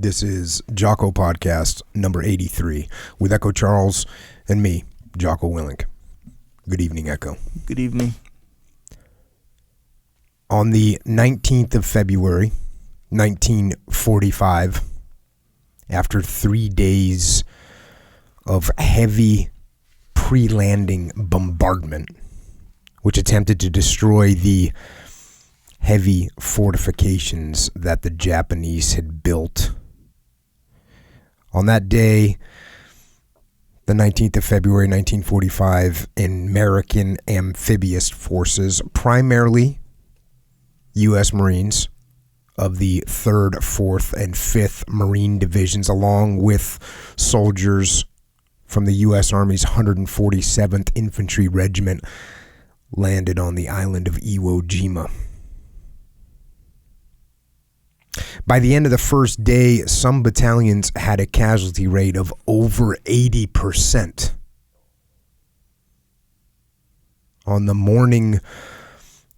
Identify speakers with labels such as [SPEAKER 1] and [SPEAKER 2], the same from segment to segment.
[SPEAKER 1] This is Jocko Podcast number 83 with Echo Charles and me, Jocko Willink. Good evening, Echo.
[SPEAKER 2] Good evening.
[SPEAKER 1] On the 19th of February, 1945, after 3 days of heavy pre-landing bombardment, which attempted to destroy the heavy fortifications that the Japanese had built. On that day, the 19th of February, 1945, American amphibious forces, primarily U.S. Marines of the 3rd, 4th, and 5th Marine Divisions, along with soldiers from the U.S. Army's 147th Infantry Regiment, landed on the island of Iwo Jima. By the end of the first day, some battalions had a casualty rate of over 80%. On the morning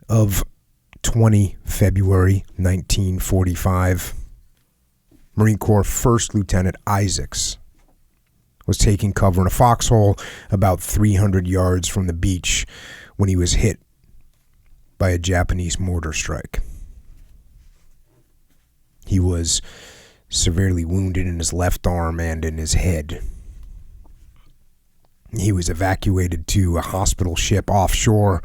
[SPEAKER 1] of 20 February 1945, Marine Corps First Lieutenant Isaacs was taking cover in a foxhole about 300 yards from the beach when he was hit by a Japanese mortar strike. He was severely wounded in his left arm and in his head. He was evacuated to a hospital ship offshore,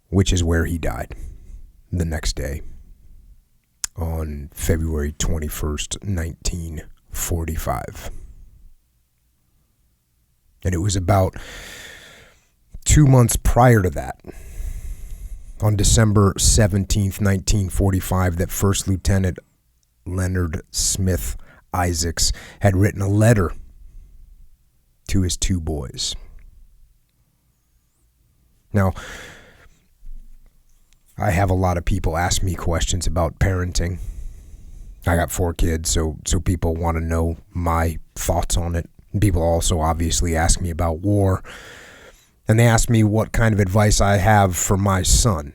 [SPEAKER 1] which is where he died the next day on February 21st, 1945. And it was about 2 months prior to that, on December 17th, 1945, that First Lieutenant Leonard Smith Isaacs had written a letter to his two boys. Now, I have a lot of people ask me questions about parenting. I got 4 kids, so people want to know my thoughts on it. People also obviously ask me about war. And they asked me what kind of advice I have for my son.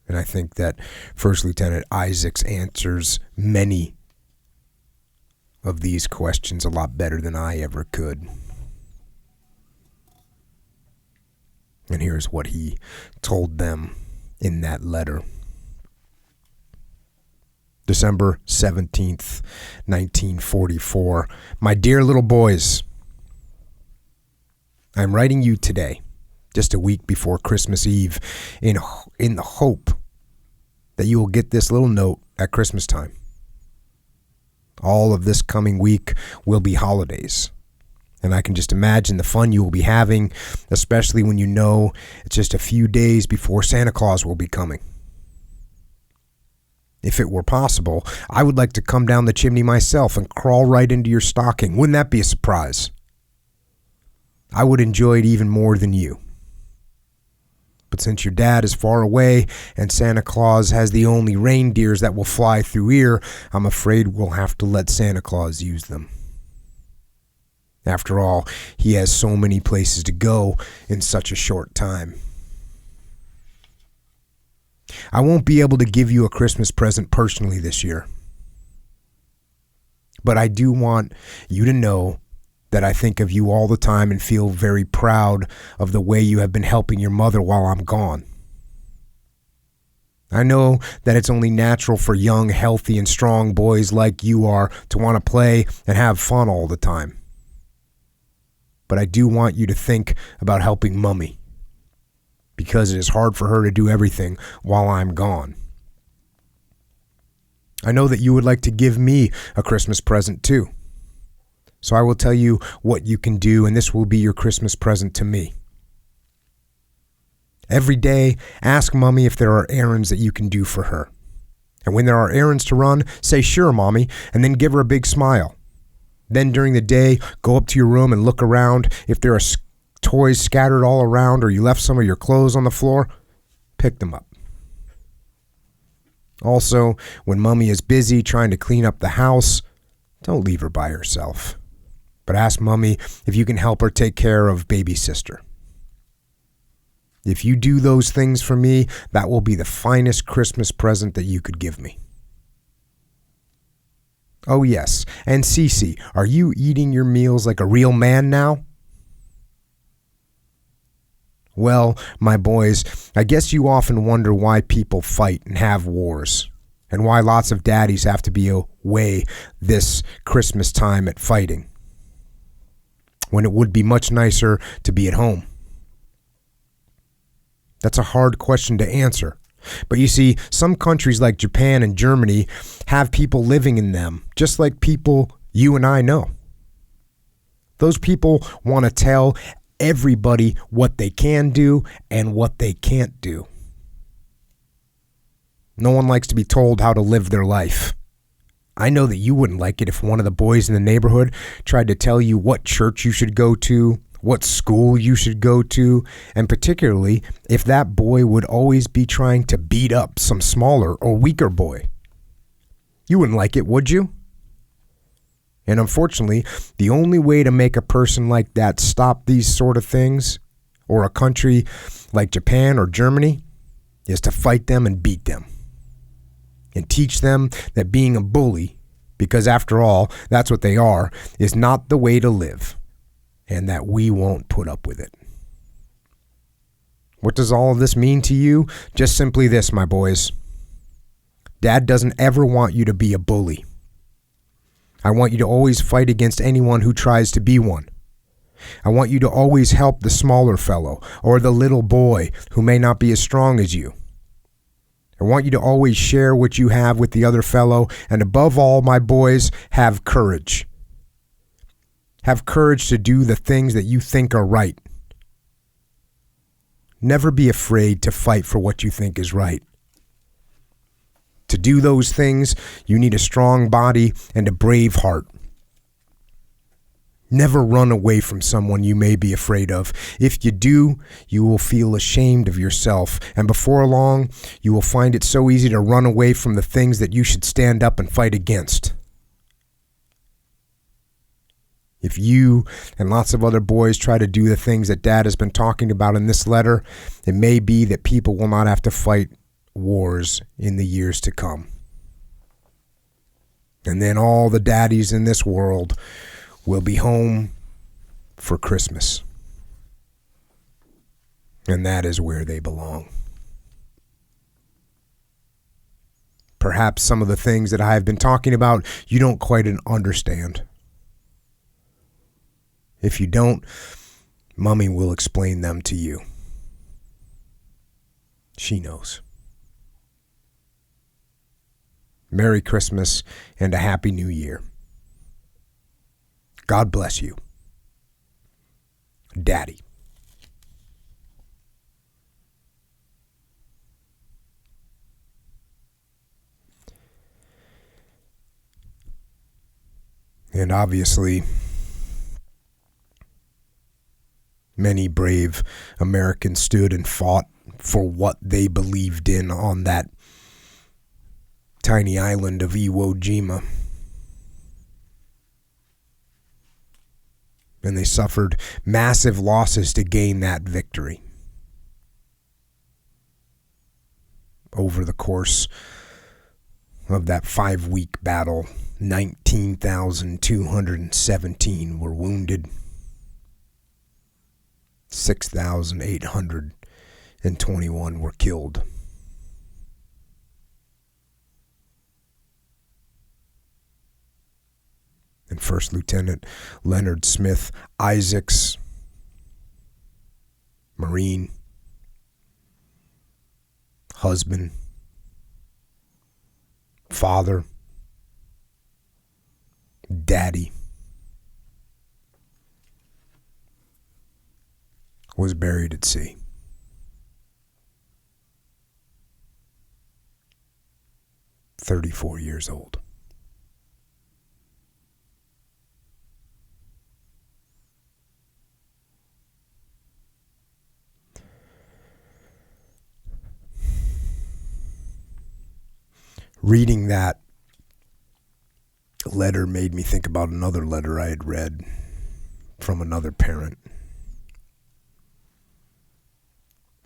[SPEAKER 1] And I think that First Lieutenant Isaacs answers many of these questions a lot better than I ever could. And here's what he told them in that letter. December 17th, 1944. My dear little boys, I'm writing you today, just a week before Christmas Eve, in the hope that you will get this little note at Christmas time. All of this coming week will be holidays, and I can just imagine the fun you will be having, especially when you know it's just a few days before Santa Claus will be coming. If it were possible, I would like to come down the chimney myself and crawl right into your stocking. Wouldn't that be a surprise? I would enjoy it even more than you. But since your dad is far away and Santa Claus has the only reindeers that will fly through here, I'm afraid we'll have to let Santa Claus use them. After all, he has so many places to go in such a short time. I won't be able to give you a Christmas present personally this year. But I do want you to know that I think of you all the time and feel very proud of the way you have been helping your mother while I'm gone. I know that it's only natural for young, healthy, and strong boys like you are to want to play and have fun all the time. But I do want you to think about helping Mummy, because it is hard for her to do everything while I'm gone. I know that you would like to give me a Christmas present too. So I will tell you what you can do, and this will be your Christmas present to me. Every day, ask Mommy if there are errands that you can do for her. And when there are errands to run, say, "Sure, Mommy," and then give her a big smile. Then during the day, go up to your room and look around. If there are toys scattered all around or you left some of your clothes on the floor, pick them up. Also, when Mommy is busy trying to clean up the house, don't leave her by herself, but ask Mommy if you can help her take care of baby sister. If you do those things for me, that will be the finest Christmas present that you could give me. Oh yes, and Cece, are you eating your meals like a real man now? Well, my boys, I guess you often wonder why people fight and have wars, and why lots of daddies have to be away this Christmas time at fighting, when it would be much nicer to be at home. That's a hard question to answer. But you see, some countries like Japan and Germany have people living in them, just like people you and I know. Those people want to tell everybody what they can do and what they can't do. No one likes to be told how to live their life. I know that you wouldn't like it if one of the boys in the neighborhood tried to tell you what church you should go to, what school you should go to, and particularly if that boy would always be trying to beat up some smaller or weaker boy. You wouldn't like it, would you? And unfortunately, the only way to make a person like that stop these sort of things, or a country like Japan or Germany, is to fight them and beat them. And teach them that being a bully, because after all, that's what they are, is not the way to live. And that we won't put up with it. What does all of this mean to you? Just simply this, my boys. Dad doesn't ever want you to be a bully. I want you to always fight against anyone who tries to be one. I want you to always help the smaller fellow or the little boy who may not be as strong as you. I want you to always share what you have with the other fellow, and above all, my boys, have courage. Have courage to do the things that you think are right. Never be afraid to fight for what you think is right. To do those things, you need a strong body and a brave heart. Never run away from someone you may be afraid of. If you do, you will feel ashamed of yourself, and before long, you will find it so easy to run away from the things that you should stand up and fight against. If you and lots of other boys try to do the things that Dad has been talking about in this letter, it may be that people will not have to fight wars in the years to come. And then all the daddies in this world will be home for Christmas. And that is where they belong. Perhaps some of the things that I have been talking about, you don't quite understand. If you don't, Mommy will explain them to you. She knows. Merry Christmas and a Happy New Year. God bless you. Daddy. And obviously, many brave Americans stood and fought for what they believed in on that tiny island of Iwo Jima. And they suffered massive losses to gain that victory. Over the course of that 5-week battle, 19,217 were wounded. 6,821 were killed. And First Lieutenant Leonard Smith Isaacs, Marine, husband, father, daddy, was buried at sea. "34 years old. Reading that letter made me think about another letter I had read from another parent.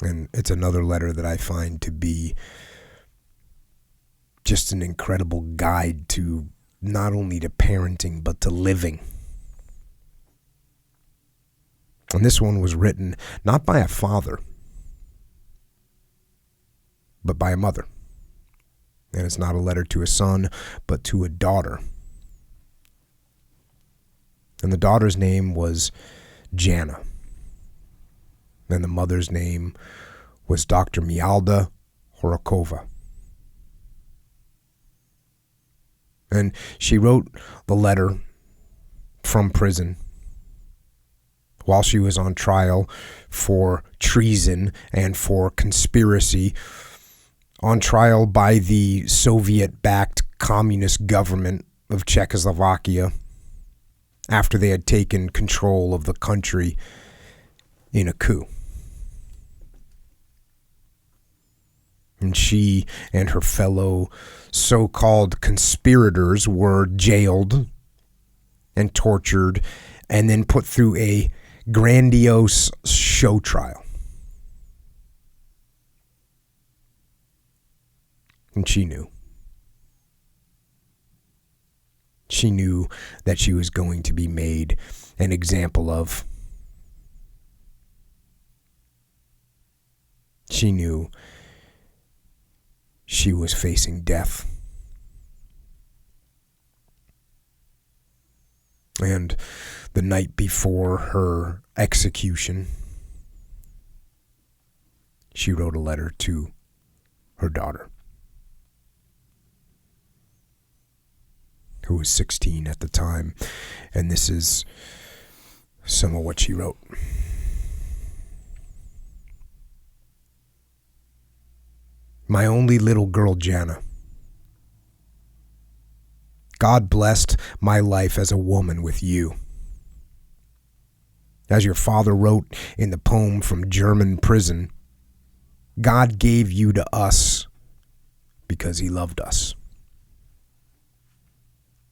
[SPEAKER 1] And it's another letter that I find to be just an incredible guide to not only to parenting, but to living. And this one was written not by a father, but by a mother. And it's not a letter to a son, but to a daughter. And the daughter's name was Jana. And the mother's name was Dr. Mialda Horokova. And she wrote the letter from prison while she was on trial for treason and for conspiracy, on trial by the Soviet-backed communist government of Czechoslovakia after they had taken control of the country in a coup. And she and her fellow so-called conspirators were jailed and tortured and then put through a grandiose show trial. And she knew. She knew that she was going to be made an example of. She knew she was facing death. And the night before her execution, she wrote a letter to her daughter, who was 16 at the time. And this is some of what she wrote. My only little girl, Jana. God blessed my life as a woman with you. As your father wrote in the poem from German prison, God gave you to us because he loved us.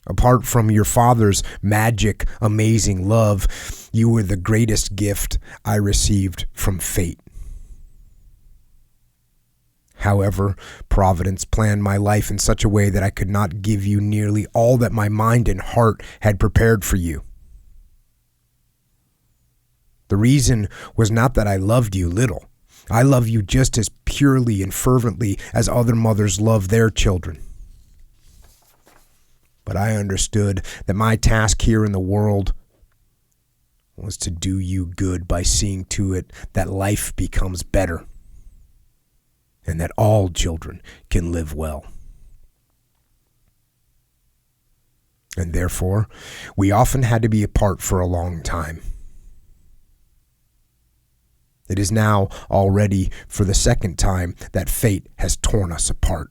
[SPEAKER 1] Apart from your father's magic, amazing love, you were the greatest gift I received from fate. However, Providence planned my life in such a way that I could not give you nearly all that my mind and heart had prepared for you. The reason was not that I loved you little. I love you just as purely and fervently as other mothers love their children. But I understood that my task here in the world was to do you good by seeing to it that life becomes better and that all children can live well. And therefore, we often had to be apart for a long time. It is now already for the second time that fate has torn us apart.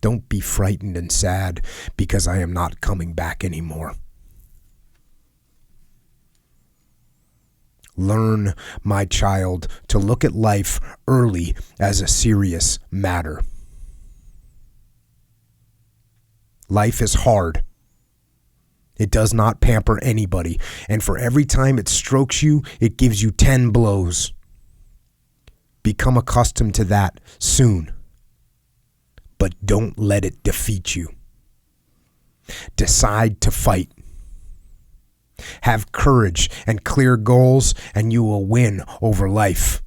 [SPEAKER 1] Don't be frightened and sad because I am not coming back anymore. Learn, my child, to look at life early as a serious matter. Life is hard. It does not pamper anybody, and for every time it strokes you, it gives you 10 blows. Become accustomed to that soon. But don't let it defeat you. Decide to fight. Have courage and clear goals, and you will win over life.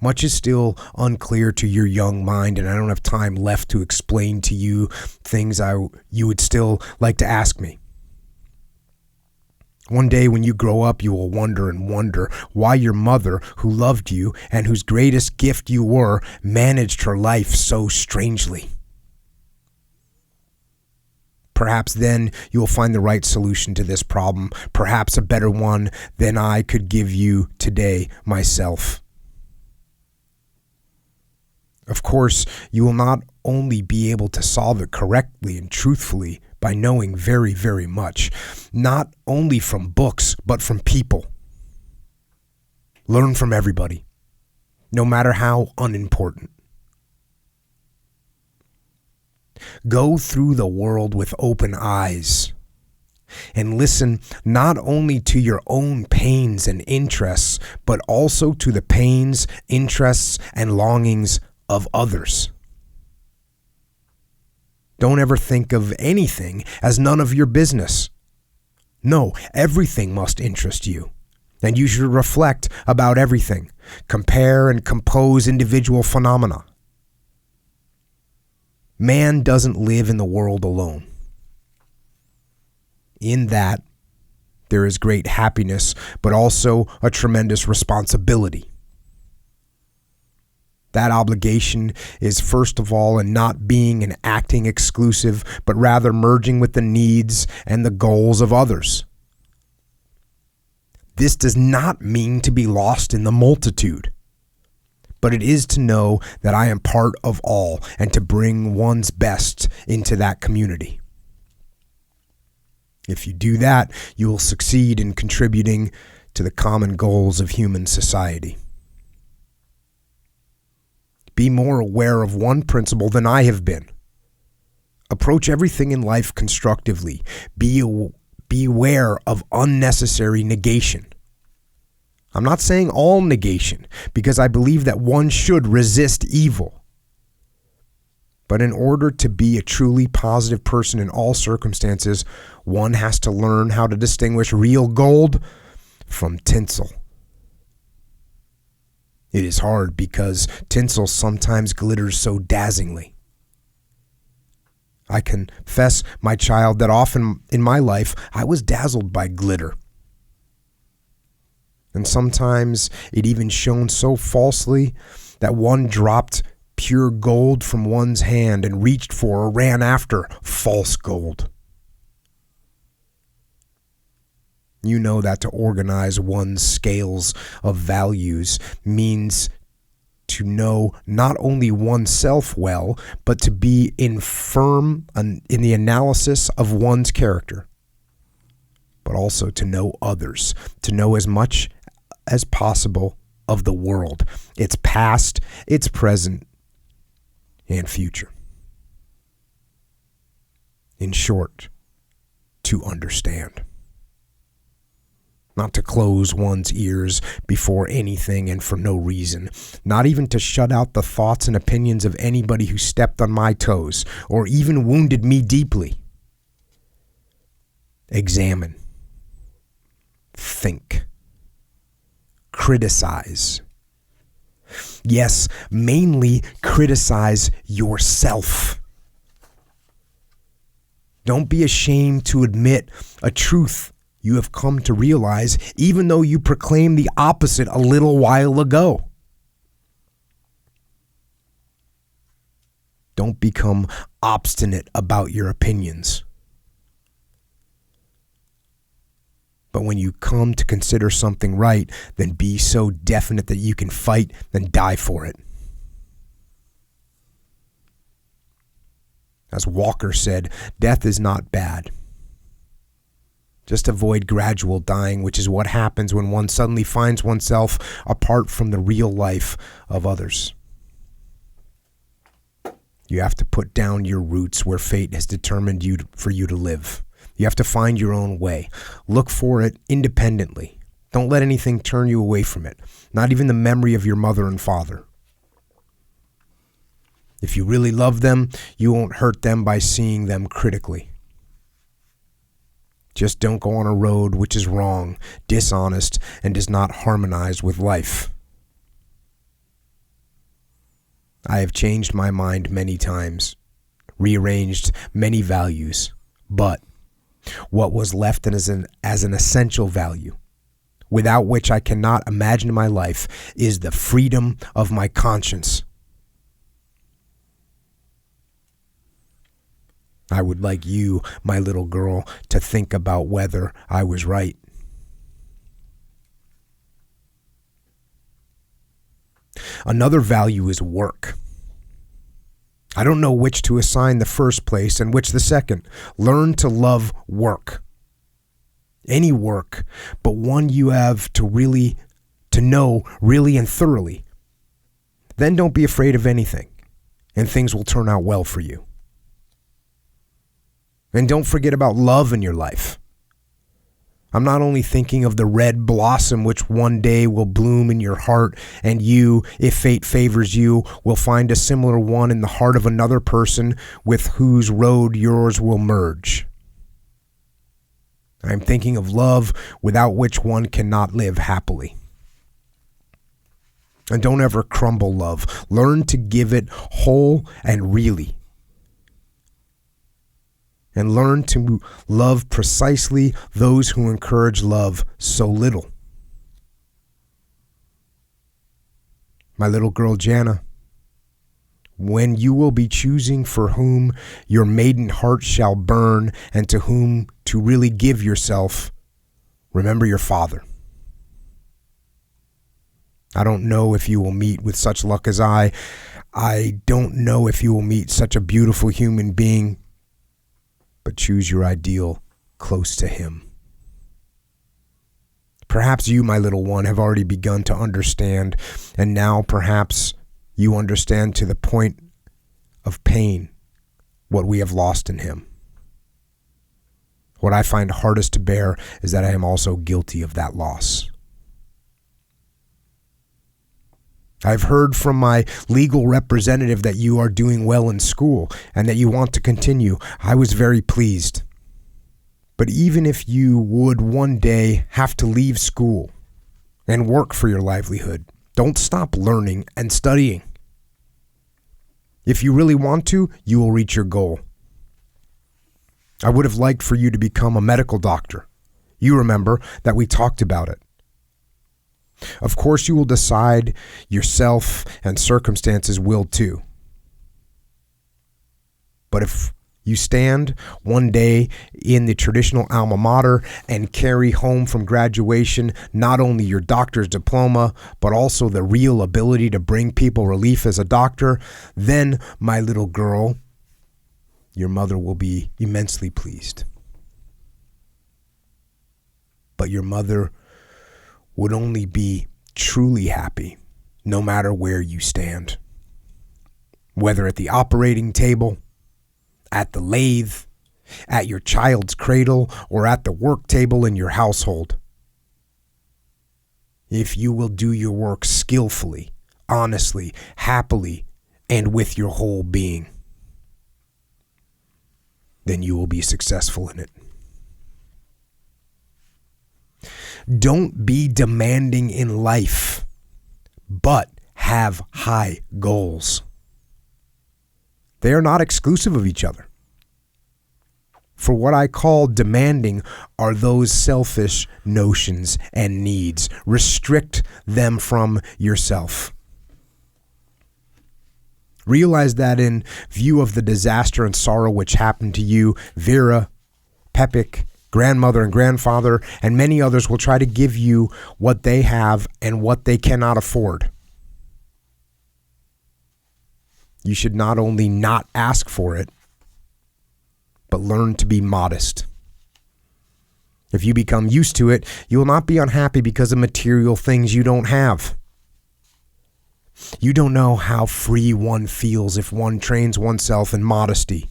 [SPEAKER 1] Much is still unclear to your young mind, and I don't have time left to explain to you things you would still like to ask me. One day when you grow up, you will wonder and wonder why your mother, who loved you and whose greatest gift you were, managed her life so strangely. Perhaps then you will find the right solution to this problem, perhaps a better one than I could give you today myself. Of course, you will not only be able to solve it correctly and truthfully by knowing very, very much, not only from books, but from people. Learn from everybody, no matter how unimportant. Go through the world with open eyes and listen not only to your own pains and interests, but also to the pains, interests, and longings of others. Don't ever think of anything as none of your business. No, everything must interest you, and you should reflect about everything, compare and compose individual phenomena. Man doesn't live in the world alone. In that, there is great happiness, but also a tremendous responsibility. That obligation is first of all in not being and acting exclusive, but rather merging with the needs and the goals of others. This does not mean to be lost in the multitude, but it is to know that I am part of all and to bring one's best into that community. If you do that, you will succeed in contributing to the common goals of human society. Be more aware of one principle than I have been. Approach everything in life constructively. Beware of unnecessary negation. I'm not saying all negation, because I believe that one should resist evil. But in order to be a truly positive person in all circumstances, one has to learn how to distinguish real gold from tinsel. It is hard because tinsel sometimes glitters so dazzlingly. I confess, my child, that often in my life I was dazzled by glitter. And sometimes it even shone so falsely that one dropped pure gold from one's hand and reached for or ran after false gold. You know that to organize one's scales of values means to know not only oneself well, but to be firm in the analysis of one's character, but also to know others, to know as much as possible of the world, its past, its present, and future. In short, to understand. Not to close one's ears before anything and for no reason. Not even to shut out the thoughts and opinions of anybody who stepped on my toes or even wounded me deeply. Examine. Think. Criticize. Yes, mainly criticize yourself. Don't be ashamed to admit a truth you have come to realize, even though you proclaimed the opposite a little while ago. Don't become obstinate about your opinions. But when you come to consider something right, then be so definite that you can fight and die for it. As Walker said, death is not bad. Just avoid gradual dying, which is what happens when one suddenly finds oneself apart from the real life of others. You have to put down your roots where fate has determined for you to live. You have to find your own way. Look for it independently. Don't let anything turn you away from it, not even the memory of your mother and father. If you really love them, you won't hurt them by seeing them critically. Just don't go on a road which is wrong, dishonest, and does not harmonize with life. I have changed my mind many times, rearranged many values, but what was left as an essential value, without which I cannot imagine my life, is the freedom of my conscience. I would like you, my little girl, to think about whether I was right. Another value is work. I don't know which to assign the first place and which the second. Learn to love work. Any work, but one you have to know really and thoroughly. Then don't be afraid of anything, and things will turn out well for you. And don't forget about love in your life. I'm not only thinking of the red blossom which one day will bloom in your heart, and you, if fate favors you, will find a similar one in the heart of another person with whose road yours will merge. I'm thinking of love without which one cannot live happily. And don't ever crumble love. Learn to give it whole and really. And learn to love precisely those who encourage love so little. My little girl Jana, when you will be choosing for whom your maiden heart shall burn and to whom to really give yourself, remember your father. I don't know if you will meet with such luck as I. I don't know if you will meet such a beautiful human being, but choose your ideal close to him. Perhaps you, my little one, have already begun to understand, and now perhaps you understand to the point of pain what we have lost in him. What I find hardest to bear is that I am also guilty of that loss. I've heard from my legal representative that you are doing well in school and that you want to continue. I was very pleased. But even if you would one day have to leave school and work for your livelihood, don't stop learning and studying. If you really want to, you will reach your goal. I would have liked for you to become a medical doctor. You remember that we talked about it. Of course, you will decide yourself, and circumstances will too. But if you stand one day in the traditional alma mater and carry home from graduation not only your doctor's diploma, but also the real ability to bring people relief as a doctor, then, my little girl, your mother will be immensely pleased. But your mother would only be truly happy no matter where you stand. Whether at the operating table, at the lathe, at your child's cradle, or at the work table in your household. If you will do your work skillfully, honestly, happily, and with your whole being, then you will be successful in it. Don't be demanding in life, but have high goals. They are not exclusive of each other. For what I call demanding are those selfish notions and needs. Restrict them from yourself. Realize that in view of the disaster and sorrow which happened to you, Vera, Pepik, grandmother and grandfather, and many others will try to give you what they have and what they cannot afford. You should not only not ask for it, but learn to be modest. If you become used to it, you will not be unhappy because of material things you don't have. You don't know how free one feels if one trains oneself in modesty.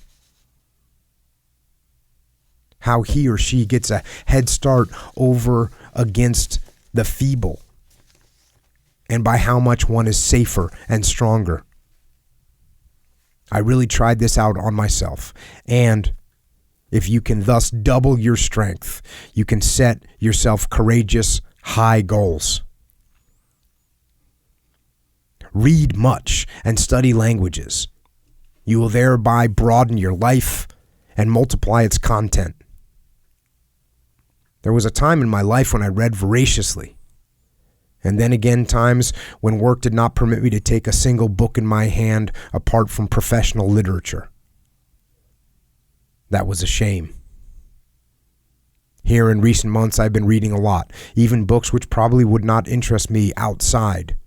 [SPEAKER 1] How he or she gets a head start over against the feeble, and by how much one is safer and stronger. I really tried this out on myself, and if you can thus double your strength, you can set yourself courageous, high goals. Read much and study languages. You will thereby broaden your life and multiply its content. There was a time in my life when I read voraciously, and then again times when work did not permit me to take a single book in my hand apart from professional literature. That was a shame. Here in recent months I've been reading a lot, even books which probably would not interest me outside.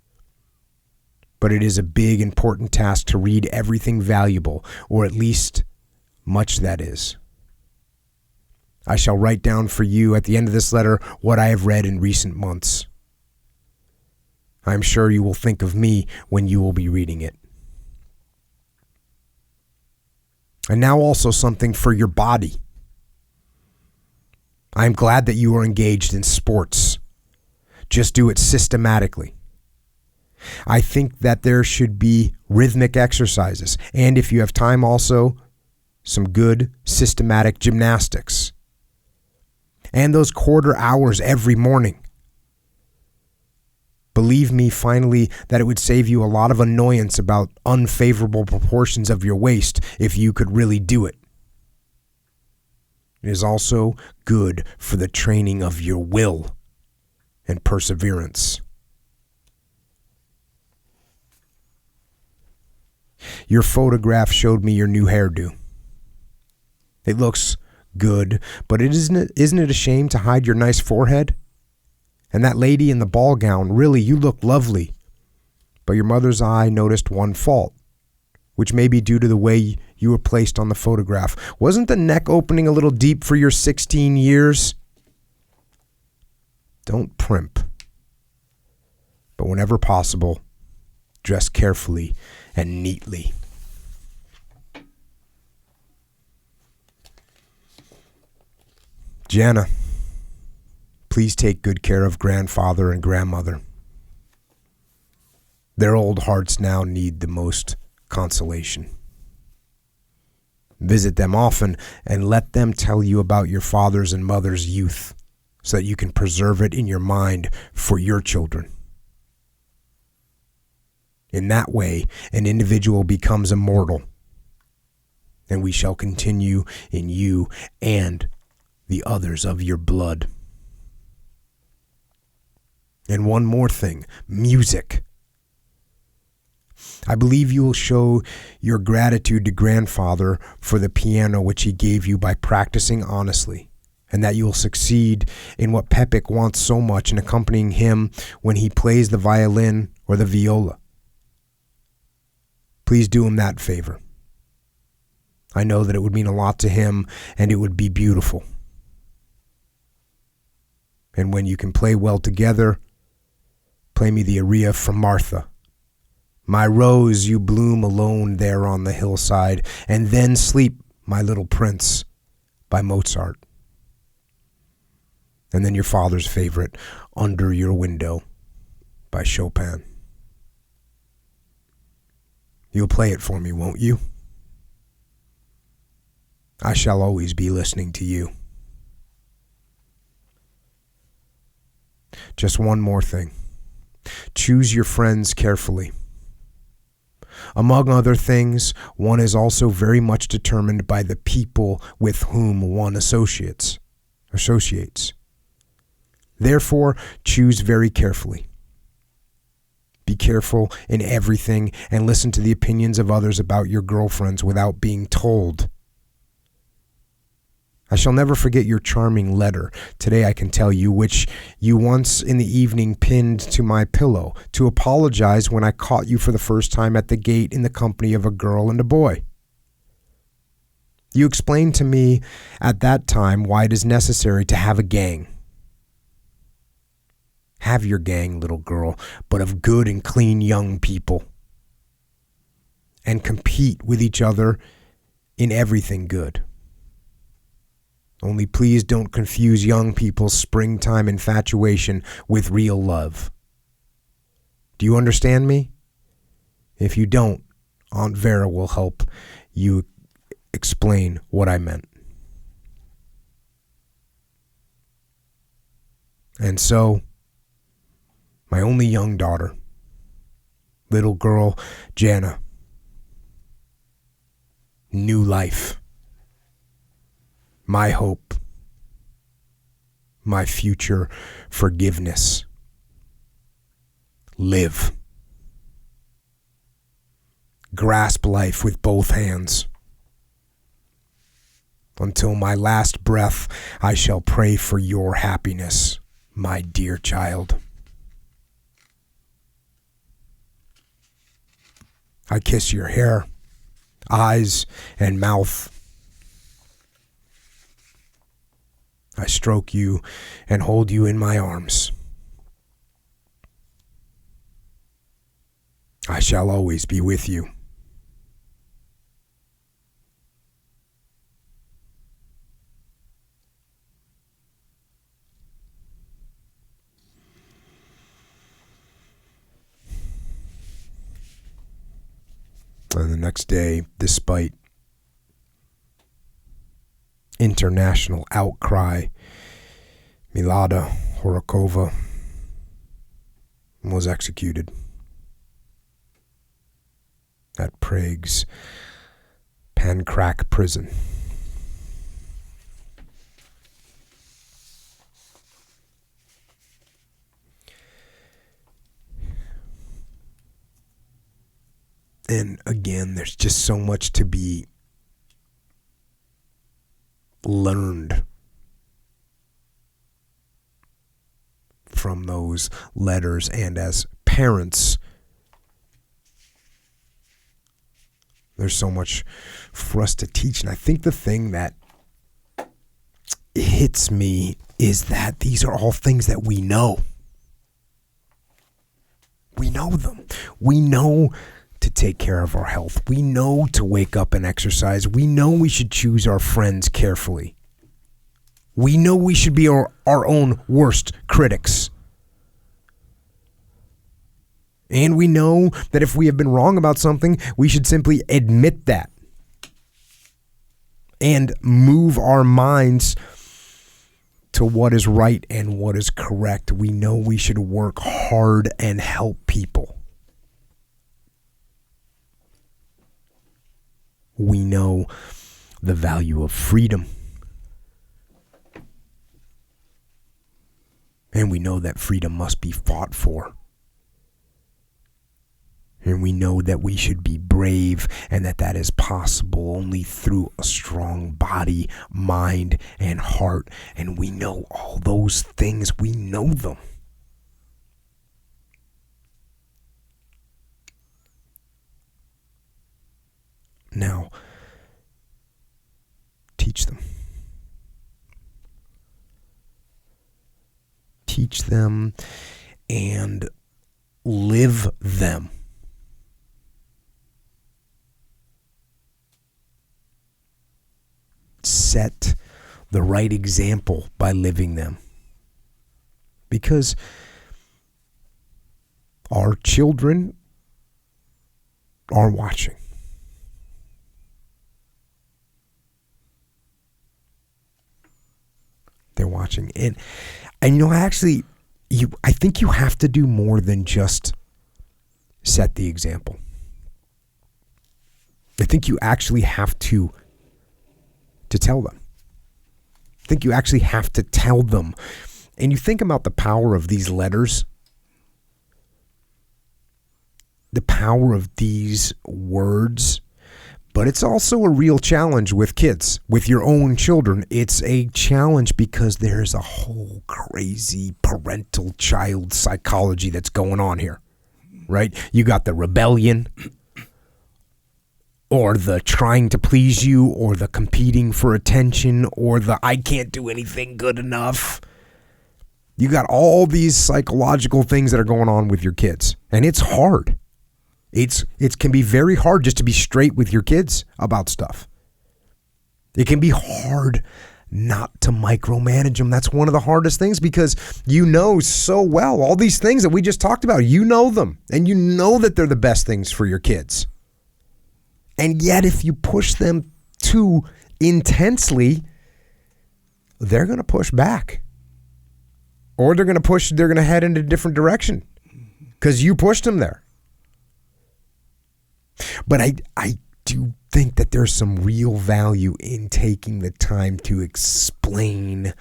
[SPEAKER 1] But it is a big, important task to read everything valuable, or at least much that is. I shall write down for you at the end of this letter what I have read in recent months. I am sure you will think of me when you will be reading it. And now also something for your body. I'm glad that you are engaged in sports. Just do it systematically. I think that there should be rhythmic exercises, and if you have time also, some good systematic gymnastics. And those quarter hours every morning. Believe me, finally, that it would save you a lot of annoyance about unfavorable proportions of your waist if you could really do it. It is also good for the training of your will and perseverance. Your photograph showed me your new hairdo. It looks good, but isn't it a shame to hide your nice forehead? And that lady in the ball gown, really, you look lovely. But your mother's eye noticed one fault, which may be due to the way you were placed on the photograph. Wasn't the neck opening a little deep for your 16 years? Don't primp. But whenever possible, dress carefully and neatly. Jana, please take good care of grandfather and grandmother. Their old hearts now need the most consolation. Visit them often and let them tell you about your father's and mother's youth so that you can preserve it in your mind for your children. In that way, an individual becomes immortal, and we shall continue in you and the others of your blood. And one more thing, music. I believe you will show your gratitude to grandfather for the piano which he gave you by practicing honestly, and that you will succeed in what Pepik wants so much in accompanying him when he plays the violin or the viola. Please do him that favor. I know that it would mean a lot to him, and it would be beautiful. And when you can play well together, play me the aria from Martha. My rose, you bloom alone there on the hillside, and then sleep, my little prince, by Mozart. And then your father's favorite, Under Your Window, by Chopin. You'll play it for me, won't you? I shall always be listening to you. Just one more thing. Choose your friends carefully. Among other things, one is also very much determined by the people with whom one associates. Therefore, choose very carefully. Be careful in everything and listen to the opinions of others about your girlfriends without being told. I shall never forget your charming letter, today I can tell you, which you once in the evening pinned to my pillow to apologize when I caught you for the first time at the gate in the company of a girl and a boy. You explained to me at that time why it is necessary to have a gang. Have your gang, little girl, but of good and clean young people. And compete with each other in everything good. Only please don't confuse young people's springtime infatuation with real love. Do you understand me? If you don't, Aunt Vera will help you explain what I meant. And so, my only young daughter, little girl Jana, new life. My hope, my future forgiveness. Live. Grasp life with both hands. Until my last breath, I shall pray for your happiness, my dear child. I kiss your hair, eyes, and mouth. I stroke you and hold you in my arms. I shall always be with you. And the next day, despite international outcry, Milada Horokova was executed at Prague's Pankrak prison. And again, there's just so much to be learned from those letters. And as parents, there's so much for us to teach. And I think the thing that hits me is that these are all things that we know. We know them. We know to take care of our health. We know to wake up and exercise. We know we should choose our friends carefully. We know we should be our own worst critics. And we know that if we have been wrong about something, we should simply admit that and move our minds to what is right and what is correct. We know we should work hard and help people. We know the value of freedom. And we know that freedom must be fought for. And we know that we should be brave and that is possible only through a strong body, mind, and heart. And we know all those things. We know them. Now, teach them. Teach them and live them. Set the right example by living them. Because our children are watching. They're watching. And you know, actually, I think you have to do more than just set the example. I think you actually have to tell them. I think you actually have to tell them. And you think about the power of these letters, the power of these words. But it's also a real challenge with kids, with your own children. It's a challenge because there's a whole crazy parental child psychology that's going on here, right? You got the rebellion, or the trying to please you, or the competing for attention, or the I can't do anything good enough. You got all these psychological things that are going on with your kids, and it's hard. It can be very hard just to be straight with your kids about stuff. It can be hard not to micromanage them. That's one of the hardest things because you know so well all these things that we just talked about. You know them, and you know that they're the best things for your kids. And yet if you push them too intensely, they're going to push back. Or they're going to head in a different direction because you pushed them there. But I do think that there's some real value in taking the time to explain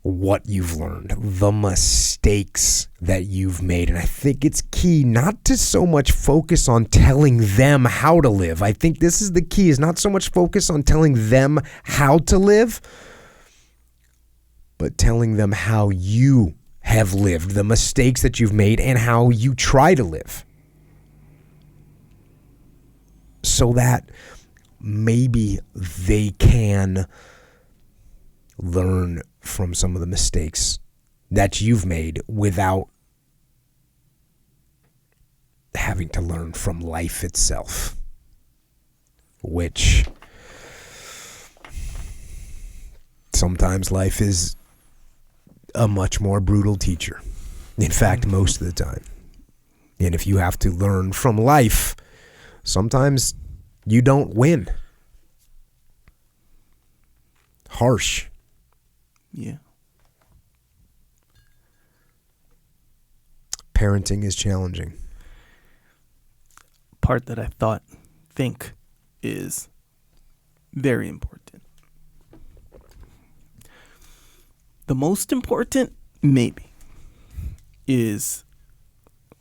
[SPEAKER 1] what you've learned, the mistakes that you've made. And I think it's key not to so much focus on telling them how to live. I think this is the key, is not so much focus on telling them how to live, but telling them how you have lived, the mistakes that you've made, and how you try to live. So that maybe they can learn from some of the mistakes that you've made without having to learn from life itself, which sometimes life is a much more brutal teacher. In fact, most of the time. And if you have to learn from life, sometimes you don't win. Harsh.
[SPEAKER 2] Yeah.
[SPEAKER 1] Parenting is challenging.
[SPEAKER 2] Part that I think is very important. The most important, maybe, is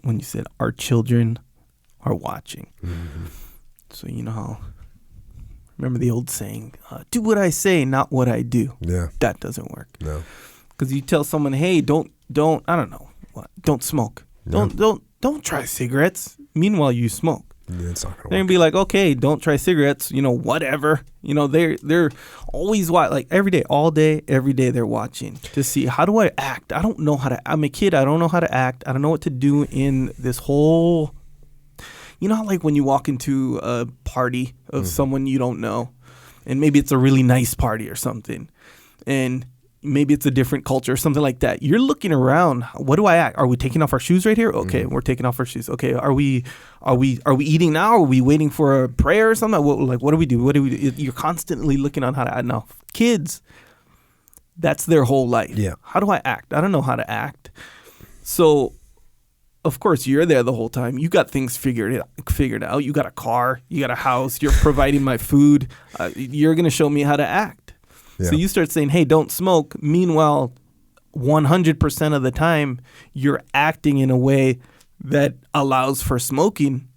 [SPEAKER 2] when you said our children are watching.
[SPEAKER 1] Mm-hmm.
[SPEAKER 2] So you know how, remember the old saying, do what I say, not what I do.
[SPEAKER 1] Yeah.
[SPEAKER 2] That doesn't work.
[SPEAKER 1] No.
[SPEAKER 2] Because you tell someone, hey, don't, I don't know, what, don't smoke.
[SPEAKER 1] No.
[SPEAKER 2] Don't try cigarettes. Meanwhile, you smoke.
[SPEAKER 1] Yeah, it's not gonna
[SPEAKER 2] They're
[SPEAKER 1] work.
[SPEAKER 2] gonna be like, okay, don't try cigarettes, whatever. They're always like every day, all day, every day they're watching to see, how do I act? I don't know how to, I'm a kid, I don't know how to act. I don't know what to do in this whole, how like when you walk into a party of someone you don't know, and maybe it's a really nice party or something, and maybe it's a different culture or something like that. You're looking around. What do I act? Are we taking off our shoes right here? Okay, we're taking off our shoes. Okay, are we eating now? Are we waiting for a prayer or something? What do we do? You're constantly looking on how to act. Now, kids, that's their whole life.
[SPEAKER 1] Yeah.
[SPEAKER 2] How do I act? I don't know how to act. So, of course, you're there the whole time. You got things figured out. You got a car. You got a house. You're providing my food. You're gonna show me how to act.
[SPEAKER 1] Yeah.
[SPEAKER 2] So you start saying, hey, don't smoke. Meanwhile, 100% of the time, you're acting in a way that allows for smoking.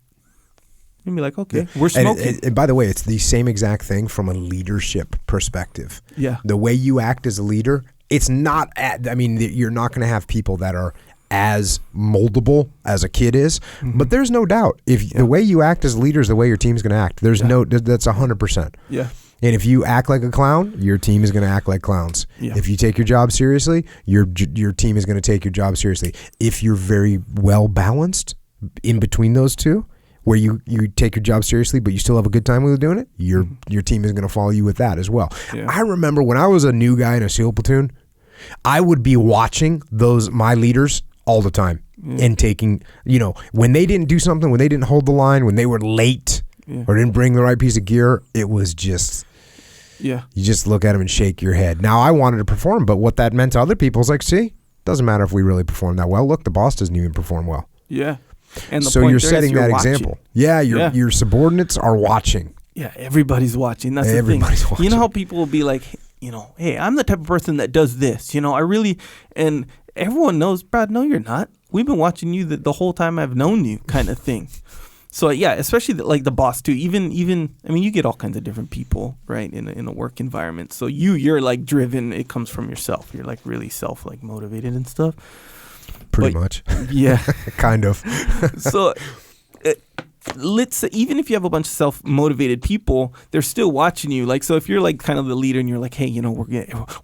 [SPEAKER 2] You'd be like, okay, we're smoking.
[SPEAKER 1] And by the way, it's the same exact thing from a leadership perspective.
[SPEAKER 2] Yeah.
[SPEAKER 1] The way you act as a leader, it's not, you're not going to have people that are as moldable as a kid is, but there's no doubt if the way you act as a leader is the way your team's going to act. There's that's 100%.
[SPEAKER 2] Yeah.
[SPEAKER 1] And if you act like a clown, your team is going to act like clowns.
[SPEAKER 2] Yeah.
[SPEAKER 1] If you take your job seriously, your team is going to take your job seriously. If you're very well balanced in between those two, where you take your job seriously, but you still have a good time with doing it, your team is going to follow you with that as well.
[SPEAKER 2] Yeah.
[SPEAKER 1] I remember when I was a new guy in a SEAL platoon, I would be watching my leaders all the time and taking, when they didn't do something, when they didn't hold the line, when they were late or didn't bring the right piece of gear, it was just...
[SPEAKER 2] Yeah.
[SPEAKER 1] You just look at them and shake your head. Now, I wanted to perform, but what that meant to other people is like, see, doesn't matter if we really perform that well. Look, the boss doesn't even perform well.
[SPEAKER 2] Yeah. And
[SPEAKER 1] so you're setting that example. Yeah, your subordinates are watching.
[SPEAKER 2] Yeah, everybody's watching. That's
[SPEAKER 1] everybody's
[SPEAKER 2] the thing.
[SPEAKER 1] Watching.
[SPEAKER 2] You know how people will be like, hey, I'm the type of person that does this. And everyone knows, Brad, no, you're not. We've been watching you the whole time I've known you, kind of thing. So yeah, especially like the boss too. Even you get all kinds of different people, right, in a work environment. So you're like driven. It comes from yourself. You're like really motivated and stuff.
[SPEAKER 1] Pretty much.
[SPEAKER 2] Yeah.
[SPEAKER 1] Kind of.
[SPEAKER 2] So let's say, even if you have a bunch of self-motivated people, they're still watching you. Like, so if you're like kind of the leader and you're like, hey,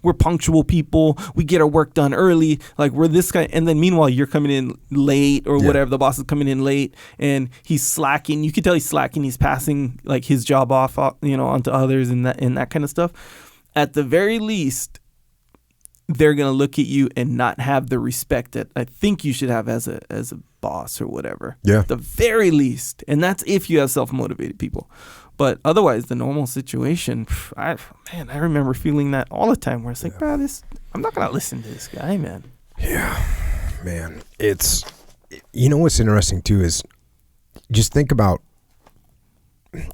[SPEAKER 2] we're punctual people, we get our work done early, like we're this guy, and then meanwhile you're coming in late or whatever, the boss is coming in late and he's slacking. You can tell he's slacking. He's passing like his job off, onto others and that kind of stuff. At the very least, they're gonna look at you and not have the respect that I think you should have as a boss or whatever.
[SPEAKER 1] Yeah.
[SPEAKER 2] At the very least, and that's if you have self-motivated people. But otherwise, the normal situation, I remember feeling that all the time. Where it's like, bro, I'm not gonna listen to this guy, man.
[SPEAKER 1] Yeah, man. It's what's interesting too is just think about.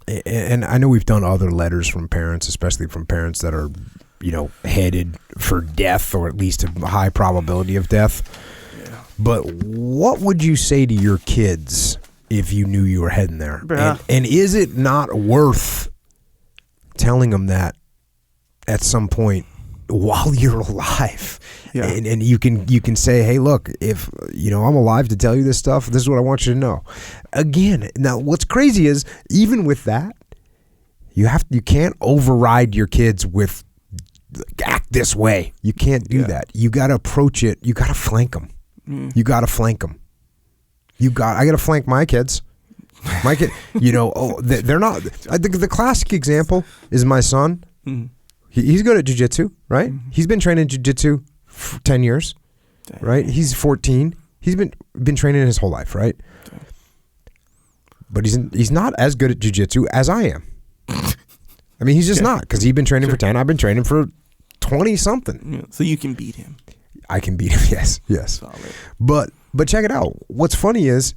[SPEAKER 1] And I know we've done other letters from parents, especially from parents that are, headed for death or at least a high probability of death. Yeah. But what would you say to your kids if you knew you were heading there? And is it not worth telling them that at some point while you're alive? Yeah. And you can say, hey, look, if I'm alive to tell you this stuff, this is what I want you to know. Again, now what's crazy is even with that, you can't override your kids with act this way. You can't do that. You got to approach it. You got to flank them. You got to flank them. I got to flank my kids. My kid, they're not. I think the classic example is my son. He's good at jiu-jitsu, right? He's been training jiu-jitsu for 10 years, right? He's 14. He's been training his whole life, right? but he's not as good at jiu-jitsu as I am. I mean, he's just not, because he's been training for 10. I've been training for 20-something.
[SPEAKER 2] Yeah, so you can beat him.
[SPEAKER 1] I can beat him, yes.
[SPEAKER 2] Solid.
[SPEAKER 1] But check it out. What's funny is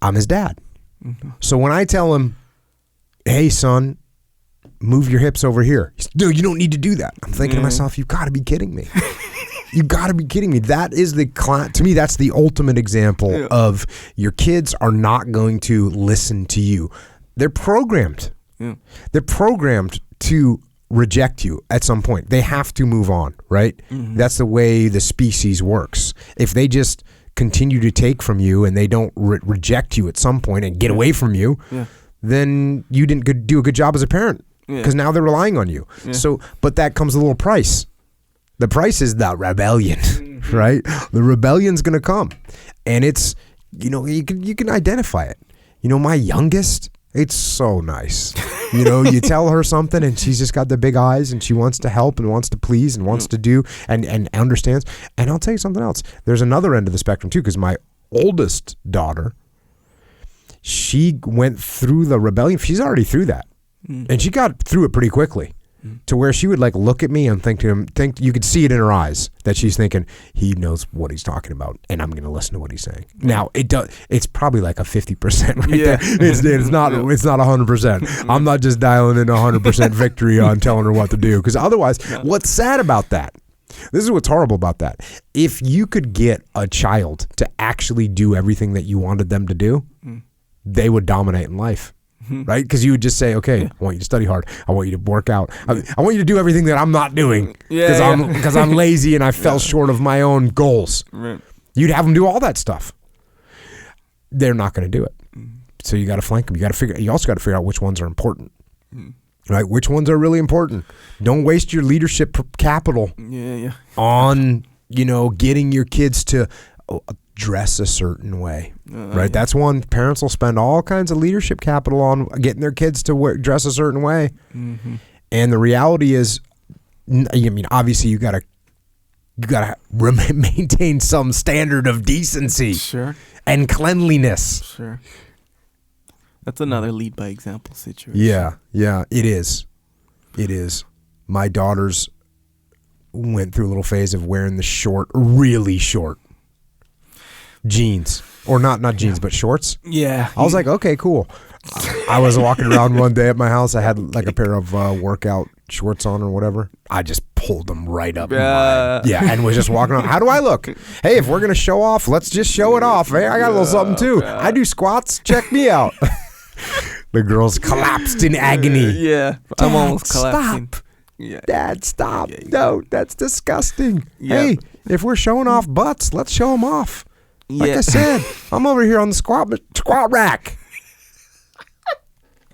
[SPEAKER 1] I'm his dad. Mm-hmm. So when I tell him, hey, son, move your hips over here. He's, dude, you don't need to do that. I'm thinking to myself, you've got to be kidding me. You got to be kidding me. That is to me, that's the ultimate example of your kids are not going to listen to you. They're programmed. Yeah. They're programmed to reject you at some point. They have to move on, right? Mm-hmm. That's the way the species works. If they just continue to take from you and they don't reject you at some point and get away from you, then you didn't do a good job as a parent, because now they're relying on you. Yeah. So, but that comes a little price. The price is the rebellion, right? The rebellion's going to come, and it's, you can identify it. My youngest, it's so nice. You tell her something and she's just got the big eyes and she wants to help and wants to please and wants to do and understands. And I'll tell you something else. There's another end of the spectrum too, because my oldest daughter, she went through the rebellion. She's already through that. And she got through it pretty quickly. To where she would look at me and think you could see it in her eyes that she's thinking, he knows what he's talking about and I'm going to listen to what he's saying. Now it's probably like a 50% right there. It's not 100%. I'm not just dialing in 100% victory on telling her what to do, because otherwise, what's sad about that? This is what's horrible about that. If you could get a child to actually do everything that you wanted them to do, they would dominate in life. Right? Because you would just say, okay, I want you to study hard. I want you to work out. I want you to do everything that I'm not doing because I'm lazy and I fell short of my own goals. Right. You'd have them do all that stuff. They're not going to do it. So you got to flank them. You also got to figure out which ones are important. Right? Which ones are really important. Don't waste your leadership capital on, getting your kids to dress a certain way, right? That's one. Parents will spend all kinds of leadership capital on getting their kids to dress a certain way. And the reality is, obviously you gotta maintain some standard of decency and cleanliness.
[SPEAKER 2] That's another lead by example situation.
[SPEAKER 1] Yeah, it is. My daughters went through a little phase of wearing the really short jeans, or not jeans, but shorts. Yeah. I was like, okay, cool. I was walking around one day at my house. I had a pair of workout shorts on or whatever. I just pulled them right up. And was just walking around. How do I look? Hey, if we're going to show off, let's just show it off. Hey, I got a little something too. I do squats. Check me out. The girls collapsed in agony.
[SPEAKER 2] Yeah. I'm almost collapsing.
[SPEAKER 1] Stop. Dad, stop. No, that's disgusting. Hey, if we're showing off butts, let's show them off. Like I said, I'm over here on the squat rack.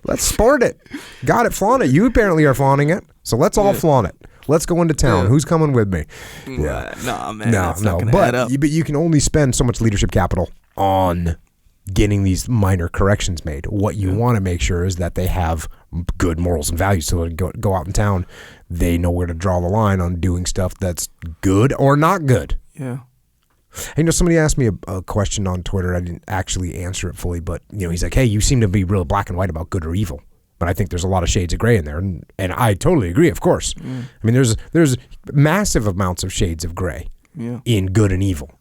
[SPEAKER 1] Let's sport it. Got it, flaunt it. You apparently are flaunting it, so let's all flaunt it. Let's go into town. Who's coming with me?
[SPEAKER 2] Nah, man. No.
[SPEAKER 1] But you can only spend so much leadership capital on getting these minor corrections made. What you want to make sure is that they have good morals and values, so they go out in town, they know where to draw the line on doing stuff that's good or not good.
[SPEAKER 2] Yeah.
[SPEAKER 1] Hey, somebody asked me a question on Twitter. I didn't actually answer it fully, but he's like, hey, you seem to be real black and white about good or evil. But I think there's a lot of shades of gray in there, and I totally agree, of course. I mean, there's massive amounts of shades of gray in good and evil.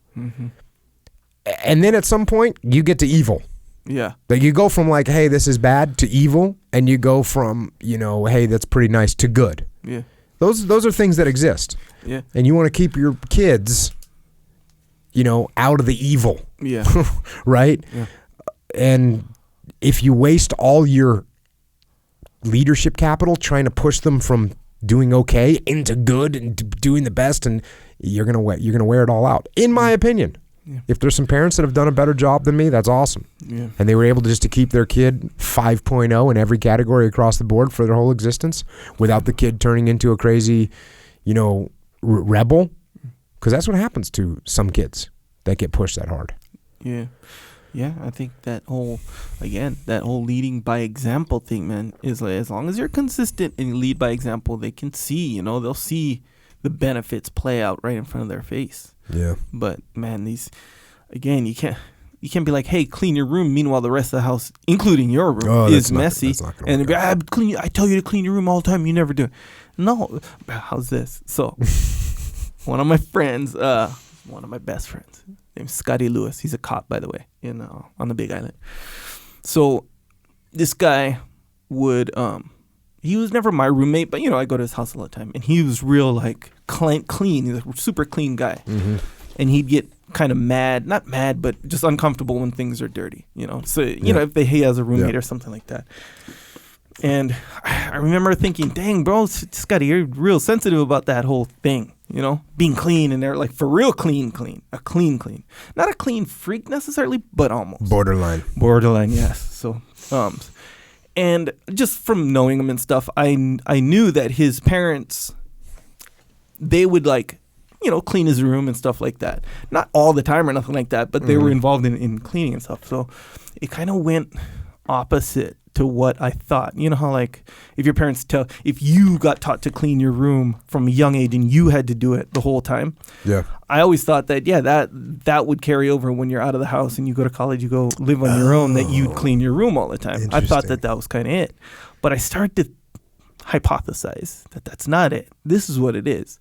[SPEAKER 1] And then at some point, you get to evil.
[SPEAKER 2] Yeah.
[SPEAKER 1] Like you go from hey, this is bad, to evil, and you go from, hey, that's pretty nice, to good.
[SPEAKER 2] Yeah.
[SPEAKER 1] Those are things that exist.
[SPEAKER 2] Yeah.
[SPEAKER 1] And you want to keep your kids out of the evil.
[SPEAKER 2] Yeah.
[SPEAKER 1] Right? Yeah. And if you waste all your leadership capital trying to push them from doing okay into good and doing the best, and you're gonna wear it all out, in my opinion. Yeah. If there's some parents that have done a better job than me, that's awesome. Yeah. And they were able to keep their kid 5.0 in every category across the board for their whole existence without the kid turning into a crazy, rebel. Because that's what happens to some kids that get pushed that hard.
[SPEAKER 2] Yeah. Yeah, I think that whole leading by example thing, man, is as long as you're consistent and lead by example, they can see, they'll see the benefits play out right in front of their face.
[SPEAKER 1] Yeah.
[SPEAKER 2] But, man, you can't, You can't be like, hey, clean your room. Meanwhile, the rest of the house, including your room, is messy. And they'd be, I tell you to clean your room all the time. You never do it. No. How's this? So one of my friends, one of my best friends, named Scotty Lewis. He's a cop, by the way, on the Big Island. So this guy would, he was never my roommate, but, I go to his house all the time. And he was real, like, clean. He's a super clean guy. Mm-hmm. And he'd get kind of mad, not mad, but just uncomfortable when things are dirty, So, if he has a roommate or something like that. And I remember thinking, dang, bro, Scotty, you're real sensitive about that whole thing, being clean. And they're like, for real clean. A clean. Not a clean freak necessarily, but almost.
[SPEAKER 1] Borderline,
[SPEAKER 2] yes. So, and just from knowing him and stuff, I knew that his parents, they would like, clean his room and stuff like that. Not all the time or nothing like that, but they were involved in cleaning and stuff. So it kind of went opposite to what I thought. You know how, like, if you got taught to clean your room from a young age and you had to do it the whole time. Yeah. I always thought that, that would carry over when you're out of the house and you go to college, you go live on your own, that you'd clean your room all the time. I thought that was kind of it. But I started to hypothesize that that's not it. This is what it is.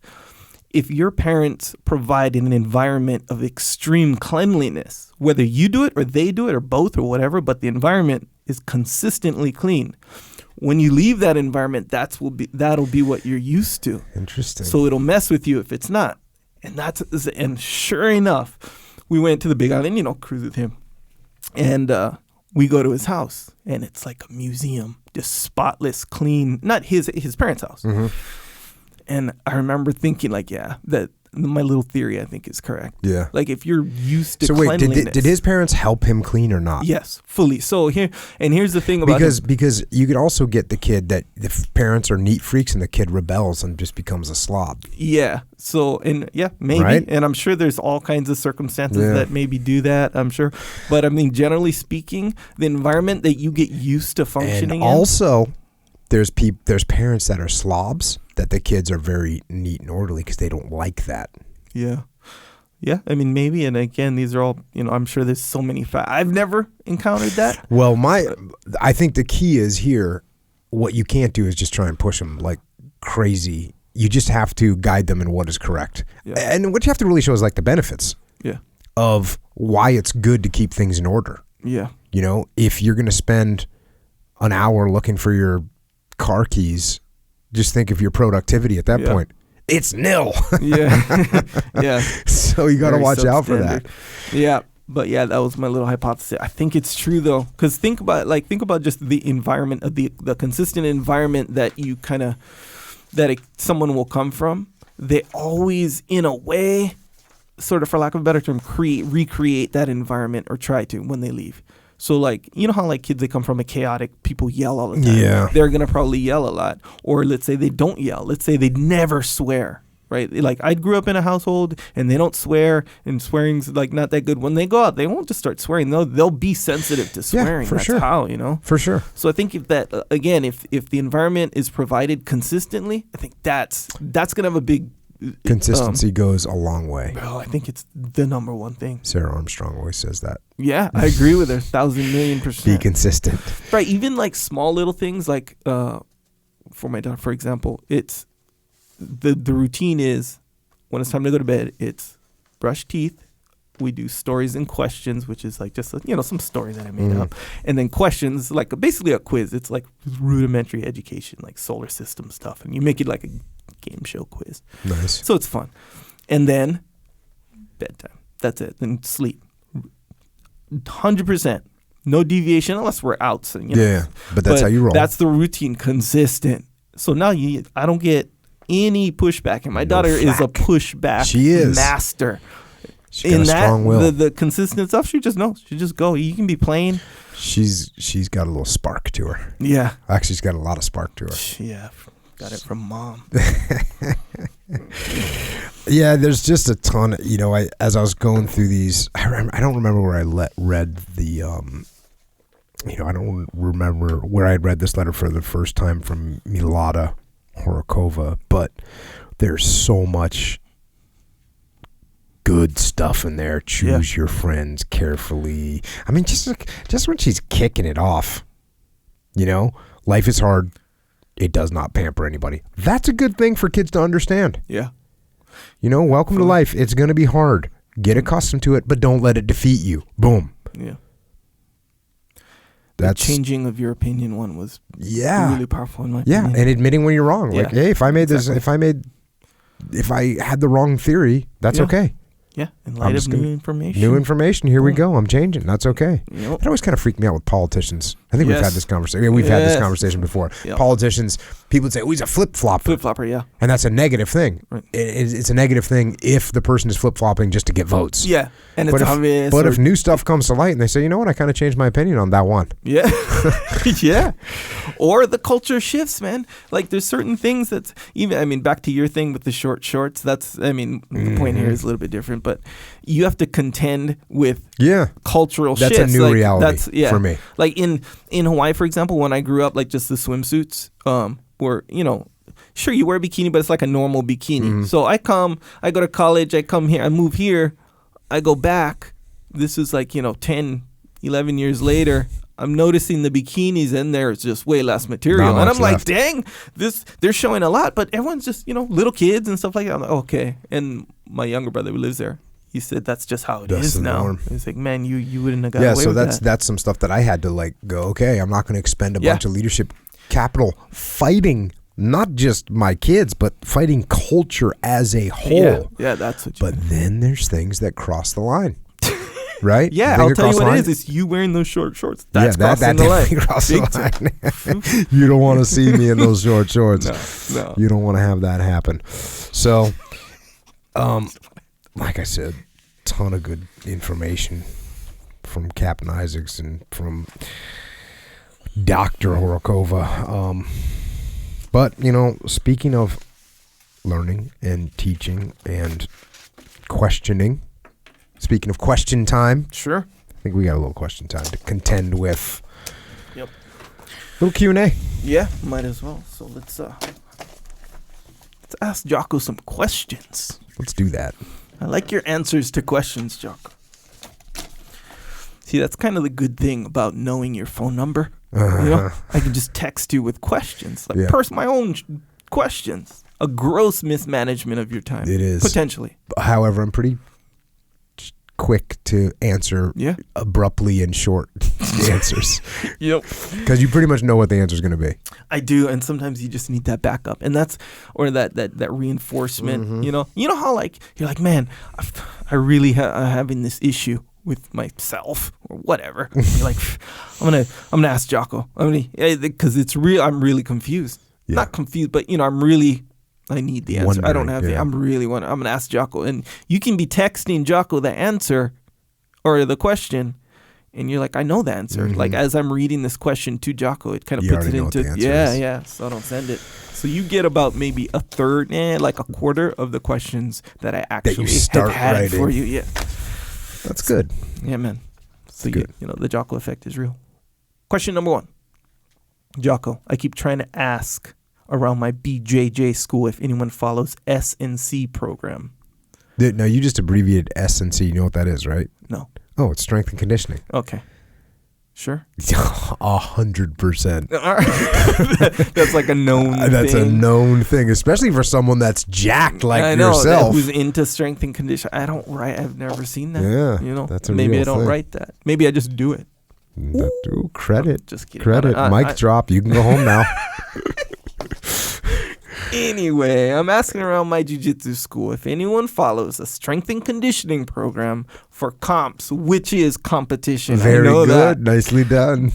[SPEAKER 2] If your parents provide an environment of extreme cleanliness, whether you do it or they do it or both or whatever, but the environment is consistently clean. When you leave that environment, that'll be what you're used to.
[SPEAKER 1] Interesting.
[SPEAKER 2] So it'll mess with you if it's not. And sure enough, we went to the Big Island, cruise with him. And we go to his house, and it's like a museum, just spotless, clean, not his parents' house. Mm-hmm. And I remember thinking, like, that my little theory, I think, is correct. Yeah. Like, if you're used to cleanliness.
[SPEAKER 1] So wait, did his parents help him clean or not?
[SPEAKER 2] Yes, fully. So here's the thing about
[SPEAKER 1] because you could also get the kid that the parents are neat freaks and the kid rebels and just becomes a slob.
[SPEAKER 2] Yeah. So, maybe. Right? And I'm sure there's all kinds of circumstances that maybe do that, I'm sure. But, I mean, generally speaking, the environment that you get used to functioning
[SPEAKER 1] in. And also, there's parents that are slobs that the kids are very neat and orderly because they don't like that.
[SPEAKER 2] Yeah. Yeah. I mean, maybe. And again, these are all, I'm sure there's so many I've never encountered that.
[SPEAKER 1] Well, I think the key is here, what you can't do is just try and push them like crazy. You just have to guide them in what is correct. Yeah. And what you have to really show is like the benefits of why it's good to keep things in order.
[SPEAKER 2] Yeah.
[SPEAKER 1] If you're going to spend an hour looking for your car keys, just think of your productivity at that point. It's nil. Yeah. Yeah. So you got to watch out for that.
[SPEAKER 2] Yeah. But that was my little hypothesis. I think it's true though. Cause think about just the environment of the consistent environment that you someone will come from. They always, in a way, sort of, for lack of a better term, recreate that environment or try to when they leave. So, like, how, like, kids, they come from a chaotic, people yell all the time. Yeah. They're going to probably yell a lot. Or let's say they don't yell. Let's say they never swear, right? Like, I grew up in a household, and they don't swear, and swearing's, like, not that good. When they go out, they won't just start swearing. They'll be sensitive to swearing.
[SPEAKER 1] For
[SPEAKER 2] That's
[SPEAKER 1] sure.
[SPEAKER 2] how,
[SPEAKER 1] For sure.
[SPEAKER 2] So I think if that, again, if the environment is provided consistently, I think that's going to have a big...
[SPEAKER 1] Consistency goes a long way.
[SPEAKER 2] Bro, I think it's the number one thing.
[SPEAKER 1] Sarah Armstrong always says that.
[SPEAKER 2] Yeah, I agree with her 1,000,000,000%.
[SPEAKER 1] Be consistent.
[SPEAKER 2] Right, even like small little things like for my daughter, for example, it's the routine is when it's time to go to bed, it's brush teeth. We do stories and questions, which is like just some story that I made up, and then questions, like basically a quiz. It's like rudimentary education, like solar system stuff, and you make it like a game show quiz.
[SPEAKER 1] Nice.
[SPEAKER 2] So it's fun. And then bedtime. That's it. Then sleep. 100%. No deviation unless we're out. So,
[SPEAKER 1] Yeah, but that's how you roll.
[SPEAKER 2] That's the routine. Consistent. So now I don't get any pushback. And my daughter is a pushback master.
[SPEAKER 1] She's got a strong will.
[SPEAKER 2] The consistent stuff, she just knows. She just go. You can be playing.
[SPEAKER 1] She's got a little spark to her.
[SPEAKER 2] Yeah.
[SPEAKER 1] Actually, she's got a lot of spark to her.
[SPEAKER 2] Yeah. Got it from mom.
[SPEAKER 1] Yeah, there's just a ton. As I was going through these, I don't remember where I read the. I don't remember where I read this letter for the first time from Milada Horokova, but there's so much good stuff in there. Choose your friends carefully. I mean, just when she's kicking it off, life is hard. It does not pamper anybody. That's a good thing for kids to understand.
[SPEAKER 2] Yeah.
[SPEAKER 1] Welcome to life. It's going to be hard. Get accustomed to it, but don't let it defeat you. Boom.
[SPEAKER 2] Yeah. The changing of your opinion one was really powerful in my opinion.
[SPEAKER 1] And admitting when you're wrong. Like, hey, if I had the wrong theory, that's okay.
[SPEAKER 2] Yeah, in light of new information.
[SPEAKER 1] New information, here we go. I'm changing. That's okay. Yep. It always kind of freaked me out with politicians. I think we've had this conversation. We've had this conversation before. Yep. Politicians, people would say, he's a flip-flopper.
[SPEAKER 2] Flip-flopper, yeah.
[SPEAKER 1] And that's a negative thing.
[SPEAKER 2] Right.
[SPEAKER 1] It's a negative thing if the person is flip-flopping just to get votes.
[SPEAKER 2] Yeah, and it's obvious.
[SPEAKER 1] But if new stuff comes to light and they say, I kind of changed my opinion on that one.
[SPEAKER 2] Yeah. Yeah. Or the culture shifts, man. Like, there's certain things that's even, back to your thing with the short shorts, that's, the point here is a little bit different, but you have to contend with cultural shifts.
[SPEAKER 1] That's a new reality for me.
[SPEAKER 2] Like in Hawaii, for example, when I grew up, like just the swimsuits were, sure you wear a bikini, but it's like a normal bikini. Mm-hmm. So I go to college, I come here, I move here, I go back. This is like, 10, 11 years later. I'm noticing the bikinis in there is just way less material. And I'm like, dang, they're showing a lot, but everyone's just, little kids and stuff like that. I'm like, okay. And my younger brother who lives there, he said that's just how it is now. Norm. He's like, man, you wouldn't have got away with that. Yeah, so
[SPEAKER 1] that's some stuff that I had to go, okay, I'm not going to expend a bunch of leadership capital fighting not just my kids, but fighting culture as a whole.
[SPEAKER 2] Yeah, that's what you
[SPEAKER 1] But then there's things that cross the line. Right?
[SPEAKER 2] Yeah, I'll tell you what it is. It's you wearing those short shorts. That's crossing the line.
[SPEAKER 1] You don't want to see me in those short shorts.
[SPEAKER 2] No.
[SPEAKER 1] You don't want to have that happen. So, like I said, ton of good information from Captain Isaacs and from Dr. Horokova. But, speaking of learning and teaching and questioning, speaking of question time.
[SPEAKER 2] Sure.
[SPEAKER 1] I think we got a little question time to contend with. Yep. Little Q&A.
[SPEAKER 2] Yeah, might as well. So let's ask Jocko some questions.
[SPEAKER 1] Let's do that.
[SPEAKER 2] I like your answers to questions, Jocko. See, that's kind of the good thing about knowing your phone number. I can just text you with questions. My own questions. A gross mismanagement of your time.
[SPEAKER 1] It is.
[SPEAKER 2] Potentially.
[SPEAKER 1] However, I'm pretty quick to answer abruptly and short answers.
[SPEAKER 2] Yep.
[SPEAKER 1] Because you pretty much know what the answer is going to be.
[SPEAKER 2] I do, and sometimes you just need that backup, and that reinforcement. Mm-hmm. You know how you're like, man, I really having this issue with myself or whatever. You're like, I'm gonna ask Jocko. Because it's real. I'm really confused. Yeah. Not confused, but I need the answer. I don't have it. I'm going to ask Jocko. And you can be texting Jocko the answer or the question, and you're like, I know the answer. Mm-hmm. Like, as I'm reading this question to Jocko, it kind of puts it into, so I don't send it. So you get about maybe a third, like a quarter of the questions that I actually had for you. Yeah.
[SPEAKER 1] That's good.
[SPEAKER 2] Yeah, man. So, the Jocko effect is real. Question number 1. Jocko, I keep trying to ask around my BJJ school if anyone follows S&C program.
[SPEAKER 1] No, you just abbreviated S&C. You know what that is, right?
[SPEAKER 2] No.
[SPEAKER 1] Oh, it's strength and conditioning.
[SPEAKER 2] Okay. Sure.
[SPEAKER 1] 100%.
[SPEAKER 2] That's like a known thing.
[SPEAKER 1] That's a known thing, especially for someone that's jacked like yourself.
[SPEAKER 2] Who's into strength and conditioning. I've never seen that.
[SPEAKER 1] Yeah.
[SPEAKER 2] That's a maybe real I don't thing. Write that. Maybe I just do it.
[SPEAKER 1] Credit.
[SPEAKER 2] Just kidding.
[SPEAKER 1] Credit. Mic drop. You can go home now.
[SPEAKER 2] Anyway, I'm asking around my jiu-jitsu school if anyone follows a strength and conditioning program for comps, which is competition.
[SPEAKER 1] Very
[SPEAKER 2] I know
[SPEAKER 1] good.
[SPEAKER 2] That.
[SPEAKER 1] Nicely done.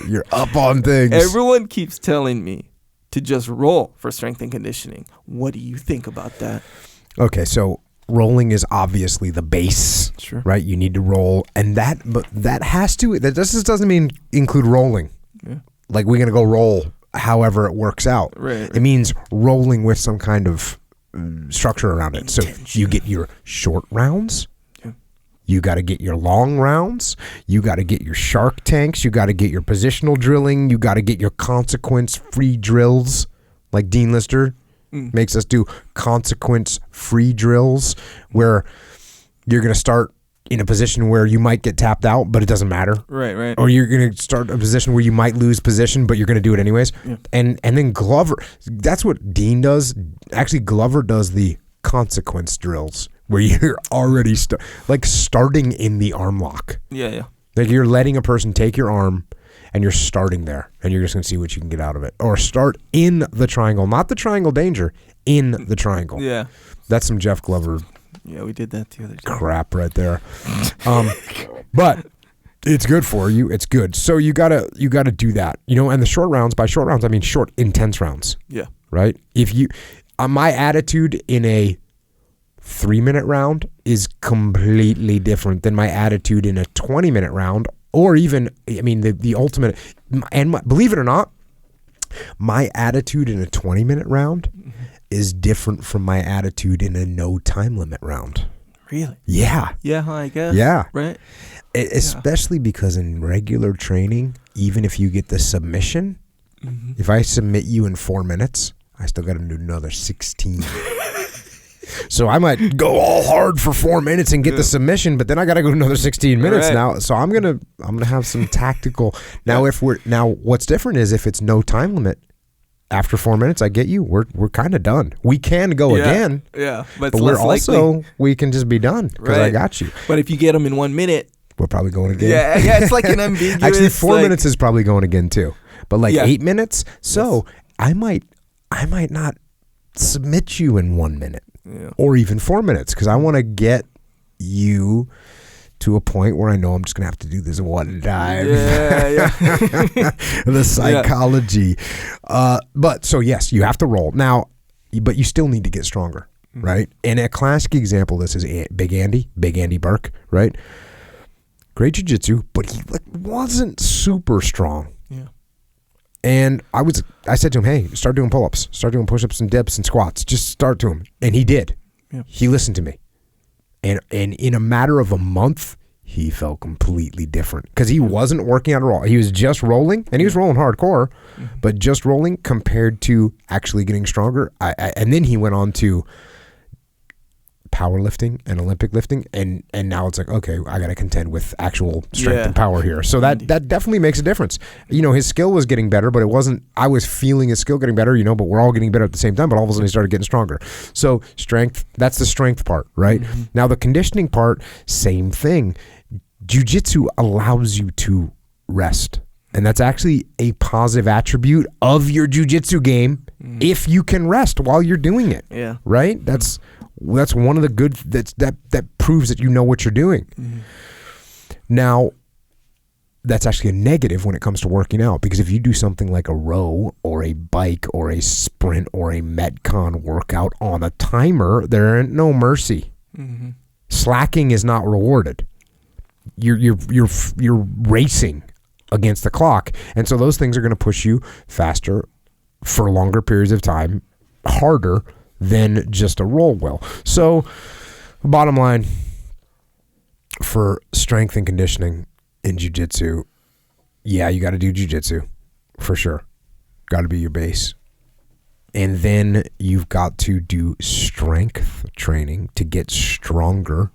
[SPEAKER 1] You're up on things.
[SPEAKER 2] Everyone keeps telling me to just roll for strength and conditioning. What do you think about that?
[SPEAKER 1] Okay, so rolling is obviously the base,
[SPEAKER 2] sure.
[SPEAKER 1] Right? You need to roll, and that just doesn't mean include rolling.
[SPEAKER 2] Yeah.
[SPEAKER 1] Like we're gonna go roll. However it works out.
[SPEAKER 2] Right.
[SPEAKER 1] It means rolling with some kind of structure around it. So you get your short rounds. Yeah. You got to get your long rounds. You got to get your shark tanks. You got to get your positional drilling. You got to get your consequence-free drills. Like Dean Lister makes us do consequence-free drills where you're going to start in a position where you might get tapped out, but it doesn't matter.
[SPEAKER 2] Right.
[SPEAKER 1] Or you're going to start a position where you might lose position, but you're going to do it anyways.
[SPEAKER 2] Yeah.
[SPEAKER 1] And then Glover, that's what Dean does. Actually, Glover does the consequence drills where you're already starting in the arm lock.
[SPEAKER 2] Yeah.
[SPEAKER 1] Like you're letting a person take your arm and you're starting there and you're just going to see what you can get out of it. Or start in the triangle, not the triangle danger, in the triangle.
[SPEAKER 2] Yeah.
[SPEAKER 1] That's some Jeff Glover.
[SPEAKER 2] Yeah, we did that the other day.
[SPEAKER 1] Crap right there. But it's good for you. It's good. So you gotta do that. And the short rounds, by short rounds I mean short, intense rounds.
[SPEAKER 2] Yeah.
[SPEAKER 1] Right? If you my attitude in a 3-minute round is completely different than my attitude in a 20-minute round, or even the ultimate. And believe it or not, my attitude in a 20-minute round is different from my attitude in a no time limit round.
[SPEAKER 2] Really?
[SPEAKER 1] Yeah.
[SPEAKER 2] Yeah, I guess.
[SPEAKER 1] Yeah.
[SPEAKER 2] Right?
[SPEAKER 1] Especially because in regular training, even if you get the submission, if I submit you in 4 minutes, I still got to do another 16. So I might go all hard for 4 minutes and get the submission, but then I got to go another 16 minutes now. So I'm gonna have some tactical. Now what's different is if it's no time limit. After 4 minutes, I get you. We're kind of done. We can go again.
[SPEAKER 2] Yeah,
[SPEAKER 1] but we're also we can just be done because I got you.
[SPEAKER 2] But if you get them in 1 minute,
[SPEAKER 1] we're probably going again.
[SPEAKER 2] Yeah, it's like an ambiguous.
[SPEAKER 1] Actually, 4 minutes is probably going again too. But 8 minutes, so I might not submit you in 1 minute or even 4 minutes because I want to get you to a point where I know I'm just gonna have to do this one time.
[SPEAKER 2] Yeah.
[SPEAKER 1] The psychology. But so yes, you have to roll now, but you still need to get stronger, right? And a classic example of this is Big Andy Burke, right? Great jiu-jitsu, but he wasn't super strong.
[SPEAKER 2] Yeah.
[SPEAKER 1] And I said to him, hey, start doing pull-ups, start doing push-ups and dips and squats. Just start to him. And he did. Yeah. He listened to me. And in a matter of a month, he felt completely different because he wasn't working out at all. He was just rolling, and he was rolling hardcore, but just rolling compared to actually getting stronger. And then he went on to powerlifting and Olympic lifting, and now it's like, okay, I got to contend with actual strength and power here. So that definitely makes a difference. His skill was getting better, but it wasn't. I was feeling his skill getting better, but we're all getting better at the same time. But all of a sudden, he started getting stronger. So strength, that's the strength part, right? Now the conditioning part, same thing. Jiu-jitsu allows you to rest, and that's actually a positive attribute of your jiu-jitsu game if you can rest while you're doing it.
[SPEAKER 2] Yeah.
[SPEAKER 1] Right? That's one of the good that proves that you know what you're doing. Now, that's actually a negative when it comes to working out, because if you do something like a row or a bike or a sprint or a Metcon workout on a timer, there ain't no mercy. Slacking is not rewarded. You're racing against the clock, and so those things are going to push you faster for longer periods of time, harder than just a roll will. So, bottom line, for strength and conditioning in jiu-jitsu, you got to do jiu-jitsu for sure. Got to be your base. And then you've got to do strength training to get stronger.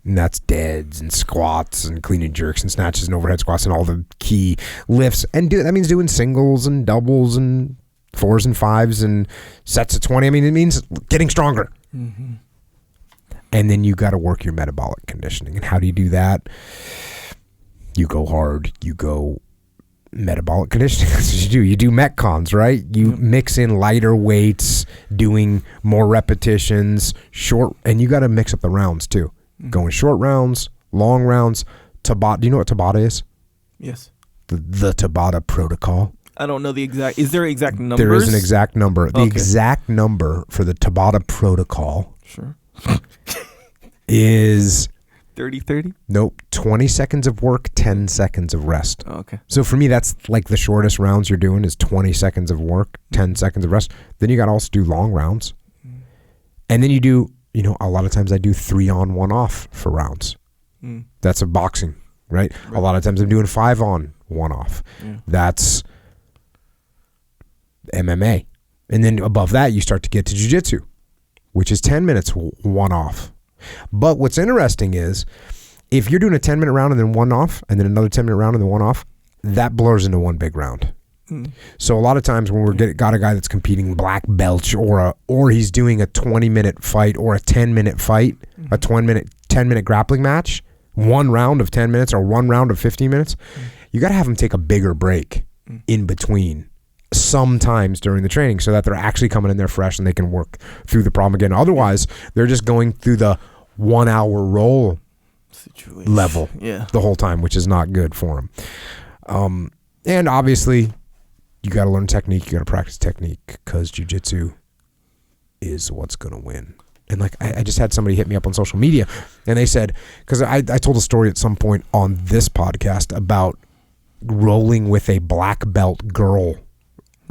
[SPEAKER 1] And that's deads and squats and clean and jerks and snatches and overhead squats and all the key lifts. And that means doing singles and doubles and 4s and 5s and sets of 20. It means getting stronger. And then you got to work your metabolic conditioning. And how do you do that? You go hard. You go metabolic conditioning. That's what you do. You do Metcons, right? You mix in lighter weights, doing more repetitions, short, and you got to mix up the rounds too. Going short rounds, long rounds. Tabata. Do you know what Tabata is?
[SPEAKER 2] Yes.
[SPEAKER 1] The Tabata protocol.
[SPEAKER 2] I don't know the exact. Is there exact numbers?
[SPEAKER 1] There is an exact number. The exact number for the Tabata protocol.
[SPEAKER 2] Sure.
[SPEAKER 1] Is
[SPEAKER 2] 30-30?
[SPEAKER 1] Nope. 20 seconds of work, 10 seconds of rest.
[SPEAKER 2] Oh, okay.
[SPEAKER 1] So for me, that's like the shortest rounds you're doing is 20 seconds of work, 10 seconds of rest. Then you got to also do long rounds. And then you do, a lot of times I do 3 on, 1 off for rounds. That's a boxing, right? A lot of times I'm doing 5 on, 1 off. That's MMA. And then above that, you start to get to jiu-jitsu, which is 10 minutes, 1 off. But what's interesting is if you're doing a 10-minute round and then one off, and then another 10-minute round and then one off, that blurs into one big round. So a lot of times when got a guy that's competing black belt or he's doing a 20-minute fight or a 10-minute fight, a 10-minute grappling match, one round of 10 minutes or one round of 15 minutes, you got to have them take a bigger break in between sometimes during the training so that they're actually coming in there fresh and they can work through the problem again. Otherwise, they're just going through the 1 hour roll situation level the whole time, which is not good for them. And obviously, you got to learn technique. You got to practice technique because jiu-jitsu is what's going to win. And like I just had somebody hit me up on social media, and they said, because I told a story at some point on this podcast about rolling with a black belt girl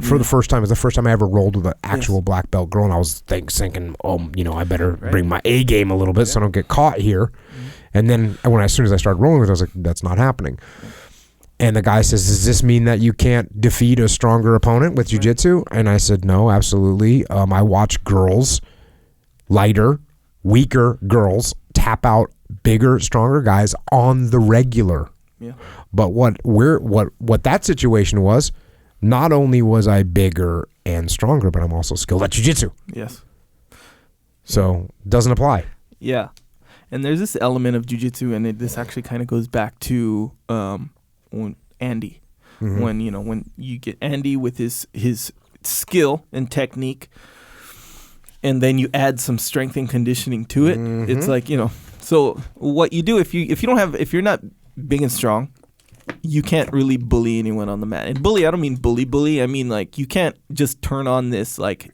[SPEAKER 1] for the first time. It was the first time I ever rolled with an actual black belt girl, and I was thinking, I better bring my A game a little bit so I don't get caught here. And then as soon as I started rolling with her, I was like, that's not happening. And the guy says, does this mean that you can't defeat a stronger opponent with jiu-jitsu? And I said, no, absolutely. I watch girls, lighter, weaker girls, tap out bigger, stronger guys on the regular. Yeah. But what that situation was, not only was I bigger and stronger, but I'm also skilled at jiu-jitsu. Yes. So doesn't apply.
[SPEAKER 2] Yeah. And there's this element of jiu-jitsu, and this actually kind of goes back to when Andy. When you get Andy with his skill and technique, and then you add some strength and conditioning to it, it's like, so what you do if you're not big and strong, you can't really bully anyone on the mat. And bully, I don't mean bully. I mean like you can't just turn on this like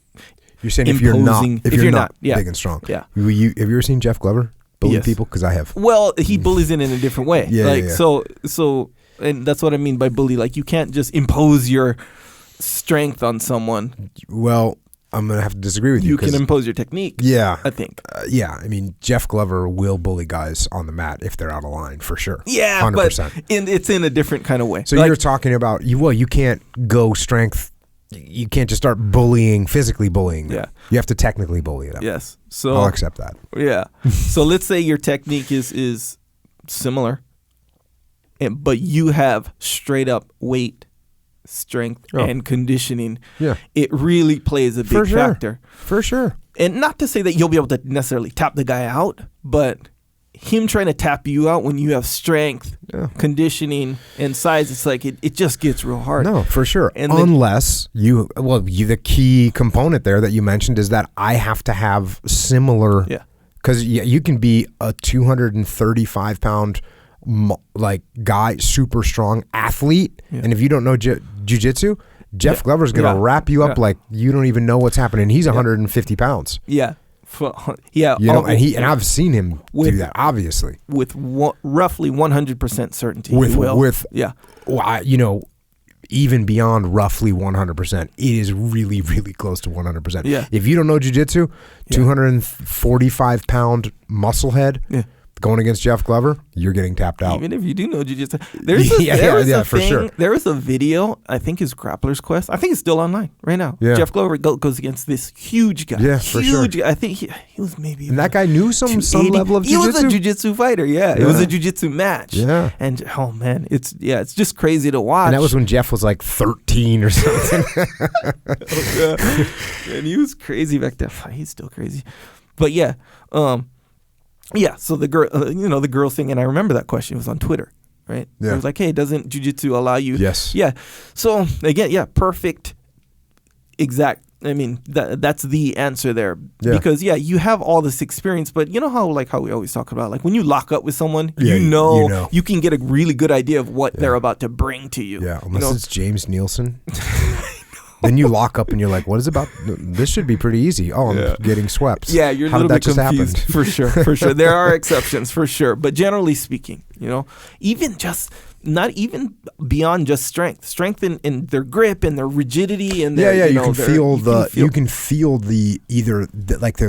[SPEAKER 1] you're saying imposing, if you're not big and strong. Yeah. Have you ever seen Jeff Glover bully people? Because I have.
[SPEAKER 2] Well, he bullies it in a different way. So and that's what I mean by bully. Like you can't just impose your strength on someone.
[SPEAKER 1] Well, I'm going to have to disagree with you.
[SPEAKER 2] You can impose your technique. Yeah. I think.
[SPEAKER 1] I mean, Jeff Glover will bully guys on the mat if they're out of line, for sure.
[SPEAKER 2] Yeah, 100%. But it's in a different kind of way.
[SPEAKER 1] So you're talking about, you can't go strength. You can't just start physically bullying them. Yeah. You have to technically bully them.
[SPEAKER 2] Yes. So
[SPEAKER 1] I'll accept that.
[SPEAKER 2] Yeah. So let's say your technique is similar, but you have straight up weight, strength, and conditioning. Yeah. It really plays a big factor.
[SPEAKER 1] For sure.
[SPEAKER 2] And not to say that you'll be able to necessarily tap the guy out, but him trying to tap you out when you have strength, conditioning, and size, it's like it just gets real hard.
[SPEAKER 1] No, for sure. And unless the key component there that you mentioned is that I have to have similar. Yeah. Because you can be a 235-pound guy, super strong athlete, and if you don't know jiu-jitsu, Jeff Glover's gonna wrap you up like you don't even know what's happening. He's 150 pounds.
[SPEAKER 2] Yeah.
[SPEAKER 1] And I've seen him do that, obviously,
[SPEAKER 2] with roughly 100% certainty.
[SPEAKER 1] Even beyond roughly 100%, it is really, really close to 100%. Yeah. If you don't know jiu-jitsu, 245-pound muscle head. Yeah. Going against Jeff Glover, you're getting tapped out.
[SPEAKER 2] Even if you do know jiu-jitsu. There was a video, I think is Grappler's Quest. I think it's still online right now. Yeah. Jeff Glover goes against this huge guy. Yeah, for sure. I think he was maybe.
[SPEAKER 1] And that guy knew some level of jiu-jitsu?
[SPEAKER 2] He was a jiu-jitsu fighter, It was a jiu-jitsu match. Yeah. And, oh, man, it's just crazy to watch.
[SPEAKER 1] And that was when Jeff was like 13 or something.
[SPEAKER 2] And he was crazy back then. He's still crazy. But, so the girl, the girl thing, and I remember that question. It was on Twitter, right? Yeah. It was like, hey, doesn't jiu-jitsu allow you?
[SPEAKER 1] Yes.
[SPEAKER 2] Yeah. So again, perfect, exact. I mean, that's the answer there. Yeah. Because you have all this experience, but you know how we always talk about, like when you lock up with someone, you can get a really good idea of what they're about to bring to you.
[SPEAKER 1] Yeah, unless it's James Nielsen. Then you lock up and you're like, what is about? This should be pretty easy. Oh, I'm getting swept.
[SPEAKER 2] Yeah, you're a little bit confused. For sure. There are exceptions, for sure. But generally speaking, even just, not even beyond just strength in their grip and their rigidity and their,
[SPEAKER 1] you can feel they're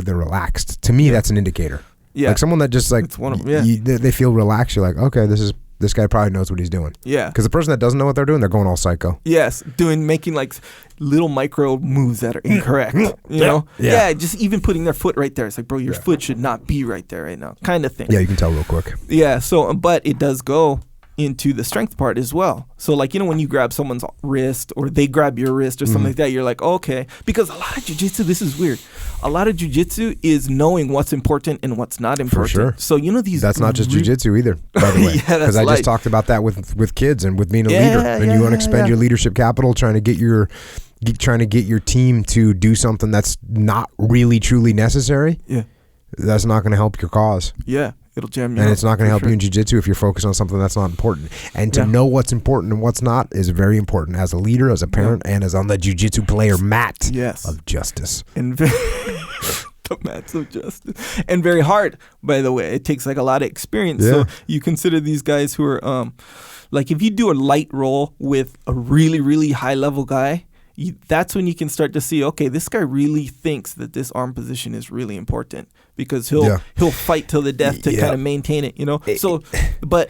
[SPEAKER 1] relaxed. To me, that's an indicator. Yeah. Like someone that just like, they feel relaxed. You're like, okay, this is this guy probably knows what he's doing.
[SPEAKER 2] Yeah.
[SPEAKER 1] Because the person that doesn't know what they're doing, they're going all psycho.
[SPEAKER 2] Yes, making like little micro moves that are incorrect. You know? Yeah, just even putting their foot right there. It's like, bro, your foot should not be right there right now, kind of thing.
[SPEAKER 1] Yeah, you can tell real quick.
[SPEAKER 2] Yeah, so, but it does go into the strength part as well. So like, when you grab someone's wrist or they grab your wrist or something like that, you're like, okay. Because a lot of jiu-jitsu, this is weird. A lot of jiu-jitsu is knowing what's important and what's not important.
[SPEAKER 1] For sure.
[SPEAKER 2] So these...
[SPEAKER 1] That's not just jiu-jitsu either, by the way. Because I just talked about that with kids and with being a leader. And you want to expend your leadership capital trying to get your team to do something that's not really truly necessary. Yeah. That's not going to help your cause.
[SPEAKER 2] Yeah. It'll jam you.
[SPEAKER 1] And it's not going to help you in jiu-jitsu if you're focused on something that's not important. And to know what's important and what's not is very important as a leader, as a parent, and as on the jiu-jitsu player mat of justice.
[SPEAKER 2] And the mats of justice. And very hard, by the way. It takes like a lot of experience. So you consider these guys who are like if you do a light roll with a really, really high level guy, that's when you can start to see, okay, this guy really thinks that this arm position is really important because he'll fight till the death to kind of maintain it, So, but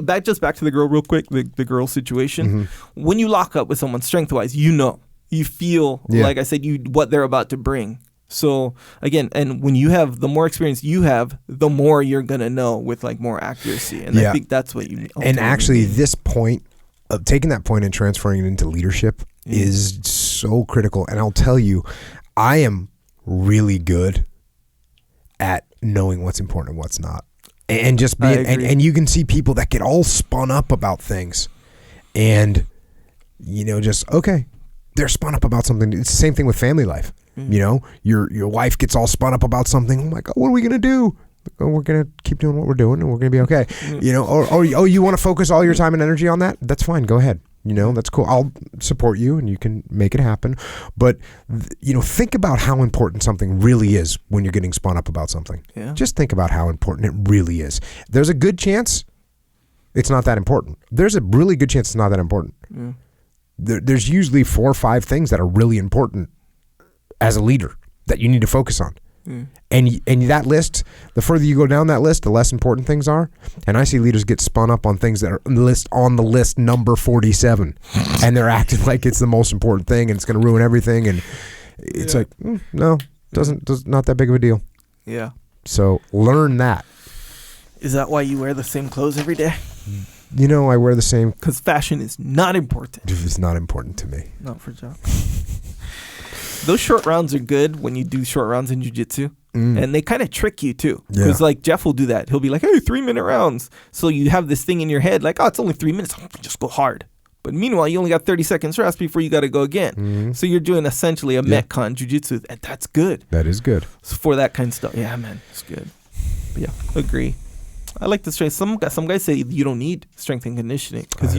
[SPEAKER 2] back to the girl real quick, the girl situation. When you lock up with someone strength-wise, you feel, like I said, what they're about to bring. So again, and when you have the more experience you have, the more you're gonna know with like more accuracy, and I think that's what you.
[SPEAKER 1] And actually, this point of taking that point and transferring it into leadership is so critical. And I'll tell you, I am really good at knowing what's important and what's not. And just being, and you can see people that get all spun up about things and, they're spun up about something. It's the same thing with family life. Your wife gets all spun up about something. Oh my God, what are we going to do? Oh, we're going to keep doing what we're doing and we're going to be okay. Or you want to focus all your time and energy on that? That's fine. Go ahead. That's cool. I'll support you and you can make it happen. But, think about how important something really is when you're getting spun up about something. Yeah. Just think about how important it really is. There's a good chance it's not that important. There's a really good chance it's not that important. Yeah. There's usually 4 or 5 things that are really important as a leader that you need to focus on. Mm. And that list, the further you go down that list, the less important things are. And I see leaders get spun up on things that are on the list number 47, and they're acting like it's the most important thing and it's going to ruin everything. And it's like, no, not that big of a deal. Yeah. So learn that.
[SPEAKER 2] Is that why you wear the same clothes every day?
[SPEAKER 1] I wear the same.
[SPEAKER 2] Because fashion is not important.
[SPEAKER 1] It's not important to me.
[SPEAKER 2] Not for Jocko. Those short rounds are good when you do short rounds in jiu-jitsu. And they kind of trick you too. Because like Jeff will do that. He'll be like, hey, 3-minute rounds. So you have this thing in your head like, oh, it's only 3 minutes. Just go hard. But meanwhile, you only got 30 seconds rest before you got to go again. Mm-hmm. So you're doing essentially a Metcon jiu-jitsu. And that's good.
[SPEAKER 1] That is good.
[SPEAKER 2] So for that kind of stuff. Yeah, man. It's good. But yeah, agree. I like the strength. Some guys say you don't need strength and conditioning because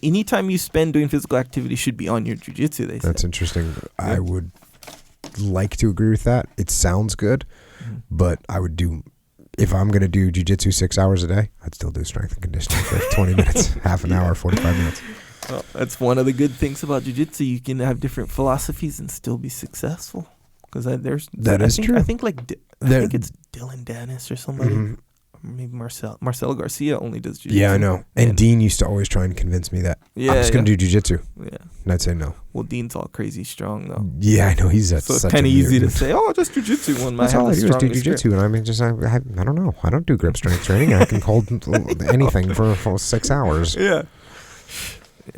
[SPEAKER 2] anytime you spend doing physical activity should be on your jiu-jitsu. They say.
[SPEAKER 1] That's interesting. Yeah. I would like to agree with that. It sounds good, but I would if I'm going to do jiu-jitsu 6 hours a day, I'd still do strength and conditioning for 20 minutes, half an hour, 45 minutes.
[SPEAKER 2] Well, that's one of the good things about jiu-jitsu. You can have different philosophies and still be successful. Because
[SPEAKER 1] that is true.
[SPEAKER 2] I think it's Dylan Dennis or somebody. Mm-hmm. Maybe Marcelo Garcia only does jiu-jitsu.
[SPEAKER 1] Yeah, I know. And Dean used to always try and convince me that I'm just going to do jiu-jitsu. Yeah. And I'd say no.
[SPEAKER 2] Well, Dean's all crazy strong, though.
[SPEAKER 1] Yeah, I know. He's
[SPEAKER 2] so it's kind of easy to say, oh, just jiu-jitsu.
[SPEAKER 1] That's all I do is do jiu-jitsu. And I mean, I don't know. I don't do grip strength training. I can hold anything for 6 hours. Yeah.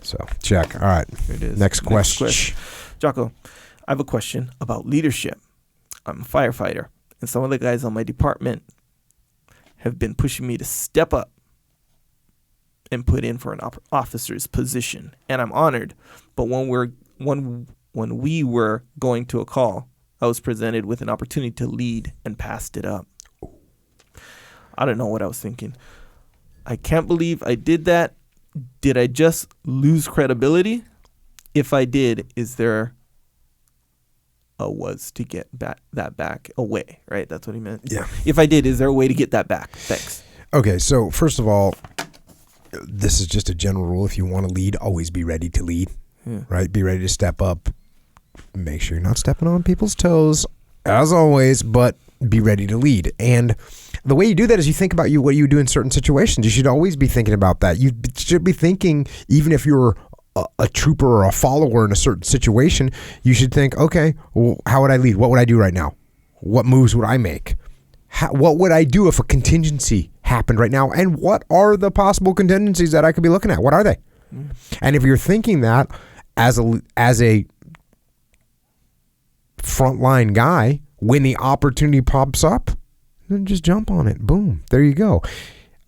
[SPEAKER 1] So, check. All right. Here it is. Next question.
[SPEAKER 2] Jocko, I have a question about leadership. I'm a firefighter, and some of the guys on my department have been pushing me to step up and put in for an officer's position, and I'm honored. But when we were going to a call, I was presented with an opportunity to lead and passed it up. I don't know what I was thinking. I can't believe I did that. Did I just lose credibility? If I did, is there was to get that back away, right? That's what he meant.
[SPEAKER 1] Yeah.
[SPEAKER 2] If I did, is there a way to get that back? Thanks.
[SPEAKER 1] Okay, so first of all, this is just a general rule. If you want to lead, always be ready to lead, right? Be ready to step up. Make sure you're not stepping on people's toes, as always, but be ready to lead. And the way you do that is you think about what you do in certain situations. You should always be thinking about that. You should be thinking, even if you're a trooper or a follower in a certain situation, you should think, okay, well, how would I lead? What would I do right now? What moves would I make? What would I do if a contingency happened right now? And what are the possible contingencies that I could be looking at? What are they? And if you're thinking that as a frontline guy, when the opportunity pops up, then just jump on it. Boom. There you go.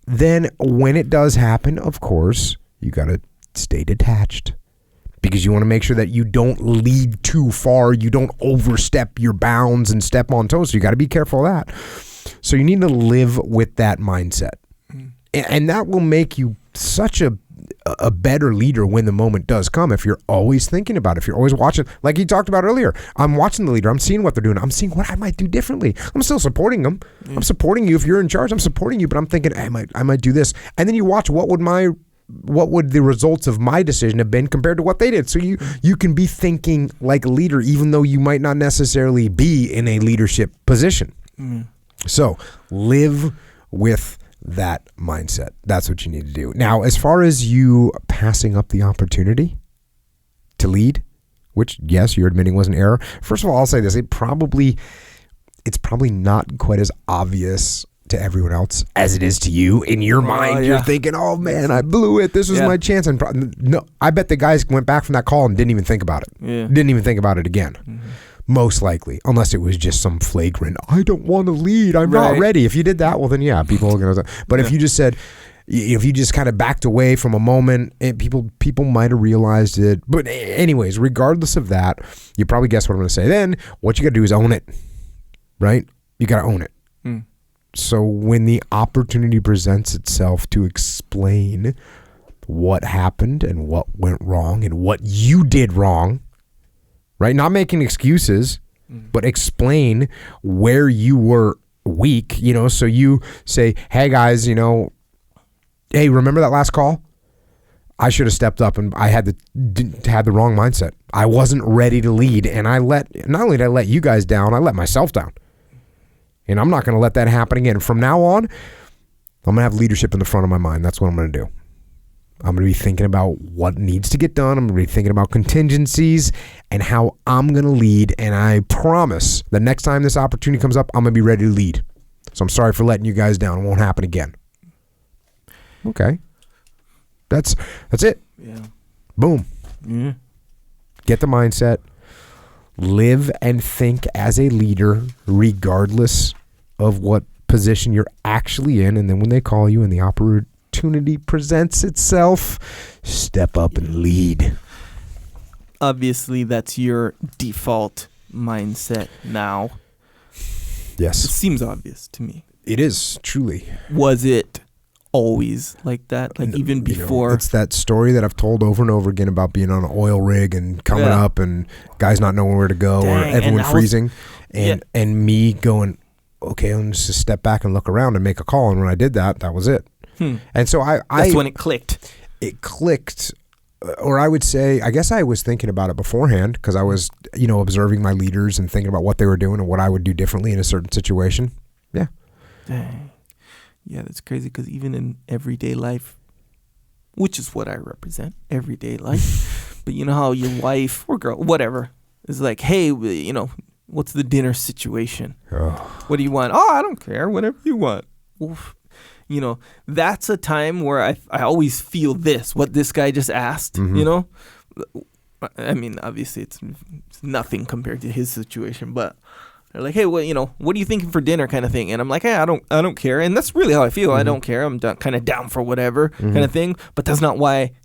[SPEAKER 1] Then when it does happen, of course, you got to stay detached, because you want to make sure that you don't lead too far. You don't overstep your bounds and step on toes. So you got to be careful of that. So you need to live with that mindset. And that will make you such a better leader when the moment does come, if you're always thinking about it, if you're always watching, like you talked about earlier. I'm watching the leader. I'm seeing what they're doing. I'm seeing what I might do differently. I'm still supporting them. I'm supporting you. If you're in charge, I'm supporting you, but I'm thinking, hey, I might do this. And then you watch, what would the results of my decision have been compared to what they did? So you can be thinking like a leader, even though you might not necessarily be in a leadership position. So live with that mindset. That's what you need to do. Now, as far as you passing up the opportunity to lead, which, yes, you're admitting was an error. First of all, I'll say this. It's probably not quite as obvious to everyone else as it is to you. In your mind, you're thinking, oh man, I blew it. This was my chance. And no, I bet the guys went back from that call and didn't even think about it. Didn't even think about it again. Most likely, unless it was just some flagrant, I don't want to lead, I'm not ready. If you did that, well then people are going to, but if you just said, if you just kind of backed away from a moment, people might have realized it. But anyways, regardless of that, you probably guess what I'm going to say. Then what you got to do is own it, right? You got to own it. So when the opportunity presents itself to explain what happened and what went wrong and what you did wrong, right? Not making excuses, but explain where you were weak, so you say, hey guys, hey, remember that last call? I should have stepped up, and I had the wrong mindset. I wasn't ready to lead, and not only did I let you guys down, I let myself down. And I'm not going to let that happen again. From now on, I'm going to have leadership in the front of my mind. That's what I'm going to do. I'm going to be thinking about what needs to get done. I'm going to be thinking about contingencies and how I'm going to lead. And I promise the next time this opportunity comes up, I'm going to be ready to lead. So I'm sorry for letting you guys down. It won't happen again. Okay. That's it.
[SPEAKER 2] Yeah.
[SPEAKER 1] Boom.
[SPEAKER 2] Yeah.
[SPEAKER 1] Get the mindset. Live and think as a leader, regardless of what position you're actually in. And then when they call you and the opportunity presents itself, step up and lead.
[SPEAKER 2] Obviously, that's your default mindset now.
[SPEAKER 1] Yes.
[SPEAKER 2] It seems obvious to me.
[SPEAKER 1] It is, truly.
[SPEAKER 2] Was it always like that? Like even before?
[SPEAKER 1] It's that story that I've told over and over again about being on an oil rig and coming up and guys not knowing where to go, or everyone freezing. And me going, okay, I'm just to step back and look around and make a call. And when I did that, that was it. And so that's
[SPEAKER 2] when it clicked.
[SPEAKER 1] It clicked, or I would say, I guess I was thinking about it beforehand, because I was, observing my leaders and thinking about what they were doing and what I would do differently in a certain situation. Yeah.
[SPEAKER 2] Dang. Yeah, that's crazy, because even in everyday life, which is what I represent, everyday life, but you know how your wife or girl, whatever, is like, hey, what's the dinner situation? What do you want? Oh, I don't care, whatever you want. Oof. That's a time where I always feel what this guy just asked, I mean, obviously it's nothing compared to his situation, but they're like, hey, what are you thinking for dinner, kind of thing? And I'm like, hey, I don't care. And that's really how I feel. I don't care. I'm kind of down for whatever kind of thing. But that's not why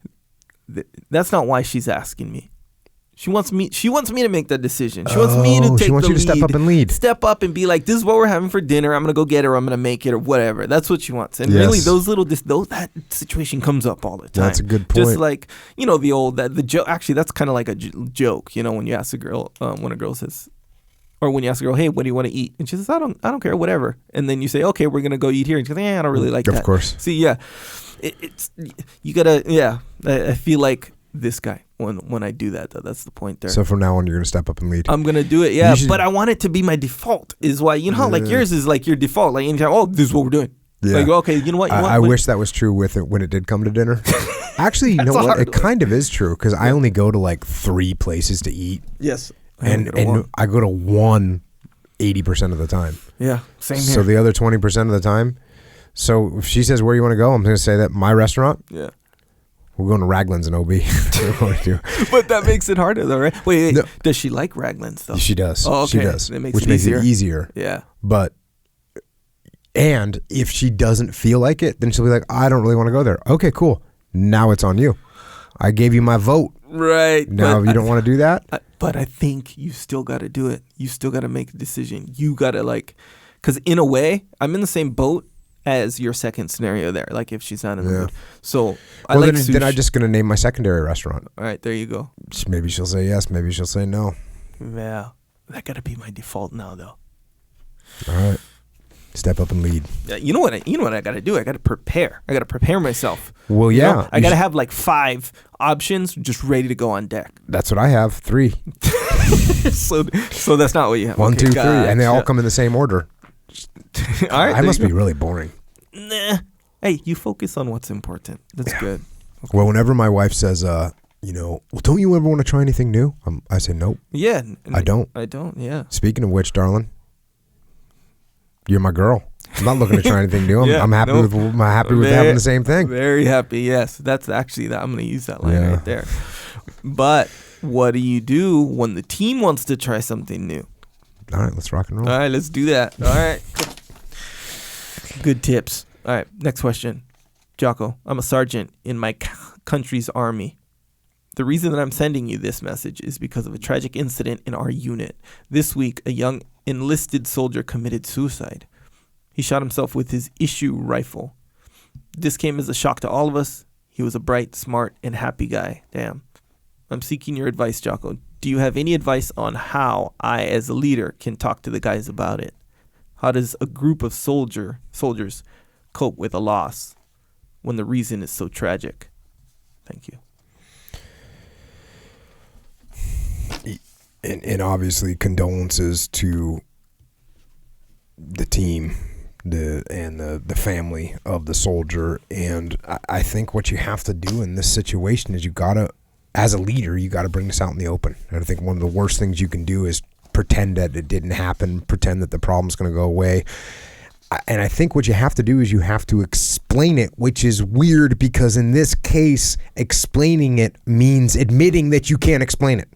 [SPEAKER 2] she's asking me. She wants me to make that decision. She wants me to take the lead.
[SPEAKER 1] She wants you to step up and lead.
[SPEAKER 2] Step up and be like, this is what we're having for dinner. I'm going to go get her. I'm going to make it, or whatever. That's what she wants. And really, that situation comes up all the time.
[SPEAKER 1] That's a good point.
[SPEAKER 2] Just like, the joke. Actually, that's kind of like a joke, when you ask a girl, when a girl says, or when you ask a girl, hey, what do you want to eat? And she says, I don't care, whatever. And then you say, okay, we're going to go eat here. And she goes, I don't really like that.
[SPEAKER 1] Of course.
[SPEAKER 2] See, yeah. You got to, I feel like this guy, when I do that, though. That's the point there.
[SPEAKER 1] So from now on, you're going to step up and lead.
[SPEAKER 2] I'm going to do it, yeah. But I want it to be my default is why, you know how like yours is like your default. Like anytime, oh, this is what we're doing.
[SPEAKER 1] Yeah.
[SPEAKER 2] Like, okay, you know what?
[SPEAKER 1] I wish that was true with it when it did come to dinner. Actually, you know what? It kind of is true because I only go to like 3 places to eat.
[SPEAKER 2] Yes.
[SPEAKER 1] And I go to one 80% of the time.
[SPEAKER 2] Yeah, same here.
[SPEAKER 1] So the other 20% of the time. So if she says, where you want to go? I'm going to say that my restaurant.
[SPEAKER 2] Yeah.
[SPEAKER 1] We're going to Raglan's in OB.
[SPEAKER 2] But that makes it harder though, right? Wait. No. Does she like Raglan's though?
[SPEAKER 1] She does.
[SPEAKER 2] Oh, okay.
[SPEAKER 1] She does.
[SPEAKER 2] That makes
[SPEAKER 1] which
[SPEAKER 2] it
[SPEAKER 1] makes
[SPEAKER 2] easier.
[SPEAKER 1] it easier.
[SPEAKER 2] Yeah.
[SPEAKER 1] And if she doesn't feel like it, then she'll be like, I don't really want to go there. Okay, cool. Now it's on you. I gave you my vote.
[SPEAKER 2] Right.
[SPEAKER 1] Now you don't want to do that?
[SPEAKER 2] But I think you still got to do it. You still got to make a decision. You got to because in a way, I'm in the same boat as your second scenario there. Like if she's not in the mood. So I like sushi.
[SPEAKER 1] Then I'm just going to name my secondary restaurant.
[SPEAKER 2] All right, there you go.
[SPEAKER 1] Maybe she'll say yes. Maybe she'll say no.
[SPEAKER 2] Yeah. That got to be my default now though.
[SPEAKER 1] All right. Step up and lead.
[SPEAKER 2] You know what I got to do? I got to prepare. I got to prepare myself.
[SPEAKER 1] Well, yeah. You know,
[SPEAKER 2] I got to have like 5 options just ready to go on deck.
[SPEAKER 1] That's what I have. 3.
[SPEAKER 2] so that's not what you have.
[SPEAKER 1] 1, 2, 3, and they all come in the same order.
[SPEAKER 2] All right.
[SPEAKER 1] I must be really boring.
[SPEAKER 2] Nah. Hey, you focus on what's important. That's good.
[SPEAKER 1] Okay. Well, whenever my wife says, well, don't you ever want to try anything new? I say nope.
[SPEAKER 2] Yeah.
[SPEAKER 1] I don't.
[SPEAKER 2] Yeah.
[SPEAKER 1] Speaking of which, darling, you're my girl. I'm not looking to try anything new. I'm happy with having the same thing.
[SPEAKER 2] Very happy. Yes, that's actually that. I'm going to use that line right there. But what do you do when the team wants to try something new?
[SPEAKER 1] All right, let's rock and roll.
[SPEAKER 2] All right, let's do that. All right. Good tips. All right, next question. Jocko, I'm a sergeant in my country's army. The reason that I'm sending you this message is because of a tragic incident in our unit. This week, a young enlisted soldier committed suicide. He shot himself with his issue rifle. This came as a shock to all of us. He was a bright, smart, and happy guy. Damn. I'm seeking your advice, Jocko. Do you have any advice on how I, as a leader, can talk to the guys about it? How does a group of soldiers cope with a loss when the reason is so tragic? Thank you.
[SPEAKER 1] And obviously condolences to the team and the family of the soldier. And I think what you have to do in this situation is as a leader, you got to bring this out in the open. And I think one of the worst things you can do is pretend that it didn't happen, pretend that the problem's going to go away. And I think what you have to do is you have to explain it, which is weird because in this case, explaining it means admitting that you can't explain it.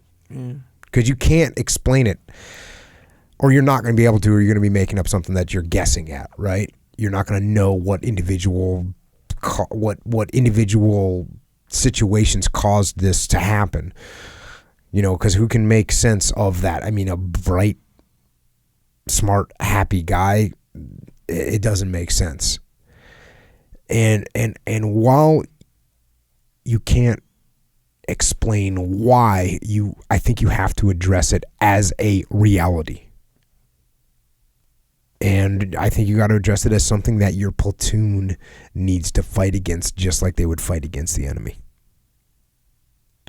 [SPEAKER 1] Because you can't explain it, or you're not going to be able to, or you're going to be making up something that you're guessing at, right? You're not going to know what individual situations caused this to happen, because who can make sense of that? I mean, a bright, smart, happy guy, it doesn't make sense. And while you can't explain why, I think you have to address it as a reality. And I think you got to address it as something that your platoon needs to fight against, just like they would fight against the enemy.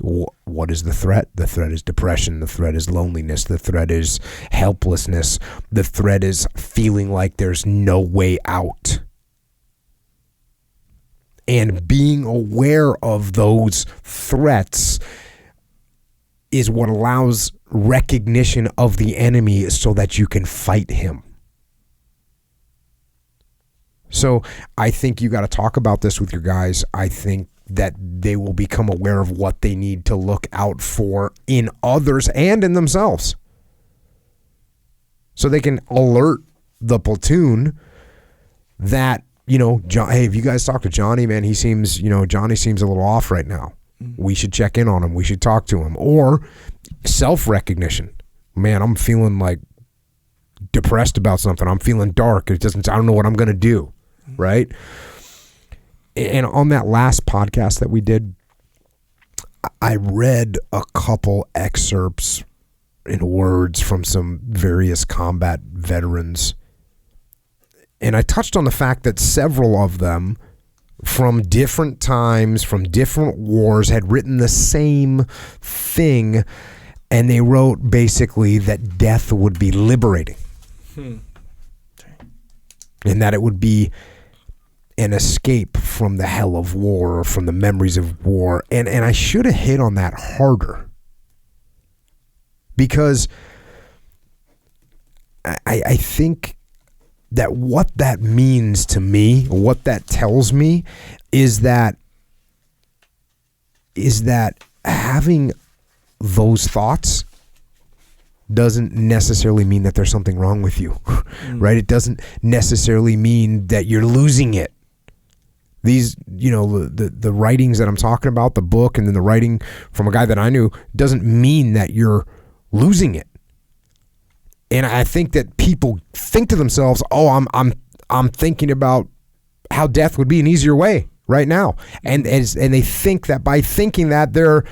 [SPEAKER 1] What is the threat? The threat is depression. The threat is loneliness. The threat is helplessness. The threat is feeling like there's no way out. And being aware of those threats is what allows recognition of the enemy so that you can fight him. So I think you got to talk about this with your guys. I think that they will become aware of what they need to look out for in others and in themselves. So they can alert the platoon that, hey, if you guys talk to Johnny, man, Johnny seems a little off right now. We should check in on him. We should talk to him. Or self-recognition. Man, I'm feeling like depressed about something. I'm feeling dark. I don't know what I'm going to do. Right? And on that last podcast that we did, I read a couple excerpts in words from some various combat veterans. And I touched on the fact that several of them from different times, from different wars, had written the same thing, and they wrote basically that death would be liberating. And that it would be an escape from the hell of war or from the memories of war. And I should have hit on that harder. Because I think that what that means to me, what that tells me, is that having those thoughts doesn't necessarily mean that there's something wrong with you, right? It doesn't necessarily mean that you're losing it. These, the writings that I'm talking about, the book, and then the writing from a guy that I knew, doesn't mean that you're losing it. And I think that people think to themselves, "Oh, I'm thinking about how death would be an easier way right now," and they think that by thinking that they're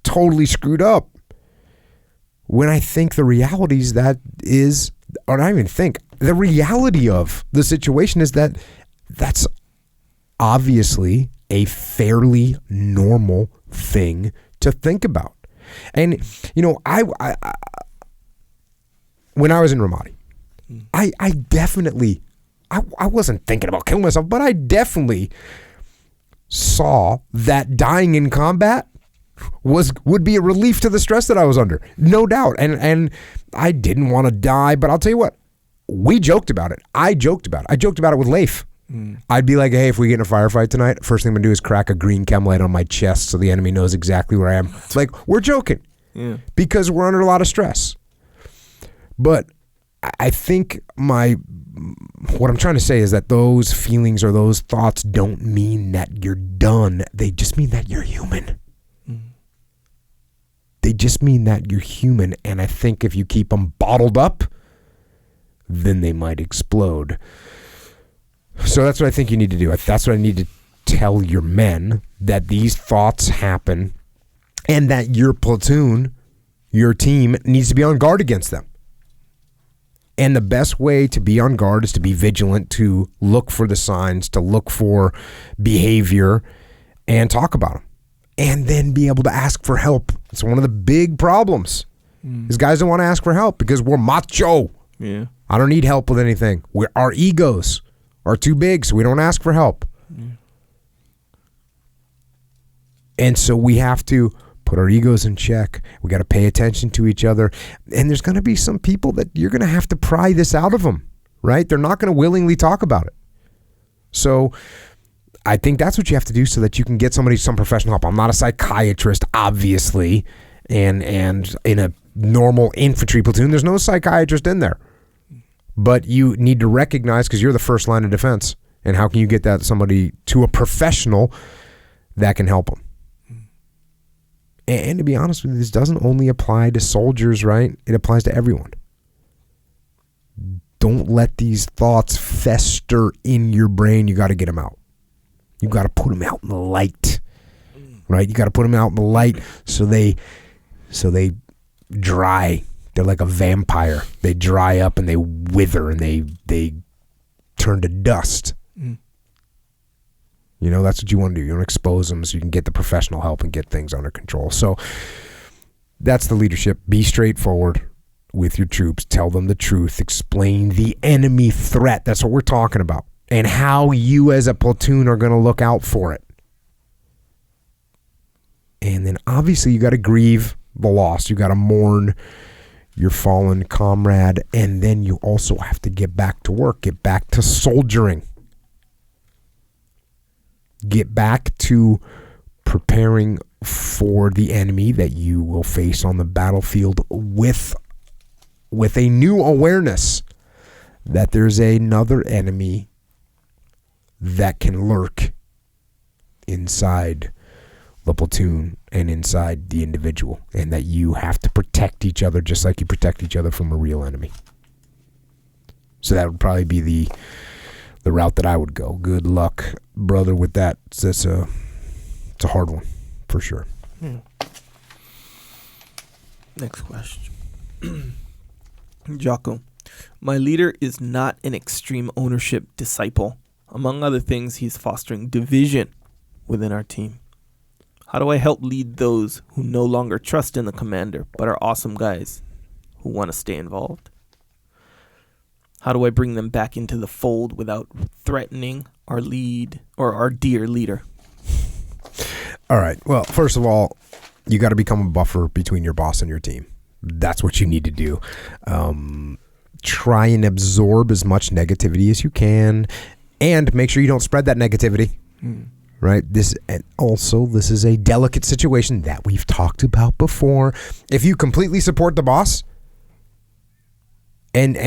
[SPEAKER 1] totally screwed up. When I think the realities the reality of the situation is that that's obviously a fairly normal thing to think about. And when I was in Ramadi, I definitely I wasn't thinking about killing myself, but I definitely saw that dying in combat would be a relief to the stress that I was under, no doubt. And I didn't want to die, but I'll tell you what, we joked about it. I joked about it with Leif. I'd be like, "Hey, if we get in a firefight tonight, first thing I'm gonna do is crack a green chem light on my chest so the enemy knows exactly where I am." Like, we're joking, because we're under a lot of stress. But I think what I'm trying to say is that those feelings or those thoughts don't mean that you're done. They just mean that you're human. They just mean that you're human. And I think if you keep them bottled up, then they might explode. So that's what I think you need to do. That's what I need to tell your men, that these thoughts happen and that your platoon, your team, needs to be on guard against them. And the best way to be on guard is to be vigilant, to look for the signs, to look for behavior and talk about them. And then be able to ask for help. It's one of the big problems. Is guys don't want to ask for help because we're macho.
[SPEAKER 2] Yeah.
[SPEAKER 1] I don't need help with anything. Our egos are too big, so we don't ask for help. And so we have to put our egos in check. We got to pay attention to each other. And there's going to be some people that you're going to have to pry this out of them, right? They're not going to willingly talk about it. So I think that's what you have to do so that you can get some professional help. I'm not a psychiatrist, obviously, and in a normal infantry platoon, there's no psychiatrist in there. But you need to recognize, because you're the first line of defense, and how can you get that somebody to a professional that can help them? And to be honest with you, this doesn't only apply to soldiers, right? It applies to everyone. Don't let these thoughts fester in your brain. You got to get them out. You got to put them out in the light, right? You got to put them out in the light so they dry. They're like a vampire. They dry up and they wither and they turn to dust. That's what you want to do. You want to expose them so you can get the professional help and get things under control. So that's the leadership. Be straightforward with your troops. Tell them the truth. Explain the enemy threat. That's what we're talking about. And how you as a platoon are going to look out for it. And then obviously you got to grieve the loss. You got to mourn your fallen comrade. And then you also have to get back to work. Get back to soldiering. Get back to preparing for the enemy that you will face on the battlefield with a new awareness that there's another enemy that can lurk inside the platoon and inside the individual, and that you have to protect each other just like you protect each other from a real enemy. So that would probably be the route that I would go. Good luck, brother, with that. It's a hard one, for sure.
[SPEAKER 2] Next question. Jocko, my leader is not an extreme ownership disciple. Among other things, he's fostering division within our team. How do I help lead those who no longer trust in the commander but are awesome guys who want to stay involved? How do I bring them back into the fold without threatening our lead or our dear leader?
[SPEAKER 1] All right. Well, first of all, you got to become a buffer between your boss and your team. That's what you need to do. Try and absorb as much negativity as you can, and make sure you don't spread that negativity. Right? This is a delicate situation that we've talked about before. If you completely support the boss and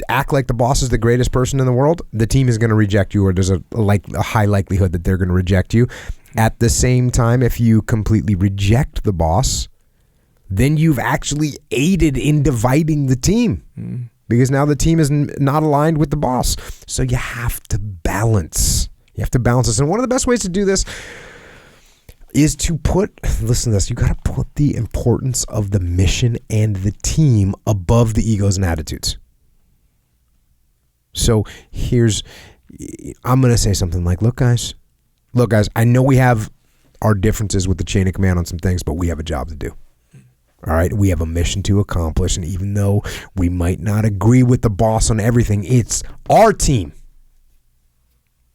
[SPEAKER 1] act like the boss is the greatest person in the world, the team is going to reject you, or there's a high likelihood that they're going to reject you. At the same time, if you completely reject the boss, then you've actually aided in dividing the team, because now the team is not aligned with the boss. So you have to balance. You have to balance this. And one of the best ways to do this is to listen to this, you got to put the importance of the mission and the team above the egos and attitudes. So I'm going to say something like, look guys, I know we have our differences with the chain of command on some things, but we have a job to do. All right, we have a mission to accomplish, and even though we might not agree with the boss on everything, it's our team.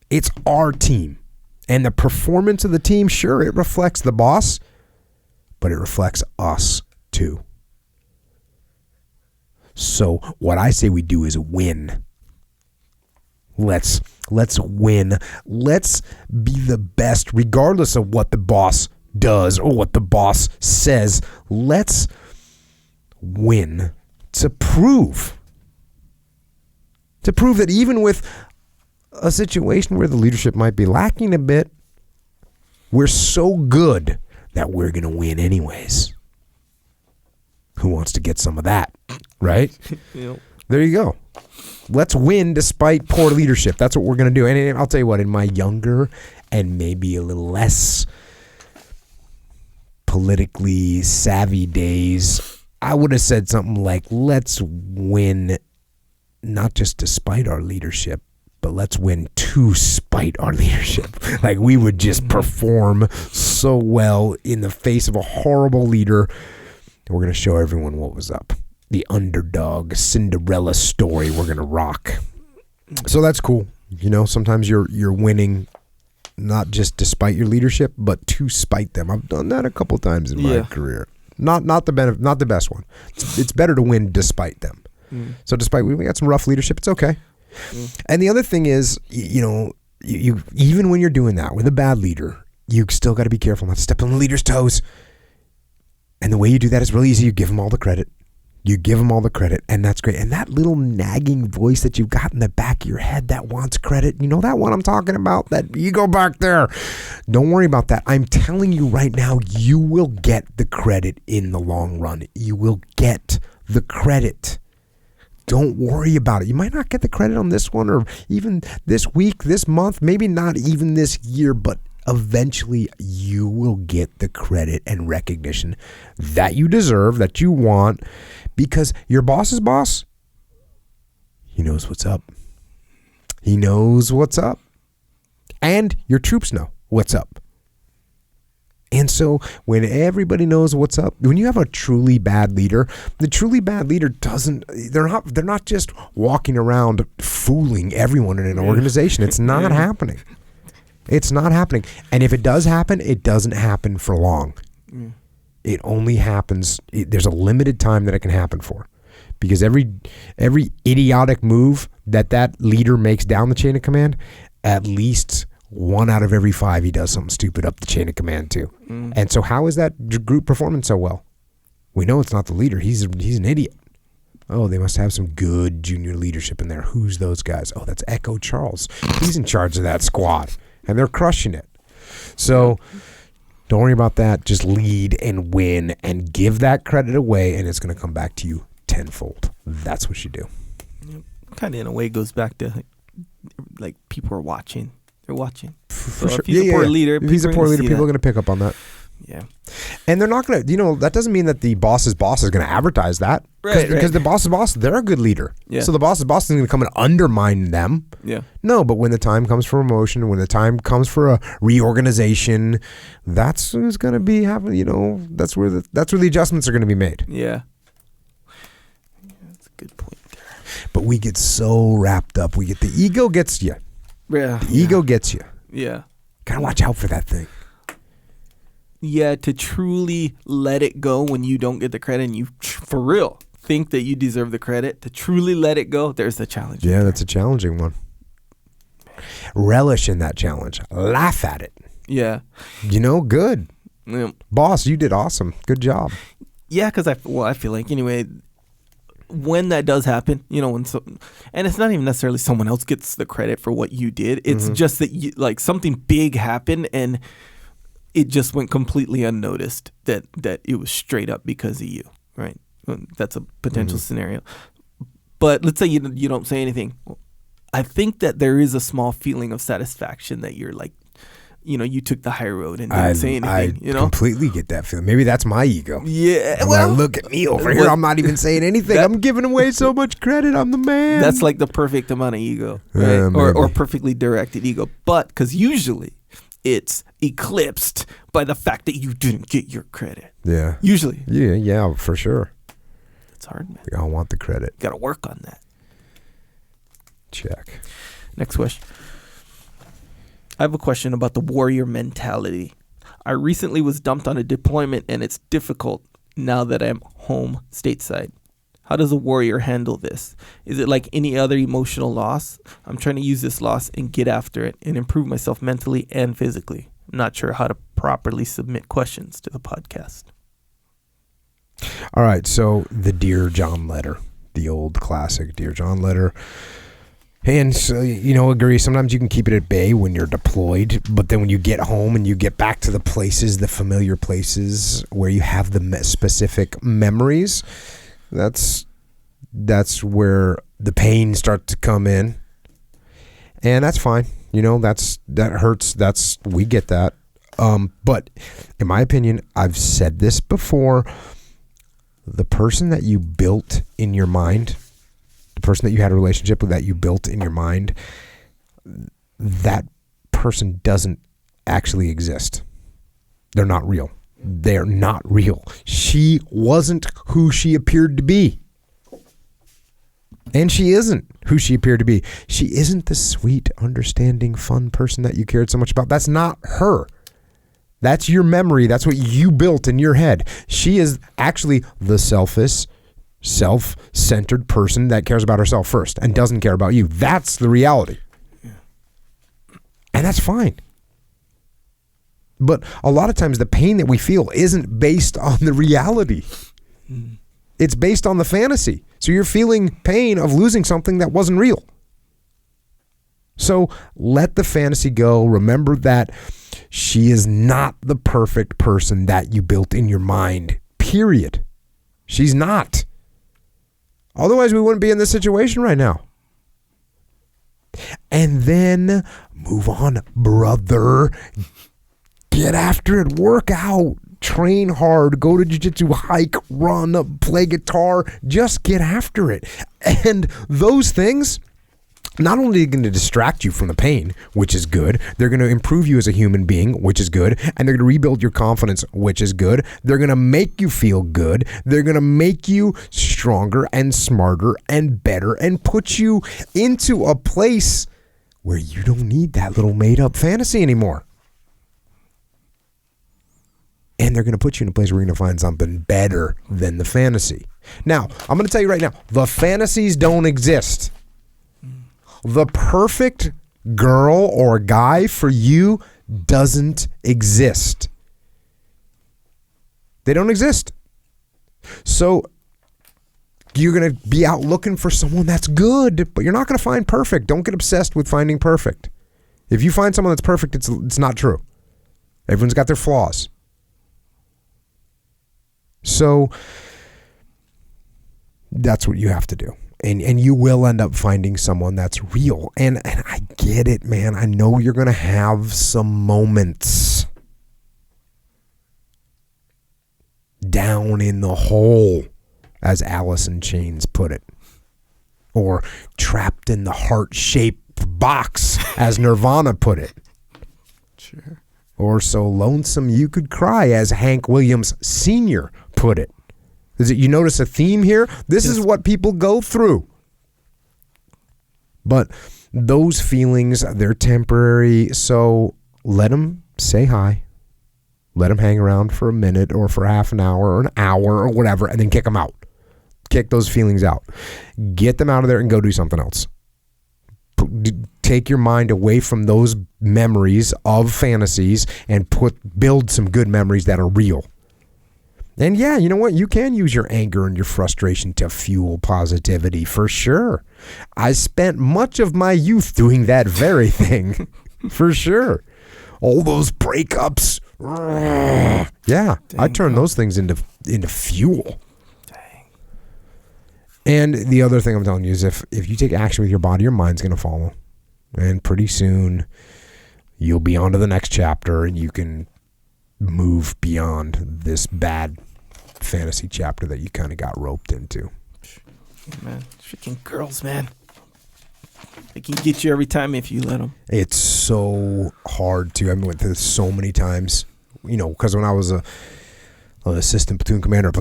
[SPEAKER 1] It's our team. And the performance of the team, sure, it reflects the boss, but it reflects us too. So what I say we do is win. Let's win. Let's be the best, regardless of what the boss does or what the boss says. Let's win to prove that even with a situation where the leadership might be lacking a bit, we're so good that we're going to win anyways. Who wants to get some of that, right?
[SPEAKER 2] Yep.
[SPEAKER 1] There you go. Let's win despite poor leadership. That's what we're going to do. And I'll tell you what, in my younger and maybe a little less politically savvy days, I would have said something like, let's win not just despite our leadership, but let's win to spite our leadership. Like, we would just perform so well in the face of a horrible leader. We're going to show everyone what was up. The underdog Cinderella story we're going to rock. So that's cool. You know, sometimes you're winning not just despite your leadership, but to spite them. I've done that a couple times in my career. Not the best one. It's better to win despite them. So despite we got some rough leadership, it's okay. And the other thing is, you even when you're doing that with a bad leader, you still got to be careful not to step on the leader's toes. And the way you do that is really easy. You give them all the credit. And that's great. And that little nagging voice that you've got in the back of your head that wants credit, you know that one I'm talking about? That ego back there. Don't worry about that. I'm telling you right now, you will get the credit in the long run. You will get the credit. Don't worry about it. You might not get the credit on this one, or even this week, this month, maybe not even this year, but eventually you will get the credit and recognition that you deserve, that you want, because your boss's boss, he knows what's up. He knows what's up. And your troops know what's up. And so when everybody knows what's up, when you have a truly bad leader, the truly bad leader they're not just walking around fooling everyone in an organization. It's not happening. It's not happening. And if it does happen, it doesn't happen for long. It only happens, there's a limited time that it can happen for. Because every idiotic move that leader makes down the chain of command, at least 1 out of every 5, he does something stupid up the chain of command too. And so how is that group performing so well? We know it's not the leader. He's an idiot. Oh, they must have some good junior leadership in there. Who's those guys? Oh, that's Echo Charles. He's in charge of that squad. And they're crushing it. So don't worry about that. Just lead and win and give that credit away, and it's going to come back to you tenfold. That's what you do.
[SPEAKER 2] Kind of in a way goes back to like people are watching. They're watching.
[SPEAKER 1] For
[SPEAKER 2] So
[SPEAKER 1] sure.
[SPEAKER 2] if he's a poor leader,
[SPEAKER 1] if he's a poor leader, people are going to pick up on that.
[SPEAKER 2] Yeah.
[SPEAKER 1] And they're not going to, that doesn't mean that the boss's boss is going to advertise that.
[SPEAKER 2] Right.
[SPEAKER 1] Because the boss's boss, they're a good leader.
[SPEAKER 2] Yeah.
[SPEAKER 1] So the boss's boss isn't going to come and undermine them.
[SPEAKER 2] Yeah.
[SPEAKER 1] No, but when the time comes for promotion, when the time comes for a reorganization, that's who's going to be having, that's where the adjustments are going to be made.
[SPEAKER 2] Yeah. That's a good point there.
[SPEAKER 1] But we get so wrapped up. The ego gets you.
[SPEAKER 2] Yeah.
[SPEAKER 1] The ego gets you.
[SPEAKER 2] Yeah.
[SPEAKER 1] Gotta watch out for that thing.
[SPEAKER 2] Yeah, to truly let it go when you don't get the credit and you, for real, think that you deserve the credit, to truly let it go, there's the challenge.
[SPEAKER 1] Yeah, that's a challenging one. Relish in that challenge. Laugh at it.
[SPEAKER 2] Yeah.
[SPEAKER 1] Good.
[SPEAKER 2] Yeah.
[SPEAKER 1] Boss, you did awesome. Good job.
[SPEAKER 2] Yeah, because I feel like, anyway, when that does happen, and it's not even necessarily someone else gets the credit for what you did. It's just that something big happened and it just went completely unnoticed that it was straight up because of you, right? That's a potential scenario. But let's say you don't say anything. I think that there is a small feeling of satisfaction that you're like, you took the high road and didn't say anything.
[SPEAKER 1] I completely get that feeling. Maybe that's my ego.
[SPEAKER 2] Yeah.
[SPEAKER 1] Look at me over here. I'm not even saying anything. I'm giving away so much credit. I'm the man.
[SPEAKER 2] That's like the perfect amount of ego, right? Or perfectly directed ego. But because usually it's eclipsed by the fact that you didn't get your credit.
[SPEAKER 1] Yeah.
[SPEAKER 2] Usually.
[SPEAKER 1] Yeah, for sure.
[SPEAKER 2] It's hard, man.
[SPEAKER 1] We all want the credit.
[SPEAKER 2] Got to work on that.
[SPEAKER 1] Check.
[SPEAKER 2] Next question. I have a question about the warrior mentality. I recently was dumped on a deployment and it's difficult now that I'm home stateside. How does a warrior handle this? Is it like any other emotional loss? I'm trying to use this loss and get after it and improve myself mentally and physically. I'm not sure how to properly submit questions to the podcast.
[SPEAKER 1] All right, so the Dear John letter, the old classic Dear John letter. And so, agree, sometimes you can keep it at bay when you're deployed, but then when you get home and you get back to the places, the familiar places where you have the specific memories, that's where the pain starts to come in. And that's fine. That hurts. We get that. But in my opinion, I've said this before, the person that you built in your mind, the person that you had a relationship with that you built in your mind, that person doesn't actually exist. They're not real. They're not real. She wasn't who she appeared to be. And she isn't who she appeared to be. She isn't the sweet, understanding, fun person that you cared so much about. That's not her. That's your memory. That's what you built in your head. She is actually the selfish, self-centered person that cares about herself first and doesn't care about you. That's the reality. And that's fine. But a lot of times the pain that we feel isn't based on the reality. It's based on the fantasy. So you're feeling pain of losing something that wasn't real. So let the fantasy go. Remember that she is not the perfect person that you built in your mind, period. She's not. Otherwise, we wouldn't be in this situation right now. And then move on, brother. Get after it. Work out. Train hard. Go to jiu-jitsu. Hike. Run. Play guitar. Just get after it. And those things, not only are they going to distract you from the pain, which is good, they're going to improve you as a human being, which is good, and they're going to rebuild your confidence, which is good. They're going to make you feel good. They're going to make you stronger and smarter and better and put you into a place where you don't need that little made-up fantasy anymore. And they're going to put you in a place where you're going to find something better than the fantasy. Now, I'm going to tell you right now, the fantasies don't exist. The perfect girl or guy for you doesn't exist. They don't exist. So you're going to be out looking for someone that's good, but you're not going to find perfect. Don't get obsessed with finding perfect. If you find someone that's perfect, it's not true. Everyone's got their flaws. So that's what you have to do. And you will end up finding someone that's real. And I get it, man. I know you're going to have some moments down in the hole, as Alice in Chains put it. Or trapped in the heart-shaped box, as Nirvana put it.
[SPEAKER 2] Sure.
[SPEAKER 1] Or so lonesome you could cry, as Hank Williams Sr. put it. You notice a theme here? This is what people go through. But those feelings, they're temporary, so let them say hi. Let them hang around for a minute or for half an hour or an hour or whatever, and then kick them out. Kick those feelings out. Get them out of there and go do something else. Take your mind away from those memories of fantasies and build some good memories that are real. And yeah, you know what? You can use your anger and your frustration to fuel positivity for sure. I spent much of my youth doing that very thing for sure. All those breakups. Yeah, I turned those things into fuel. And the other thing I'm telling you is if you take action with your body, your mind's going to follow. And pretty soon, you'll be on to the next chapter and you can move beyond this bad fantasy chapter that you kind of got roped into.
[SPEAKER 2] Man, freaking girls, man. They can get you every time if you let them.
[SPEAKER 1] It's so hard to. I went through this so many times, because when I was an assistant platoon commander,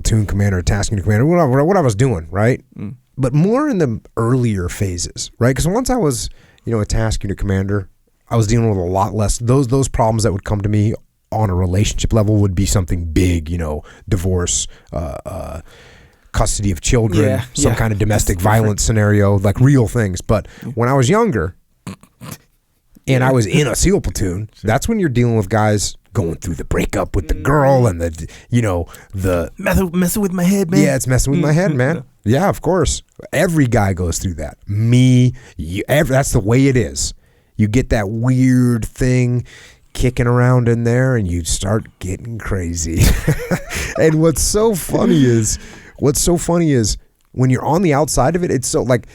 [SPEAKER 1] task unit commander, what I was doing, right? Mm. But more in the earlier phases, right? Because once I was, a task unit commander, I was dealing with a lot less. Those problems that would come to me on a relationship level would be something big, divorce, custody of children, some kind of domestic violence scenario, like real things. But when I was younger and I was in a SEAL platoon, that's when you're dealing with guys going through the breakup with the girl and the
[SPEAKER 2] messing with my head, man.
[SPEAKER 1] Yeah, it's messing with my head, man. Yeah, of course. Every guy goes through that. Me, that's the way it is. You get that weird thing kicking around in there and you start getting crazy. And what's so funny is when you're on the outside of it, it's so like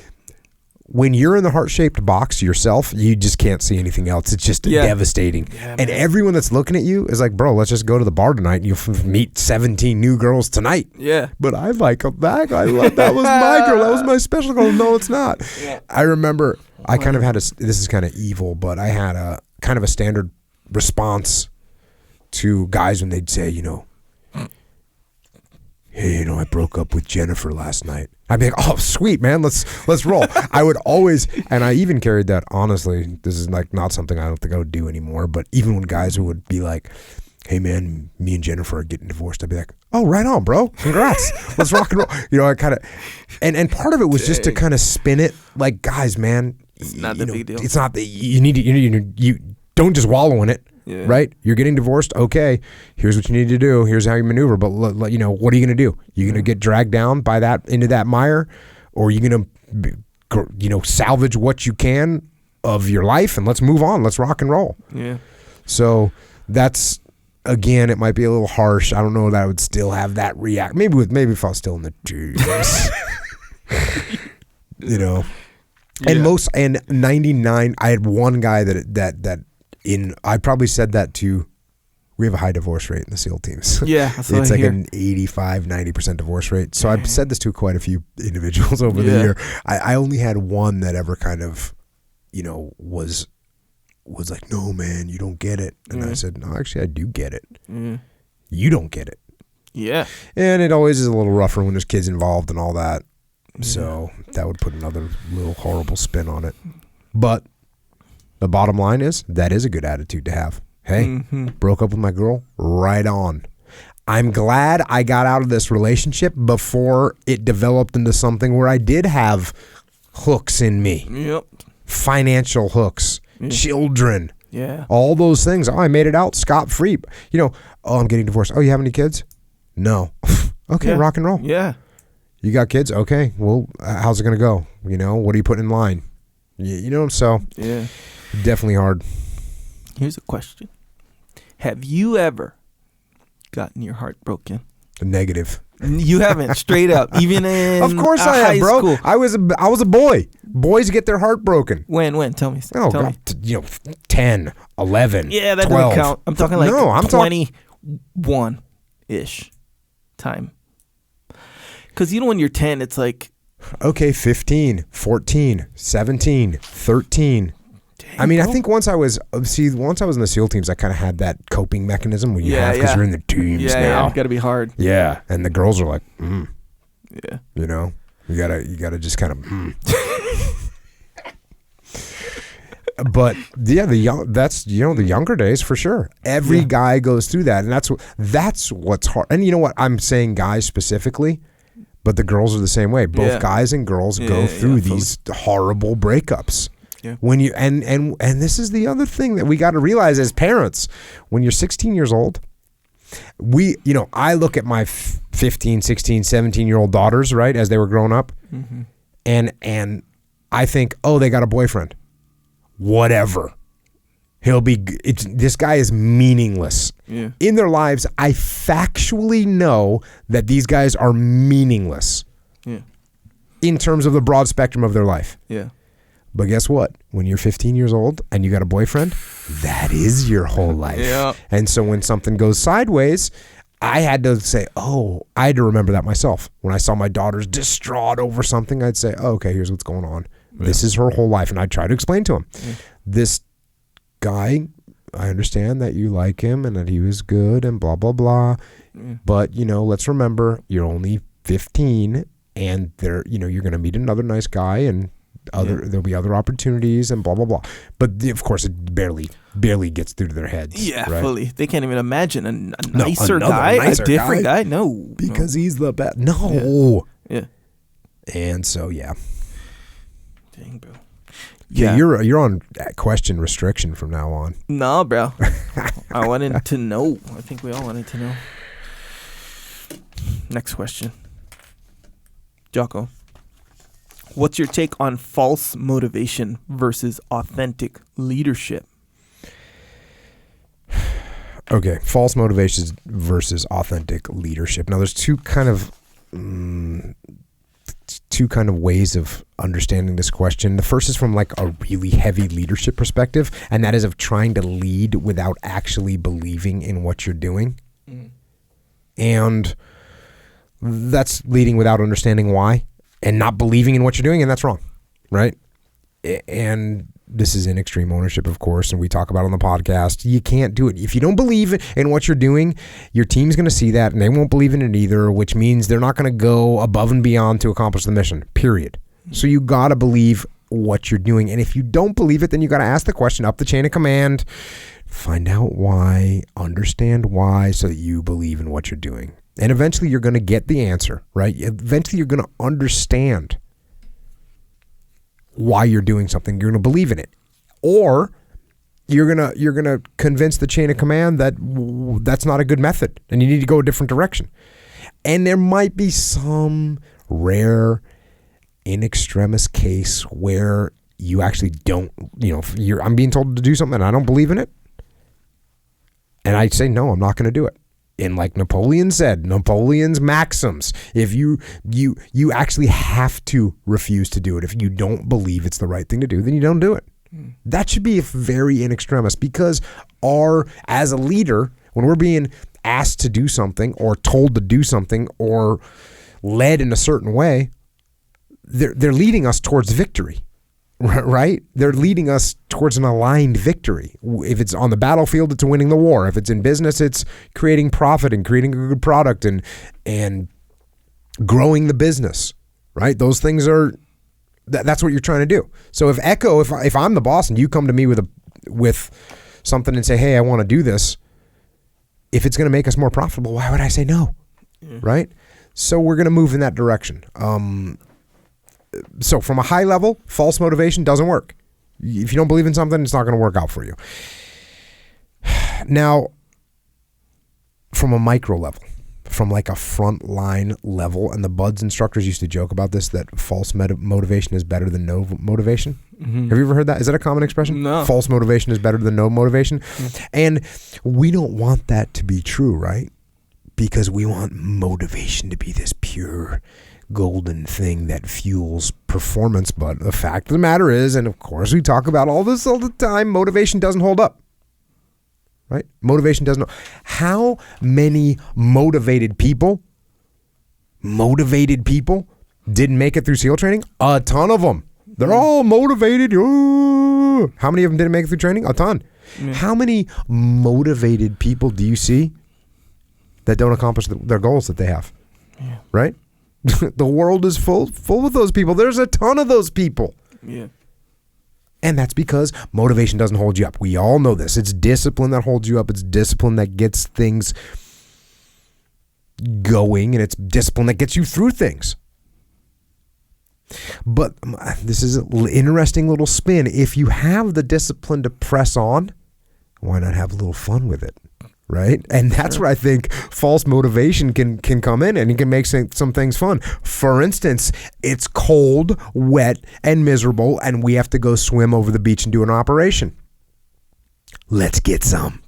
[SPEAKER 1] when you're in the heart-shaped box yourself, you just can't see anything else. It's just devastating. Yeah, and everyone that's looking at you is like, bro, let's just go to the bar tonight and you'll meet 17 new girls tonight.
[SPEAKER 2] Yeah.
[SPEAKER 1] But I might come back. That was my girl. That was my special girl. No, it's not. Yeah. I remember I kind of had this is kind of evil, but I had a kind of a standard response to guys when they'd say, hey, I broke up with Jennifer last night. I'd be like, oh, sweet, man, let's roll. I would always, and I even carried that, honestly, this is like not something I don't think I would do anymore, but even when guys would be like, hey, man, me and Jennifer are getting divorced, I'd be like, oh, right on, bro. Congrats. Let's rock and roll. I kind of, and part of it was just to kind of spin it like, guys, man.
[SPEAKER 2] It's not the big deal.
[SPEAKER 1] It's not you don't just wallow in it. Yeah. Right? You're getting divorced. Okay, here's what you need to do. Here's how you maneuver. But what are you going to do? You're going to get dragged down by that into that mire, or are you going to, salvage what you can of your life and let's move on. Let's rock and roll.
[SPEAKER 2] Yeah.
[SPEAKER 1] So that's, again, it might be a little harsh. I don't know that I would still have that react. Maybe if I was still in the teens. And 99. I had one guy that. I probably said that to, we have a high divorce rate in the SEAL teams.
[SPEAKER 2] Yeah.
[SPEAKER 1] It's like an 85-90% divorce rate. So I've said this to quite a few individuals over the year. I only had one that ever kind of, was like, no, man, you don't get it. And I said, no, actually, I do get it. You don't get it.
[SPEAKER 2] Yeah.
[SPEAKER 1] And it always is a little rougher when there's kids involved and all that. So that would put another little horrible spin on it. But the bottom line is that is a good attitude to have. Hey, broke up with my girl, right on. I'm glad I got out of this relationship before it developed into something where I did have hooks in me.
[SPEAKER 2] Yep.
[SPEAKER 1] Financial hooks, children.
[SPEAKER 2] Yeah.
[SPEAKER 1] All those things. Oh, I made it out scot-free. I'm getting divorced. Oh, you have any kids? No. Okay, rock and roll.
[SPEAKER 2] Yeah.
[SPEAKER 1] You got kids? Okay. Well, how's it going to go? What are you putting in line? So.
[SPEAKER 2] Yeah.
[SPEAKER 1] Definitely hard.
[SPEAKER 2] Here's a question. Have you ever gotten your heart broken?
[SPEAKER 1] Negative.
[SPEAKER 2] You haven't, straight up. Even in
[SPEAKER 1] Of course I have, bro.
[SPEAKER 2] School.
[SPEAKER 1] I was a boy. Boys get their heart broken.
[SPEAKER 2] When? Tell me.
[SPEAKER 1] Oh,
[SPEAKER 2] Tell
[SPEAKER 1] God. 10, 11,
[SPEAKER 2] yeah, that
[SPEAKER 1] 12.
[SPEAKER 2] doesn't count. I'm talking like
[SPEAKER 1] no, I'm
[SPEAKER 2] 21-ish. time. Because, when you're 10, it's like...
[SPEAKER 1] Okay, 15, 14, 17, 13.
[SPEAKER 2] Dang,
[SPEAKER 1] I mean,
[SPEAKER 2] bro.
[SPEAKER 1] I think once I was in the SEAL teams, I kind of had that coping mechanism where you have because you're in the teams now.
[SPEAKER 2] Yeah, got to be hard.
[SPEAKER 1] Yeah, and the girls are like,
[SPEAKER 2] Yeah.
[SPEAKER 1] you gotta just kind of. But yeah, the younger days for sure. Every guy goes through that, and that's what's hard. And you know what? I'm saying guys specifically, but the girls are the same way. Both guys and girls go through these horrible breakups.
[SPEAKER 2] Yeah.
[SPEAKER 1] When you and this is the other thing that we got to realize as parents. When you're 16 years old, I look at my 15, 16, 17-year-old daughters, right, as they were growing up, and I think, oh, they got a boyfriend. Whatever. This guy is meaningless.
[SPEAKER 2] Yeah.
[SPEAKER 1] In their lives, I factually know that these guys are meaningless.
[SPEAKER 2] Yeah.
[SPEAKER 1] In terms of the broad spectrum of their life.
[SPEAKER 2] Yeah.
[SPEAKER 1] But guess what? When you're 15 years old and you got a boyfriend, that is your whole life.
[SPEAKER 2] Yeah.
[SPEAKER 1] And so when something goes sideways, I had to say, I had to remember that myself. When I saw my daughters distraught over something, I'd say, okay, here's what's going on. Yeah. This is her whole life. And I'd try to explain to him. Yeah. This guy, I understand that you like him and that he was good and blah, blah, blah. Yeah. But, let's remember you're only 15 and you're going to meet another nice guy and there'll be other opportunities and blah blah blah, but of course it barely gets through to their heads.
[SPEAKER 2] Yeah,
[SPEAKER 1] right?
[SPEAKER 2] Fully. They can't even imagine a nicer guy, a different guy. No,
[SPEAKER 1] because he's the best. No.
[SPEAKER 2] Yeah.
[SPEAKER 1] And so
[SPEAKER 2] Dang, bro.
[SPEAKER 1] Yeah, you're on question restriction from now on.
[SPEAKER 2] No, bro. I wanted to know. I think we all wanted to know. Next question, Jocko. What's your take on false motivation versus authentic leadership?
[SPEAKER 1] Okay, false motivations versus authentic leadership. Now, there's two kind of ways of understanding this question. The first is from like a really heavy leadership perspective, and that is of trying to lead without actually believing in what you're doing. And that's leading without understanding why. And not believing in what you're doing, and that's wrong, right? And this is in extreme ownership, of course, and we talk about it on the podcast. You can't do it. If you don't believe in what you're doing, your team's going to see that, and they won't believe in it either, which means they're not going to go above and beyond to accomplish the mission, period. So you got to believe what you're doing, and if you don't believe it, then you got to ask the question up the chain of command, find out why, understand why, so that you believe in what you're doing. And eventually you're going to get the answer, right? Eventually you're going to understand why you're doing something. You're going to believe in it. Or you're going to convince the chain of command that that's not a good method and you need to go a different direction. And there might be some rare in extremis case where you actually don't, I'm being told to do something and I don't believe in it. And I say, no, I'm not going to do it. And like Napoleon said, Napoleon's maxims, if you actually have to refuse to do it. If you don't believe it's the right thing to do, then you don't do it. That should be very in extremis, because as a leader, when we're being asked to do something or told to do something or led in a certain way, they're leading us towards victory. Right? They're leading us towards an aligned victory. If it's on the battlefield, it's winning the war. If it's in business, it's creating profit and creating a good product and growing the business. Right? Those things that's what you're trying to do. So if I'm the boss and you come to me with something and say, hey, I want to do this, if it's going to make us more profitable, why would I say no? Yeah. Right? So we're going to move in that direction. So from a high level, false motivation doesn't work. If you don't believe in something, it's not going to work out for you. Now, from a micro level, from like a frontline level, and the Buds instructors used to joke about this, that false motivation is better than no motivation. Mm-hmm. Have you ever heard that? Is that a common expression?
[SPEAKER 2] No.
[SPEAKER 1] False motivation is better than no motivation. Mm-hmm. And we don't want that to be true, right? Because we want motivation to be this pure golden thing that fuels performance. But the fact of the matter is, and of course we talk about all this all the time, motivation doesn't hold up. Right? Motivation doesn't. How many motivated people motivated people didn't make it through SEAL training? A ton of them. They're all motivated. Ooh. How many of them didn't make it through training? A ton. Yeah. How many motivated people do you see that don't accomplish their goals that they have? Yeah. Right? The world is full of those people. There's a ton of those people.
[SPEAKER 2] Yeah.
[SPEAKER 1] And that's because motivation doesn't hold you up. We all know this. It's discipline that holds you up. It's discipline that gets things going, and it's discipline that gets you through things. But this is an interesting little spin. If you have the discipline to press on, why not have a little fun with it? Right? And that's where I think false motivation can come in, and it can make some things fun. For instance, it's cold, wet, and miserable, and we have to go swim over the beach and do an operation. Let's get some.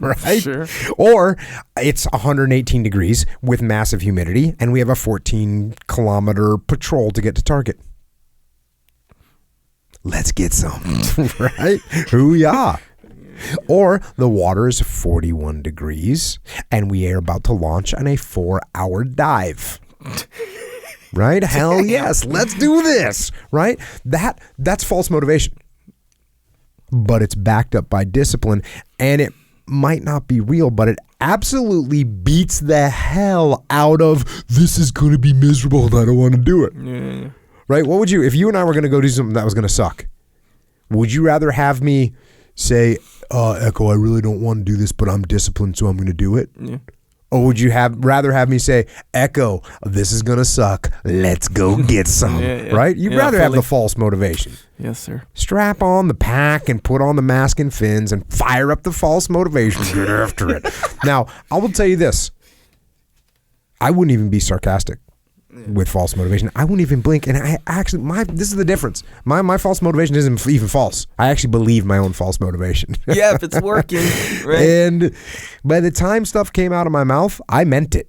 [SPEAKER 1] Right?
[SPEAKER 2] Sure.
[SPEAKER 1] Or it's 118 degrees with massive humidity, and we have a 14-kilometer patrol to get to target. Let's get some. Right? Hoo-yah. Or the water is 41 degrees and we are about to launch on a 4-hour dive. Right? Hell yes. Let's do this. Right? That's false motivation. But it's backed up by discipline, and it might not be real, but it absolutely beats the hell out of, this is going to be miserable and I don't want to do it.
[SPEAKER 2] Yeah.
[SPEAKER 1] Right? What would you, if you and I were going to go do something that was going to suck, would you rather have me say, Echo, I really don't want to do this, but I'm disciplined, so I'm going to do it?
[SPEAKER 2] Yeah.
[SPEAKER 1] Or would you rather have me say, Echo, this is going to suck, let's go get some, right? You'd rather have the false motivation.
[SPEAKER 2] Yes, sir.
[SPEAKER 1] Strap on the pack and put on the mask and fins and fire up the false motivation. Get after it. Now, I will tell you this. I wouldn't even be sarcastic with false motivation. I wouldn't even blink. And I actually, this is the difference. My false motivation isn't even false. I actually believe my own false motivation.
[SPEAKER 2] Yeah, if it's working. Right?
[SPEAKER 1] And by the time stuff came out of my mouth, I meant it.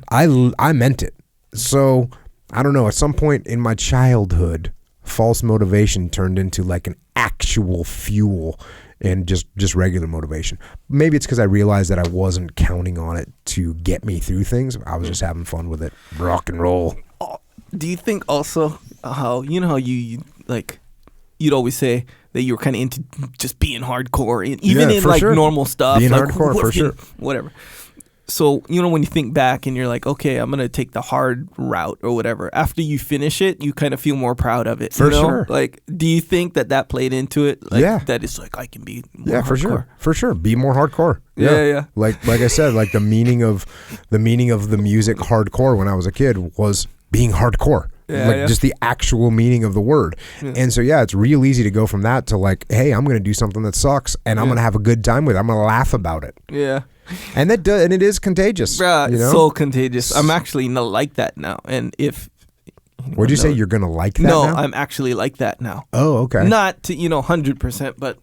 [SPEAKER 1] I meant it. So, I don't know, at some point in my childhood, false motivation turned into like an actual fuel and just regular motivation. Maybe it's because I realized that I wasn't counting on it to get me through things. I was just having fun with it. Rock and roll.
[SPEAKER 2] Do you think also how, you know how you like, you'd always say that you were kind of into just being hardcore, and even in like normal stuff,
[SPEAKER 1] being
[SPEAKER 2] like
[SPEAKER 1] hardcore for sure,
[SPEAKER 2] whatever. So, you know, when you think back and you're like, okay, I'm going to take the hard route or whatever, after you finish it, you kind of feel more proud of it.
[SPEAKER 1] For sure.
[SPEAKER 2] Like, do you think that played into it? Like,
[SPEAKER 1] yeah.
[SPEAKER 2] That it's like, I can be more hardcore.
[SPEAKER 1] For sure. For sure. Be more hardcore.
[SPEAKER 2] Yeah.
[SPEAKER 1] Like I said, like the meaning of the music hardcore when I was a kid was being hardcore. Just the actual meaning of the word. Yeah. And so, it's real easy to go from that to like, hey, I'm going to do something that sucks and I'm going to have a good time with it. I'm going to laugh about it.
[SPEAKER 2] Yeah.
[SPEAKER 1] And and it is contagious.
[SPEAKER 2] Bruh, it's so contagious. I'm actually not like that now. And if
[SPEAKER 1] what'd you say? You're gonna like that
[SPEAKER 2] no,
[SPEAKER 1] now?
[SPEAKER 2] I'm actually like that now.
[SPEAKER 1] Oh, okay.
[SPEAKER 2] Not to 100%, but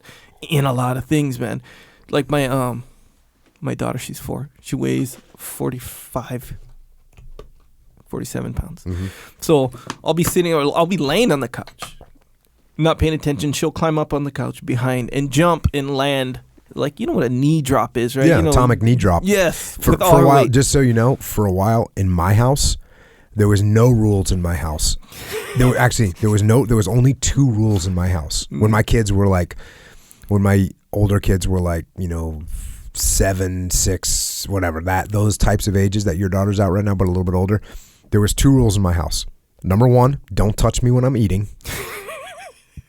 [SPEAKER 2] in a lot of things, man. Like my daughter, she's 4. She weighs 47 pounds. Mm-hmm. So I'll be sitting or I'll be laying on the couch, not paying attention. She'll climb up on the couch behind and jump and land. Like, you know what a knee drop is, right?
[SPEAKER 1] Yeah,
[SPEAKER 2] you know,
[SPEAKER 1] atomic knee drop.
[SPEAKER 2] Yes.
[SPEAKER 1] For a while, just so you know, for a while in my house, there was no rules in my house. There was only 2 rules in my house. When my older kids were like, 7, 6, whatever, those types of ages that your daughter's out right now, but a little bit older, there was 2 rules in my house. Number 1, don't touch me when I'm eating.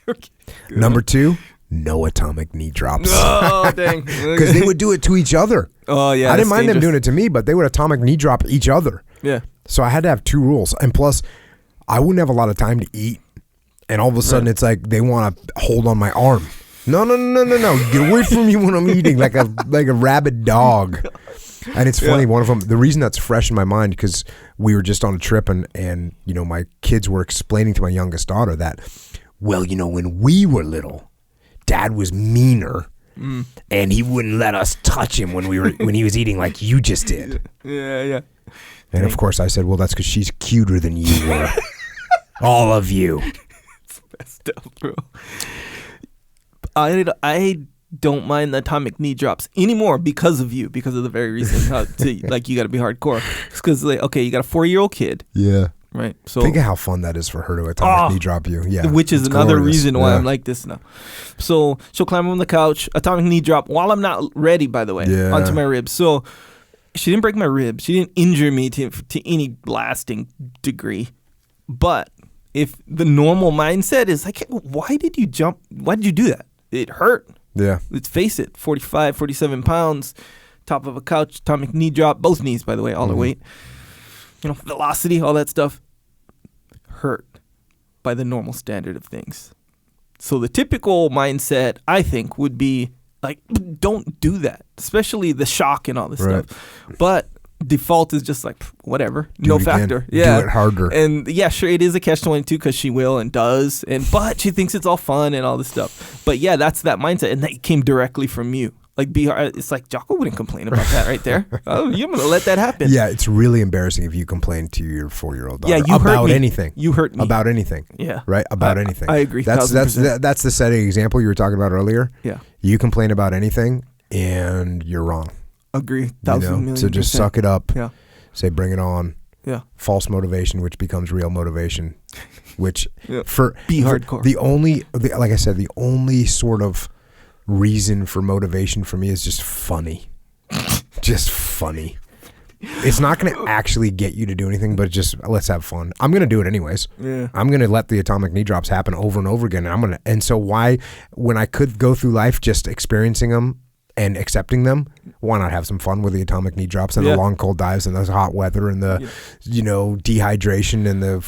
[SPEAKER 2] Okay.
[SPEAKER 1] Number 2, no atomic knee drops.
[SPEAKER 2] Oh, dang.
[SPEAKER 1] Because they would do it to each other.
[SPEAKER 2] Oh, yeah.
[SPEAKER 1] I didn't mind them doing it to me, but they would atomic knee drop each other.
[SPEAKER 2] Yeah.
[SPEAKER 1] So I had to have 2 rules. And plus, I wouldn't have a lot of time to eat. And all of a sudden, it's like they want to hold on my arm. No. Get away from me when I'm eating like a rabid dog. And it's funny, one of them, the reason that's fresh in my mind, because we were just on a trip and my kids were explaining to my youngest daughter that, when we were little, Dad was meaner, and he wouldn't let us touch him when he was eating like you just did.
[SPEAKER 2] Yeah.
[SPEAKER 1] And of course I said, well, that's because she's cuter than you were. All of you.
[SPEAKER 2] It's messed up, bro. I don't mind the atomic knee drops anymore because of you, because of the very reason like you got to be hardcore. Because like, okay, you got a 4-year-old kid.
[SPEAKER 1] Yeah.
[SPEAKER 2] Right. So
[SPEAKER 1] think of how fun that is for her to atomic knee drop you. Yeah.
[SPEAKER 2] Which is another
[SPEAKER 1] glorious.
[SPEAKER 2] reason why I'm like this now. So she'll climb on the couch, atomic knee drop while I'm not ready, by the way, onto my ribs. So she didn't break my ribs. She didn't injure me to any lasting degree. But if the normal mindset is like, why did you jump? Why did you do that? It hurt.
[SPEAKER 1] Yeah.
[SPEAKER 2] Let's face it, 45, 47 pounds, top of a couch, atomic knee drop, both knees, by the way, all the weight. You know, velocity, all that stuff. Hurt by the normal standard of things. So the typical mindset, I think, would be like, don't do that, especially the shock and all this stuff. But default is just like, whatever, no factor. Yeah.
[SPEAKER 1] Do it harder.
[SPEAKER 2] And yeah, sure, it is a catch-22 because she will and does, but she thinks it's all fun and all this stuff. But yeah, that's that mindset, and that came directly from you. Like, it's like Jocko wouldn't complain about that right there. Oh, you're gonna let that happen.
[SPEAKER 1] Yeah, it's really embarrassing if you complain to your 4-year-old daughter
[SPEAKER 2] you hurt
[SPEAKER 1] about
[SPEAKER 2] me.
[SPEAKER 1] anything.
[SPEAKER 2] You hurt me
[SPEAKER 1] about anything.
[SPEAKER 2] Yeah,
[SPEAKER 1] right. About anything.
[SPEAKER 2] I agree.
[SPEAKER 1] That's the setting example you were talking about earlier.
[SPEAKER 2] Yeah,
[SPEAKER 1] you complain about anything, and you're wrong.
[SPEAKER 2] Agree. 1,000,000,000%.
[SPEAKER 1] So just suck it up.
[SPEAKER 2] Yeah.
[SPEAKER 1] Say bring it on.
[SPEAKER 2] Yeah.
[SPEAKER 1] False motivation, which becomes real motivation, which
[SPEAKER 2] be
[SPEAKER 1] like
[SPEAKER 2] hardcore.
[SPEAKER 1] I said, the only sort of reason for motivation for me is just funny. Just funny. It's not going to actually get you to do anything, but just let's have fun. I'm going to do it anyways.
[SPEAKER 2] Yeah.
[SPEAKER 1] I'm going to let the atomic knee drops happen over and over again. And so why, when I could go through life just experiencing them and accepting them, why not have some fun with the atomic knee drops and the long cold dives and the hot weather and the dehydration and the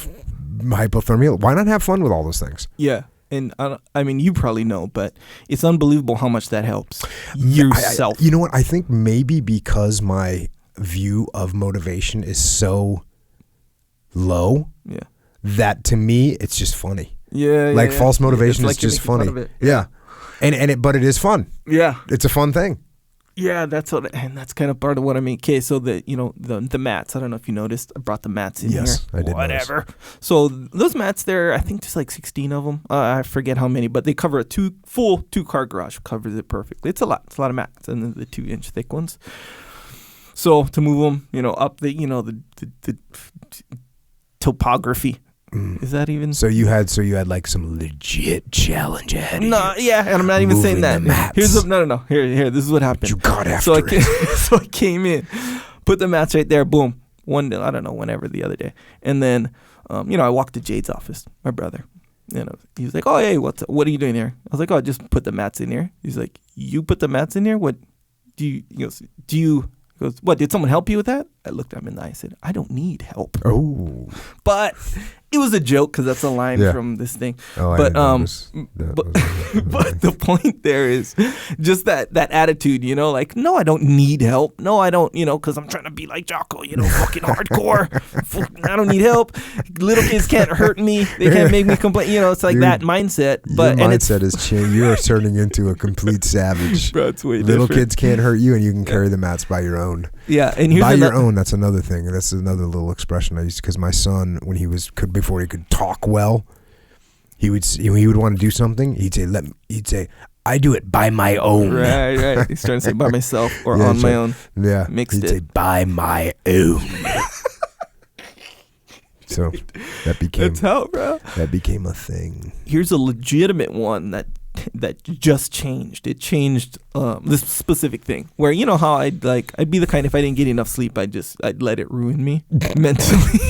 [SPEAKER 1] hypothermia? Why not have fun with all those things?
[SPEAKER 2] Yeah. And I mean, you probably know, but it's unbelievable how much that helps yourself.
[SPEAKER 1] You know what? I think maybe because my view of motivation is so low, that to me it's just funny.
[SPEAKER 2] Yeah,
[SPEAKER 1] false motivation is just funny. But it is fun.
[SPEAKER 2] Yeah,
[SPEAKER 1] it's a fun thing.
[SPEAKER 2] Yeah, that's kind of part of what I mean. Okay, so the mats. I don't know if you noticed. I brought the mats in here.
[SPEAKER 1] Yes, I did.
[SPEAKER 2] Whatever.
[SPEAKER 1] Notice.
[SPEAKER 2] So those mats there, I think there's like 16 of them. I forget how many, but they cover a full 2-car garage. Covers it perfectly. It's a lot. It's a lot of mats, and the 2-inch thick ones. So to move them, up the topography. Is that even?
[SPEAKER 1] So you had like some legit challenge ahead of you.
[SPEAKER 2] No, yeah, and I'm not even saying that. No. Here. This is what happened.
[SPEAKER 1] You got after it.
[SPEAKER 2] So I came in, put the mats right there. Boom. One day, I don't know, whenever the other day, and then, I walked to Jade's office, my brother. He was like, "Oh, hey, what are you doing here?" I was like, "Oh, I just put the mats in here." He's like, "You put the mats in here? What? He goes, "What? Did someone help you with that?" I looked at him in the eye. I said, "I don't need help."
[SPEAKER 1] Oh.
[SPEAKER 2] But it was a joke because that's a line from this thing.
[SPEAKER 1] Oh,
[SPEAKER 2] but the point there is just that attitude, like, no, I don't need help. No, I don't, because I'm trying to be like Jocko, fucking hardcore. I don't need help. Little kids can't hurt me. They can't make me complain. It's like that mindset. But
[SPEAKER 1] your mindset is changing. You are turning into a complete savage.
[SPEAKER 2] Bro, it's way
[SPEAKER 1] Little
[SPEAKER 2] different.
[SPEAKER 1] kids can't hurt you, and you can carry the mats by your own.
[SPEAKER 2] Yeah, and here's
[SPEAKER 1] by your own. That's another thing. That's another little expression I used, because my son, when before he could talk well, he would want to do something. He'd say, "I do it by my own."
[SPEAKER 2] Right. He's trying to say by myself or on my own.
[SPEAKER 1] Yeah,
[SPEAKER 2] he'd
[SPEAKER 1] say by my own. So that became that became a thing.
[SPEAKER 2] Here's a legitimate one that just changed. It changed this specific thing where how I'd be the kind, if I didn't get enough sleep, I'd let it ruin me mentally.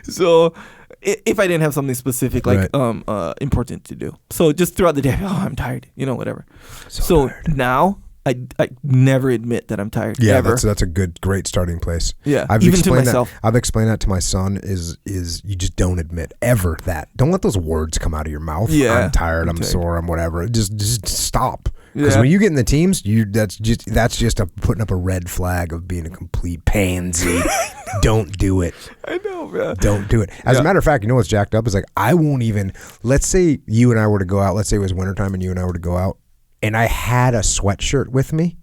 [SPEAKER 2] So if I didn't have something specific important to do, so just throughout the day, I'm tired, whatever. So now I never admit that I'm tired.
[SPEAKER 1] Yeah,
[SPEAKER 2] ever.
[SPEAKER 1] that's a great starting place.
[SPEAKER 2] Yeah,
[SPEAKER 1] even
[SPEAKER 2] to myself.
[SPEAKER 1] I've explained that to my son. Is you just don't admit ever that. Don't let those words come out of your mouth.
[SPEAKER 2] Yeah,
[SPEAKER 1] I'm tired. I'm sore. I'm whatever. Just stop. Because when you get in the teams, that's just putting up a red flag of being a complete pansy. Don't do it.
[SPEAKER 2] I know, bro.
[SPEAKER 1] Don't do it. As a matter of fact, what's jacked up is I won't even. Let's say you and I were to go out. Let's say it was wintertime and you and I were to go out, and I had a sweatshirt with me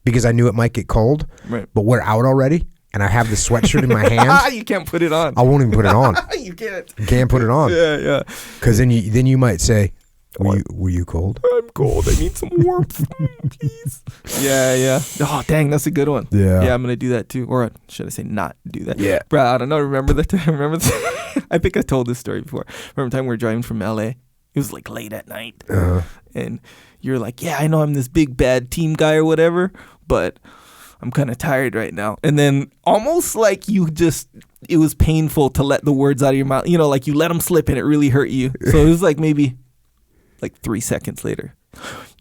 [SPEAKER 1] because I knew it might get cold.
[SPEAKER 2] Right.
[SPEAKER 1] But we're out already, and I have the sweatshirt in my hand.
[SPEAKER 2] You can't put it on.
[SPEAKER 1] I won't even put it on.
[SPEAKER 2] You can't.
[SPEAKER 1] You can't put it on.
[SPEAKER 2] Yeah.
[SPEAKER 1] Because then you might say, Were you cold?
[SPEAKER 2] I'm cold. I need some warmth, please. Yeah. Oh, dang, that's a good one.
[SPEAKER 1] Yeah.
[SPEAKER 2] Yeah, I'm gonna do that too. Or should I say not do that?
[SPEAKER 1] Yeah.
[SPEAKER 2] Bro, I don't know. Remember the time? I think I told this story before. Remember the time we were driving from LA? It was like late at night, and you're like, "Yeah, I know I'm this big bad team guy or whatever, but I'm kind of tired right now." And then almost like it was painful to let the words out of your mouth. You know, like you let them slip and it really hurt you. So it was like maybe like 3 seconds later.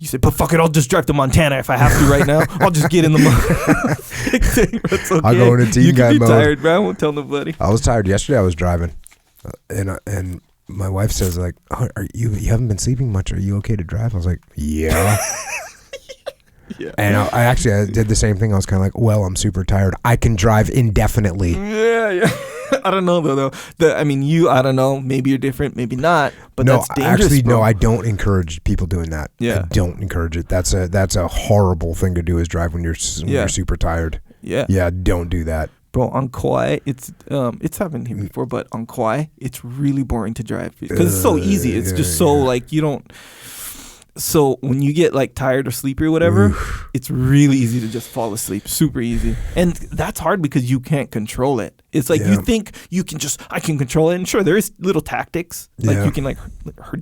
[SPEAKER 2] You said, "But fuck it, I'll just drive to Montana if I have to right now. I'll just get in the mode." That's okay.
[SPEAKER 1] I'll go into team guy mode.
[SPEAKER 2] You can be tired, bro. I won't tell nobody.
[SPEAKER 1] I was tired yesterday. I was driving, and my wife says like, "Oh, you haven't been sleeping much. Are you okay to drive?" I was like, "Yeah."
[SPEAKER 2] Yeah.
[SPEAKER 1] And I did the same thing. I was kind of like, "Well, I'm super tired. I can drive indefinitely."
[SPEAKER 2] Yeah. I don't know though. I don't know. Maybe you're different, maybe not. But
[SPEAKER 1] No,
[SPEAKER 2] that's dangerous.
[SPEAKER 1] actually,
[SPEAKER 2] bro.
[SPEAKER 1] no. I don't encourage people doing that.
[SPEAKER 2] Yeah.
[SPEAKER 1] I don't encourage it. That's a horrible thing to do, is drive when you're super tired.
[SPEAKER 2] Yeah.
[SPEAKER 1] Yeah, don't do that.
[SPEAKER 2] Bro, on Kauai, it's happened here before, but on Kauai, it's really boring to drive because it's so easy. It's just so like you don't. So when you get like tired or sleepy or whatever, it's really easy to just fall asleep. Super easy. And that's hard because you can't control it. It's like you think you can I can control it. And sure, there is little tactics. Like you can like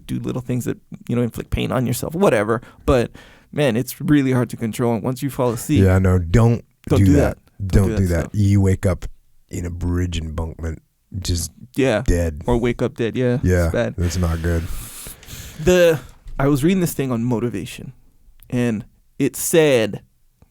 [SPEAKER 2] do little things that, inflict pain on yourself, whatever. But man, it's really hard to control. And once you fall asleep.
[SPEAKER 1] Yeah, no, don't do that. Don't do that.
[SPEAKER 2] Stuff.
[SPEAKER 1] You wake up in a bridge embankment, just dead.
[SPEAKER 2] Or wake up dead. Yeah.
[SPEAKER 1] Yeah,
[SPEAKER 2] it's bad.
[SPEAKER 1] That's not good.
[SPEAKER 2] I was reading this thing on motivation, and it said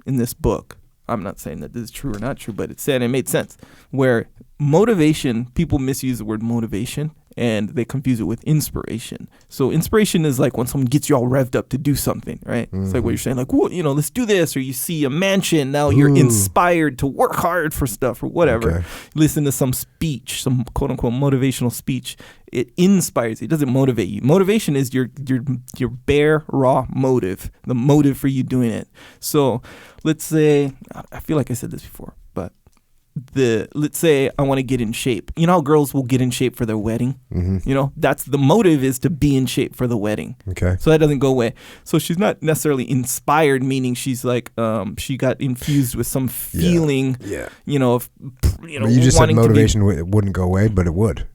[SPEAKER 2] in this book, I'm not saying that this is true or not true, but it said, and it made sense, where motivation, people misuse the word motivation, and they confuse it with inspiration. So inspiration is like when someone gets you all revved up to do something, right? Mm-hmm. It's like what you're saying, like, well, let's do this, or you see a mansion, now you're inspired to work hard for stuff or whatever. Okay. Listen to some speech, some quote unquote motivational speech. It inspires you. It doesn't motivate you. Motivation is your bare, raw motive, the motive for you doing it. So let's say, I feel like I said this before, but let's say I want to get in shape. You know how girls will get in shape for their wedding? Mm-hmm. That's the motive, is to be in shape for the wedding. Okay. So that doesn't go away. So she's not necessarily inspired, meaning she's like, she got infused with some feeling, of,
[SPEAKER 1] you just said motivation wouldn't go away, but it would.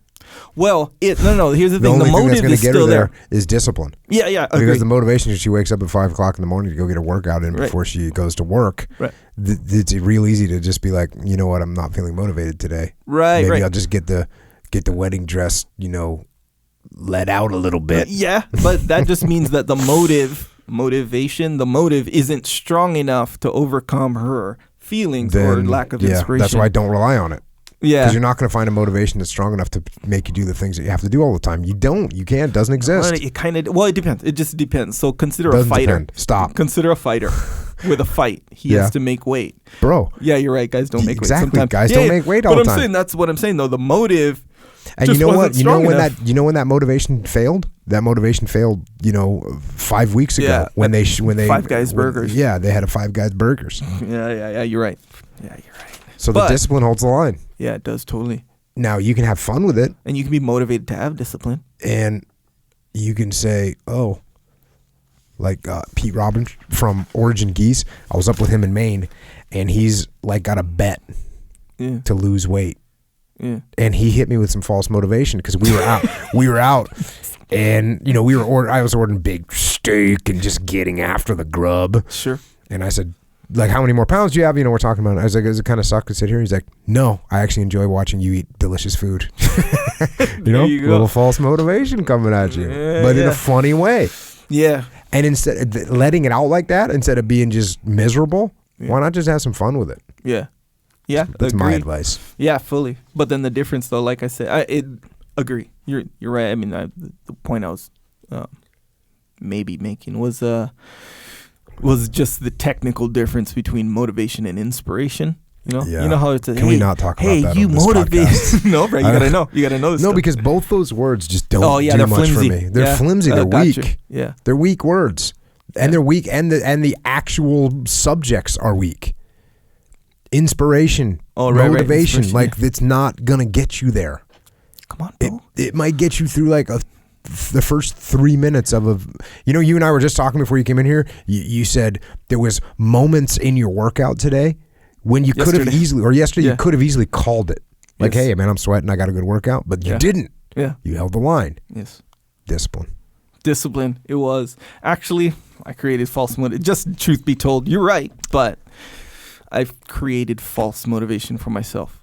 [SPEAKER 2] Well, here's the thing.
[SPEAKER 1] The
[SPEAKER 2] motive
[SPEAKER 1] thing that's
[SPEAKER 2] is still there.
[SPEAKER 1] Is discipline.
[SPEAKER 2] Yeah,
[SPEAKER 1] because the motivation is she wakes up at 5 o'clock in the morning to go get a workout in before she goes to work. Right. It's real easy to just be like, you know what, I'm not feeling motivated today. Right. Maybe I'll just get the wedding dress, let out a little bit.
[SPEAKER 2] Yeah, but that just means that the motive isn't strong enough to overcome her feelings or lack of inspiration.
[SPEAKER 1] That's why I don't rely on it.
[SPEAKER 2] Yeah.
[SPEAKER 1] Because you're not going to find a motivation that's strong enough to make you do the things that you have to do all the time. You can't. It doesn't exist.
[SPEAKER 2] It depends. It just depends. So consider a fighter.
[SPEAKER 1] Stop.
[SPEAKER 2] Consider a fighter with a fight. He has to make weight.
[SPEAKER 1] Bro.
[SPEAKER 2] Yeah, you're right. Guys don't make weight.
[SPEAKER 1] Exactly. Guys don't make weight all the time.
[SPEAKER 2] But I'm saying, that's what I'm saying though. The motive.
[SPEAKER 1] And you know what? You know when that motivation failed? That motivation failed, 5 weeks ago when they
[SPEAKER 2] Five Guys Burgers.
[SPEAKER 1] Yeah, they had a Five Guys Burgers.
[SPEAKER 2] Yeah, you're right. Yeah, you're right.
[SPEAKER 1] So the discipline holds the line.
[SPEAKER 2] Yeah, it does totally.
[SPEAKER 1] Now you can have fun with it,
[SPEAKER 2] and you can be motivated to have discipline.
[SPEAKER 1] And you can say, "Oh, like Pete Robbins from Origin Geese. I was up with him in Maine, and he's like got a bet to lose weight." Yeah. And he hit me with some false motivation because we were out. And I was ordering big steak and just getting after the grub.
[SPEAKER 2] Sure.
[SPEAKER 1] And I said, like, how many more pounds do you have? We're talking about it. I was like, does it kind of suck to sit here? He's like, no, I actually enjoy watching you eat delicious food. Little false motivation coming at you, but in a funny way.
[SPEAKER 2] Yeah.
[SPEAKER 1] And instead of letting it out like that, instead of being just miserable, why not just have some fun with it?
[SPEAKER 2] Yeah. Yeah.
[SPEAKER 1] That's my advice.
[SPEAKER 2] Yeah, fully. But then the difference, though, like I said, agree. You're right. I mean, the point I was maybe making was just the technical difference between motivation and inspiration. You know how it's
[SPEAKER 1] we not talk about that?
[SPEAKER 2] Hey, you motivate. No, right? You gotta know. You gotta know this.
[SPEAKER 1] No,
[SPEAKER 2] stuff.
[SPEAKER 1] Because both those words just don't do
[SPEAKER 2] they're
[SPEAKER 1] much
[SPEAKER 2] flimsy.
[SPEAKER 1] for me. They're flimsy. They're weak.
[SPEAKER 2] You. Yeah,
[SPEAKER 1] they're weak words, and they're weak, and the actual subjects are weak. Inspiration, motivation, like it's not gonna get you there.
[SPEAKER 2] Come on, bro.
[SPEAKER 1] It might get you through like the first 3 minutes of a, you and I were just talking before you came in here. You said there was moments in your workout today when you could have easily, or yesterday, you could have easily called it. Like, hey, man, I'm sweating. I got a good workout. But you didn't.
[SPEAKER 2] Yeah.
[SPEAKER 1] You held the line.
[SPEAKER 2] Yes.
[SPEAKER 1] Discipline.
[SPEAKER 2] It was. Actually, I created false motivation. Just truth be told, you're right. But I've created false motivation for myself.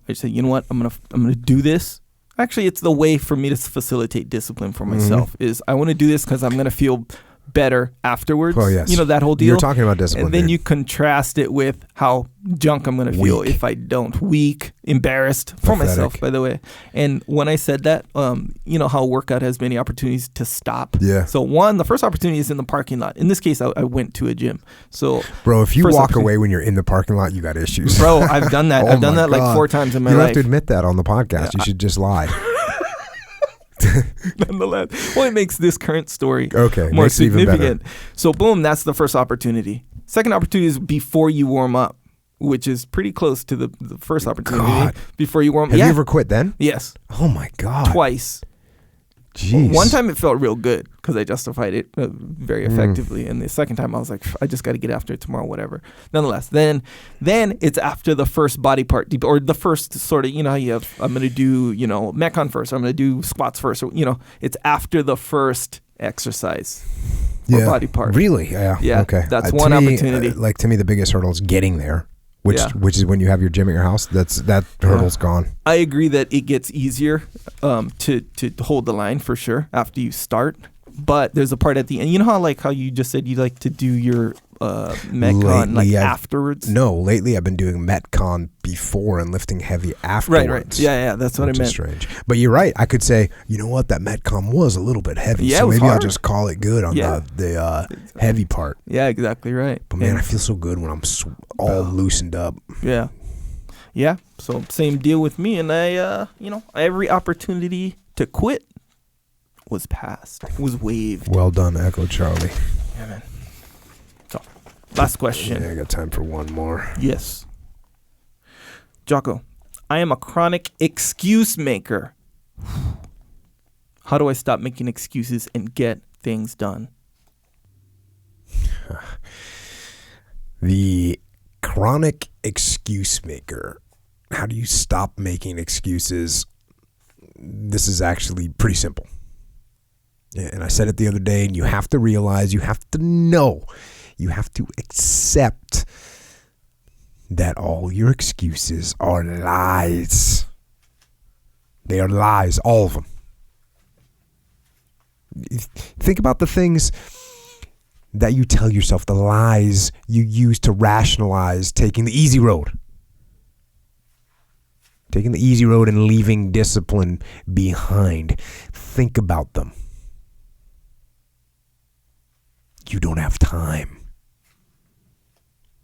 [SPEAKER 2] I said, you know what? I'm gonna do this. Actually, it's the way for me to facilitate discipline for myself. Is I want to do this because I'm gonna feel better afterwards.
[SPEAKER 1] Oh, yes.
[SPEAKER 2] That whole deal.
[SPEAKER 1] You're talking about discipline.
[SPEAKER 2] And then you contrast it with how junk I'm going to feel if I don't. Weak, embarrassed for myself, by the way. And when I said that, how workout has many opportunities to stop.
[SPEAKER 1] Yeah.
[SPEAKER 2] So the first opportunity is in the parking lot. In this case, I went to a gym. So,
[SPEAKER 1] bro, if you walk away when you're in the parking lot, you got issues.
[SPEAKER 2] Bro, I've done that. I've done that like 4 times in my life.
[SPEAKER 1] You don't have to admit that on the podcast. You should just lie.
[SPEAKER 2] Nonetheless, it makes this current story
[SPEAKER 1] significant.
[SPEAKER 2] more significant. So boom, that's the first opportunity. Second opportunity is before you warm up, which is pretty close to the first opportunity. Before you warm up.
[SPEAKER 1] Have you ever quit then?
[SPEAKER 2] Yes.
[SPEAKER 1] Oh my God.
[SPEAKER 2] Twice.
[SPEAKER 1] Jeez.
[SPEAKER 2] One time it felt real good because I justified it very effectively, and the second time I was like, I just got to get after it tomorrow, whatever. Nonetheless, then it's after the first body part or the first sort of, how you have, I'm going to do, Metcon first, or I'm going to do squats first, or, it's after the first exercise or body part.
[SPEAKER 1] Really? Yeah.
[SPEAKER 2] Yeah.
[SPEAKER 1] Okay.
[SPEAKER 2] That's one opportunity.
[SPEAKER 1] To me, the biggest hurdle is getting there. Which is when you have your gym at your house. That hurdle's gone.
[SPEAKER 2] I agree that it gets easier to hold the line for sure after you start. But there's a part at the end. You know how you just said you like to do your Metcon afterwards?
[SPEAKER 1] No, lately I've been doing Metcon before and lifting heavy afterwards.
[SPEAKER 2] Right. Yeah, that's what I meant.
[SPEAKER 1] Which is strange. But you're right. I could say, you know what, that Metcon was a little bit heavy.
[SPEAKER 2] Yeah,
[SPEAKER 1] so maybe
[SPEAKER 2] hard.
[SPEAKER 1] I'll just call it good on the heavy part.
[SPEAKER 2] Yeah, exactly right.
[SPEAKER 1] But man, I feel so good when I'm all loosened up.
[SPEAKER 2] Yeah. Yeah. So same deal with me. And I, every opportunity to quit was passed, was waived.
[SPEAKER 1] Well done, Echo Charlie.
[SPEAKER 2] Yeah, man. So, last question.
[SPEAKER 1] Yeah, I got time for one more.
[SPEAKER 2] Yes. Jocko, I am a chronic excuse maker. How do I stop making excuses and get things done?
[SPEAKER 1] The chronic excuse maker. How do you stop making excuses? This is actually pretty simple. And I said it the other day, and you have to realize, you have to know, you have to accept that all your excuses are lies. They are lies, all of them. Think about the things that you tell yourself, the lies you use to rationalize taking the easy road. Taking the easy road and leaving discipline behind. Think about them. You don't have time.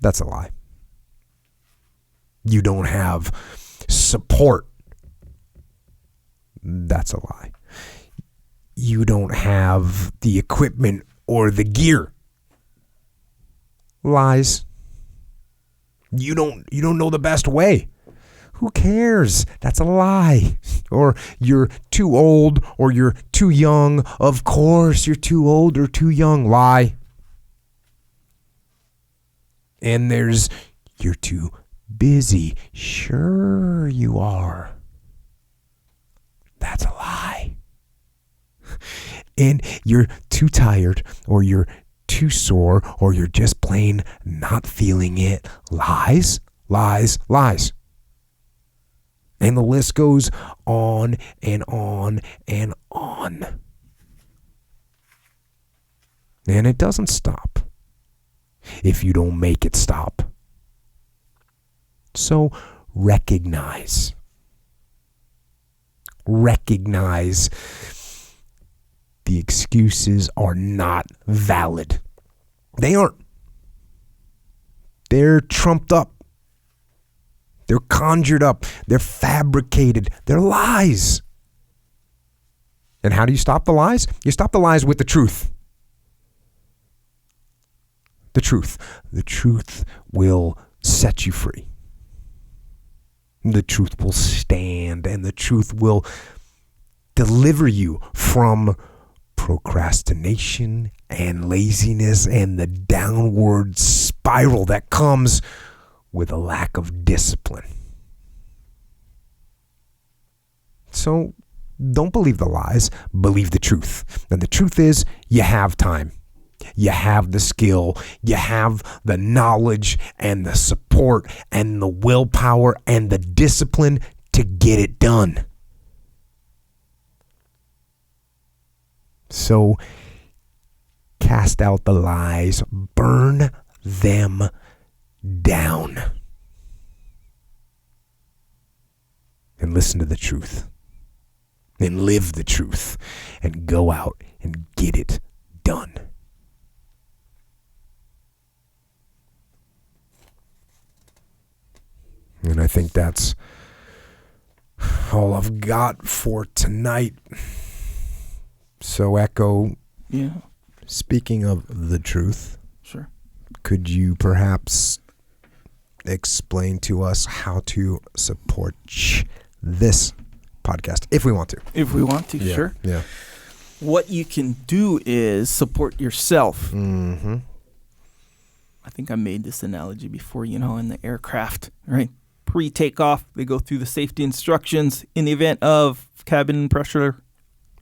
[SPEAKER 1] That's a lie. You don't have support. That's a lie. You don't have the equipment or the gear. Lies. You don't know the best way. Who cares? That's a lie. Or you're too old or you're too young. Of course you're too old or too young. Lie. And there's you're too busy. Sure you are. That's a lie. And you're too tired or you're too sore or you're just plain not feeling it. Lies, lies, lies. And the list goes on and on and on. And it doesn't stop if you don't make it stop. So recognize the excuses are not valid. They aren't. They're trumped up. They're conjured up. They're fabricated. They're lies. And how do you stop the lies? You stop the lies with the truth. The truth. The truth will set you free. The truth will stand, and the truth will deliver you from procrastination and laziness and the downward spiral that comes with a lack of discipline. So don't believe the lies, believe the truth. And the truth is, you have time. You have the skill, you have the knowledge and the support and the willpower and the discipline to get it done. So cast out the lies, burn them down, and listen to the truth, and live the truth, and go out and get it done. And I think that's all I've got for tonight. So, Echo, speaking of the truth,
[SPEAKER 2] sure,
[SPEAKER 1] could you perhaps explain to us how to support this podcast, if we want to?
[SPEAKER 2] If we want to, sure.
[SPEAKER 1] Yeah.
[SPEAKER 2] What you can do is support yourself.
[SPEAKER 1] Mm-hmm.
[SPEAKER 2] I think I made this analogy before, in the aircraft, right? Pre-takeoff, they go through the safety instructions in the event of cabin pressure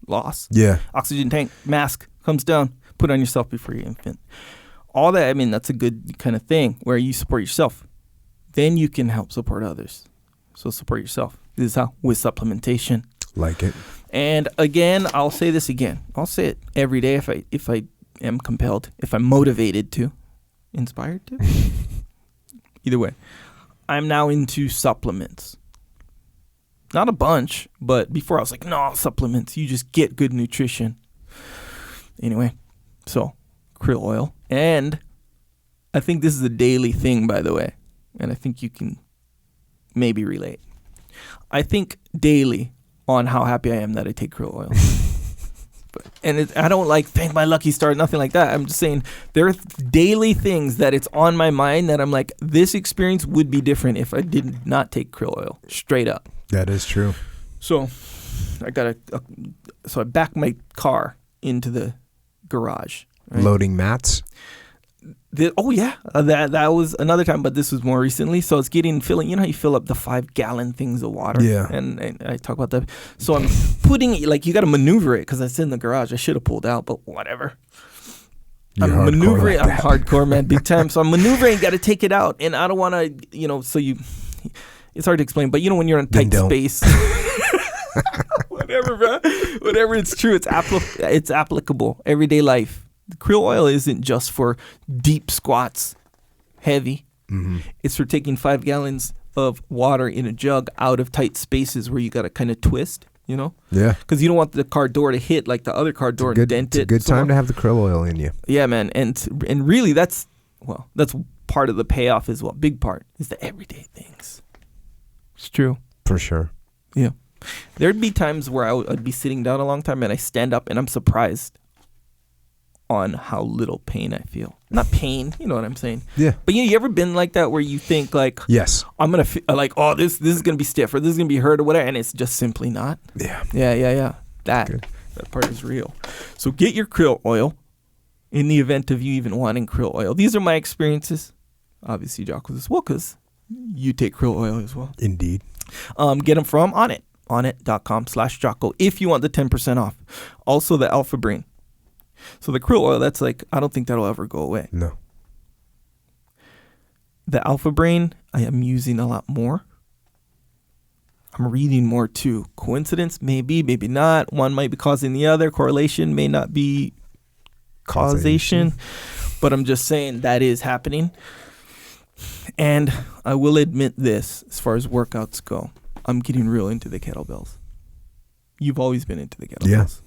[SPEAKER 2] loss.
[SPEAKER 1] Yeah.
[SPEAKER 2] Oxygen tank, mask comes down, put on yourself before you infant. All that, that's a good kind of thing where you support yourself. Then you can help support others. So support yourself. This is how, with supplementation.
[SPEAKER 1] Like it.
[SPEAKER 2] And again, I'll say this again. I'll say it every day if I am compelled, if I'm motivated to, inspired to. Either way. I'm now into supplements. Not a bunch, but before I was like, no, supplements. You just get good nutrition. Anyway, so krill oil. And I think this is a daily thing, by the way. And I think you can maybe relate. I think daily on how happy I am that I take krill oil. I don't thank my lucky star, nothing like that. I'm just saying there are daily things that it's on my mind that I'm like, this experience would be different if I did not take krill oil. Straight up.
[SPEAKER 1] That is true.
[SPEAKER 2] So I back my car into the garage. Right?
[SPEAKER 1] Loading mats.
[SPEAKER 2] That was another time, but this was more recently. So it's filling. You know how you fill up the 5-gallon things of water?
[SPEAKER 1] Yeah.
[SPEAKER 2] And I talk about that. So I'm putting it, you got to maneuver it because it's in the garage. I should have pulled out, but whatever. I'm maneuvering. I'm hardcore, man, big time. So I'm maneuvering, got to take it out. And I don't want to, it's hard to explain, but when you're in a tight space. Whatever, bro. Whatever, it's true. It's applicable. Everyday life. The krill oil isn't just for deep squats, heavy.
[SPEAKER 1] Mm-hmm.
[SPEAKER 2] It's for taking 5 gallons of water in a jug out of tight spaces where you got to kind of twist,
[SPEAKER 1] Yeah.
[SPEAKER 2] Because you don't want the car door to hit like the other car door and dent it.
[SPEAKER 1] It's a good time to have the krill oil in you.
[SPEAKER 2] Yeah, man. And really that's part of the payoff as well. Big part is the everyday things. It's true.
[SPEAKER 1] For sure.
[SPEAKER 2] Yeah. There'd be times where I'd be sitting down a long time and I stand up and I'm surprised on how little pain I feel. Not pain, you know what I'm saying?
[SPEAKER 1] Yeah.
[SPEAKER 2] But you ever been like that where you think
[SPEAKER 1] yes,
[SPEAKER 2] I'm going to this is going to be stiff or this is going to be hurt or whatever, and it's just simply not?
[SPEAKER 1] Yeah.
[SPEAKER 2] Yeah. That part is real. So get your krill oil in the event of you even wanting krill oil. These are my experiences. Obviously, Jocko as well, because you take krill oil as well.
[SPEAKER 1] Indeed.
[SPEAKER 2] Get them from Onnit. Onnit.com/Jocko if you want the 10% off. Also the Alpha Brain. So the krill oil, that's I don't think that'll ever go away.
[SPEAKER 1] No.
[SPEAKER 2] The Alpha Brain, I am using a lot more. I'm reading more too. Coincidence? Maybe, maybe not. One might be causing the other. Correlation may not be causation. But I'm just saying that is happening. And I will admit this, as far as workouts go, I'm getting real into the kettlebells. You've always been into the kettlebells.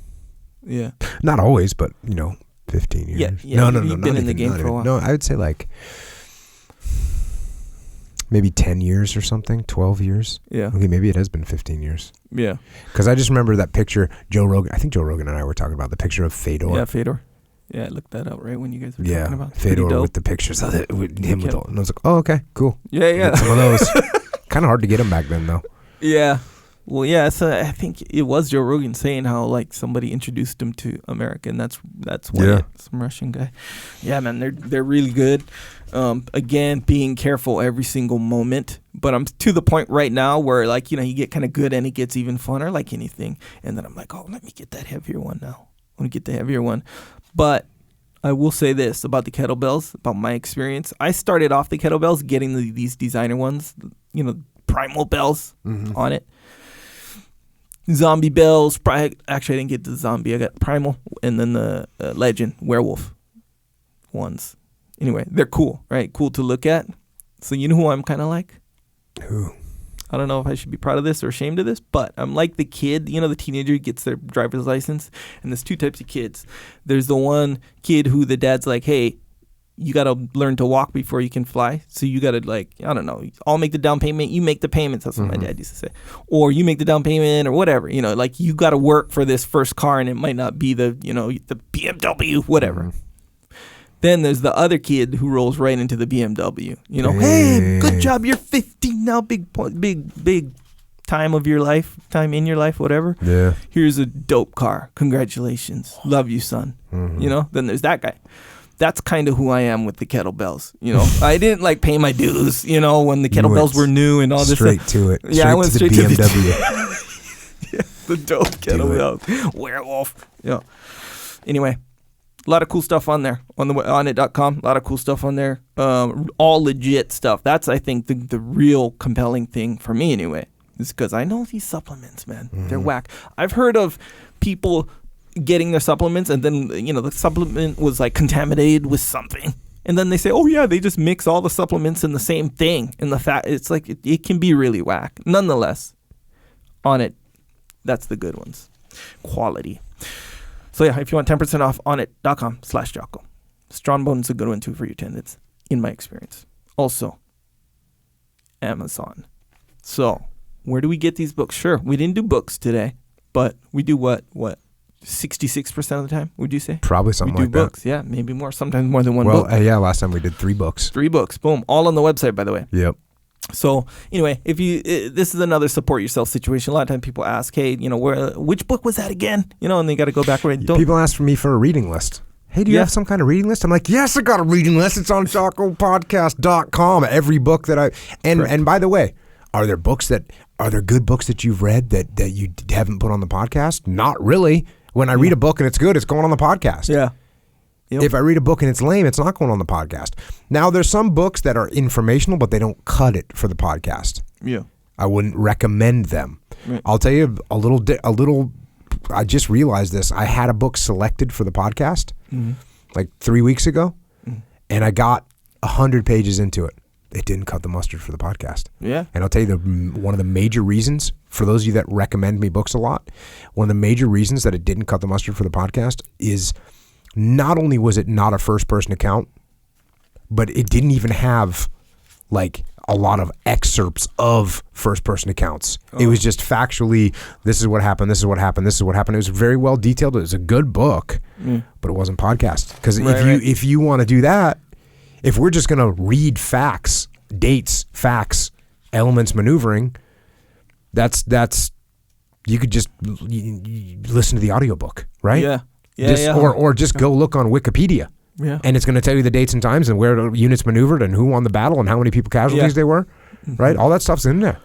[SPEAKER 2] Yeah.
[SPEAKER 1] Not always, but 15 years.
[SPEAKER 2] Yeah.
[SPEAKER 1] No.
[SPEAKER 2] You've been in the game for a while.
[SPEAKER 1] No, I would say maybe 10 years or something, 12 years.
[SPEAKER 2] Yeah.
[SPEAKER 1] Okay, maybe it has been 15 years.
[SPEAKER 2] Yeah.
[SPEAKER 1] Because I just remember that picture, I think Joe Rogan and I were talking about the picture of Fedor.
[SPEAKER 2] Yeah, Fedor. Yeah, I looked that up right when you guys were talking about
[SPEAKER 1] Fedor with the pictures of it, with him with all, and I was like, oh, okay, cool.
[SPEAKER 2] Yeah.
[SPEAKER 1] Get some of those. Kind of hard to get them back then, though.
[SPEAKER 2] Yeah. Well, yeah, so I think it was Joe Rogan saying how like somebody introduced him to America, and that's why some Russian guy. Yeah, man, they're really good. Again, being careful every single moment. But I'm to the point right now where like you get kind of good and it gets even funner, like anything. And then I'm like, oh, let me get that heavier one now. I want to get the heavier one. But I will say this about the kettlebells, about my experience. I started off the kettlebells getting these designer ones, primal bells on it. Zombie bells. Actually, I didn't get the zombie. I got primal and then the legend werewolf ones. Anyway, they're cool, right? Cool to look at. So you know who I'm kind of like?
[SPEAKER 1] Who?
[SPEAKER 2] I don't know if I should be proud of this or ashamed of this, but I'm like the kid, the teenager who gets their driver's license. And there's two types of kids. There's the one kid who the dad's like, hey, you got to learn to walk before you can fly. So you got to I don't know, I'll make the down payment. You make the payments. That's what my dad used to say. Or you make the down payment or whatever, like you got to work for this first car and it might not be the BMW, whatever. Then there's the other kid who rolls right into the BMW. Hey, good job. You're 15 now. Big time in your life, whatever.
[SPEAKER 1] Yeah.
[SPEAKER 2] Here's a dope car. Congratulations. Love you, son. Then there's that guy. That's kind of who I am with the kettlebells. I didn't pay my dues, when the kettlebells were new and all this
[SPEAKER 1] straight
[SPEAKER 2] stuff.
[SPEAKER 1] to it.
[SPEAKER 2] Yeah, I went straight to the
[SPEAKER 1] BMW.
[SPEAKER 2] yeah, the dope kettlebells. Werewolf. Yeah. Anyway, a lot of cool stuff on there on the Onnit.com. A lot of cool stuff on there. All legit stuff. That's, I think, the real compelling thing for me anyway. Is because I know these supplements, man. They're whack. I've heard of people getting their supplements and then, the supplement was contaminated with something. And then they say, oh, yeah, they just mix all the supplements in the same thing. And the fact, it's it can be really whack. Nonetheless, Onnit, that's the good ones. Quality. So, yeah, if you want 10% off, Onnit.com/Jocko. Strongbone's a good one, too, for your attendance, in my experience. Also, Amazon. So, where do we get these books? Sure, we didn't do books today, but we do what? 66% of the time, would you say?
[SPEAKER 1] Probably something like that.
[SPEAKER 2] We do books, yeah, maybe more, sometimes more than one book.
[SPEAKER 1] Well, yeah, last time we did 3 books.
[SPEAKER 2] 3 books, boom, all on the website, by the way.
[SPEAKER 1] Yep.
[SPEAKER 2] So anyway, this is another support yourself situation. A lot of times people ask, hey, which book was that again? And they got to go back.
[SPEAKER 1] People ask me for a reading list. Hey, do you have some kind of reading list? I'm like, yes, I got a reading list. It's on JockoPodcast.com. Every book that and by the way, are there good books that you've read that you haven't put on the podcast? Not really. When I read a book and it's good, it's going on the podcast.
[SPEAKER 2] Yeah. Yep.
[SPEAKER 1] If I read a book and it's lame, it's not going on the podcast. Now, there's some books that are informational, but they don't cut it for the podcast.
[SPEAKER 2] Yeah.
[SPEAKER 1] I wouldn't recommend them.
[SPEAKER 2] Right.
[SPEAKER 1] I'll tell you a little. I just realized this. I had a book selected for the podcast like 3 weeks ago, and I got 100 pages into it. It didn't cut the mustard for the podcast.
[SPEAKER 2] Yeah.
[SPEAKER 1] And I'll tell you one of the major reasons, for those of you that recommend me books a lot, one of the major reasons that it didn't cut the mustard for the podcast is not only was it not a first-person account, but it didn't even have a lot of excerpts of first-person accounts. Oh. It was just factually, this is what happened, this is what happened, this is what happened. It was very well detailed. It was a good book, but it wasn't podcast. Because if you want to do that, if we're just going to read facts, dates, facts, elements, maneuvering, that's you could just listen to the audiobook, right?
[SPEAKER 2] Yeah. Yeah.
[SPEAKER 1] Or just go look on Wikipedia.
[SPEAKER 2] Yeah.
[SPEAKER 1] And it's going to tell you the dates and times and where the units maneuvered and who won the battle and how many people casualties they were, right? All that stuff's in there.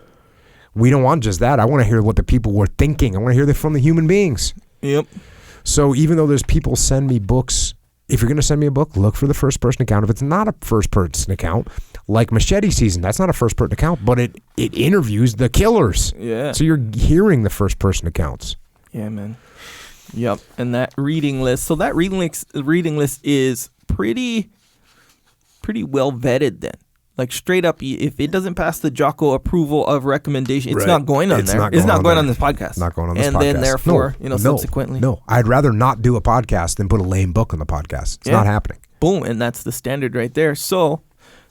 [SPEAKER 1] We don't want just that. I want to hear what the people were thinking. I want to hear that from the human beings.
[SPEAKER 2] Yep.
[SPEAKER 1] So even though there's people send me books, if you're going to send me a book, look for the first-person account. If it's not a first-person account, like Machete Season, that's not a first-person account, but it interviews the killers.
[SPEAKER 2] Yeah.
[SPEAKER 1] So you're hearing the first-person accounts.
[SPEAKER 2] Yeah, man. Yep. And that reading list. So that reading list is pretty well vetted then. Straight up, if it doesn't pass the Jocko approval of recommendation, it's not going on there. It's not going on this podcast.
[SPEAKER 1] Not going on this podcast.
[SPEAKER 2] And then therefore, subsequently.
[SPEAKER 1] No, I'd rather not do a podcast than put a lame book on the podcast. It's not happening.
[SPEAKER 2] Boom. And that's the standard right there. So,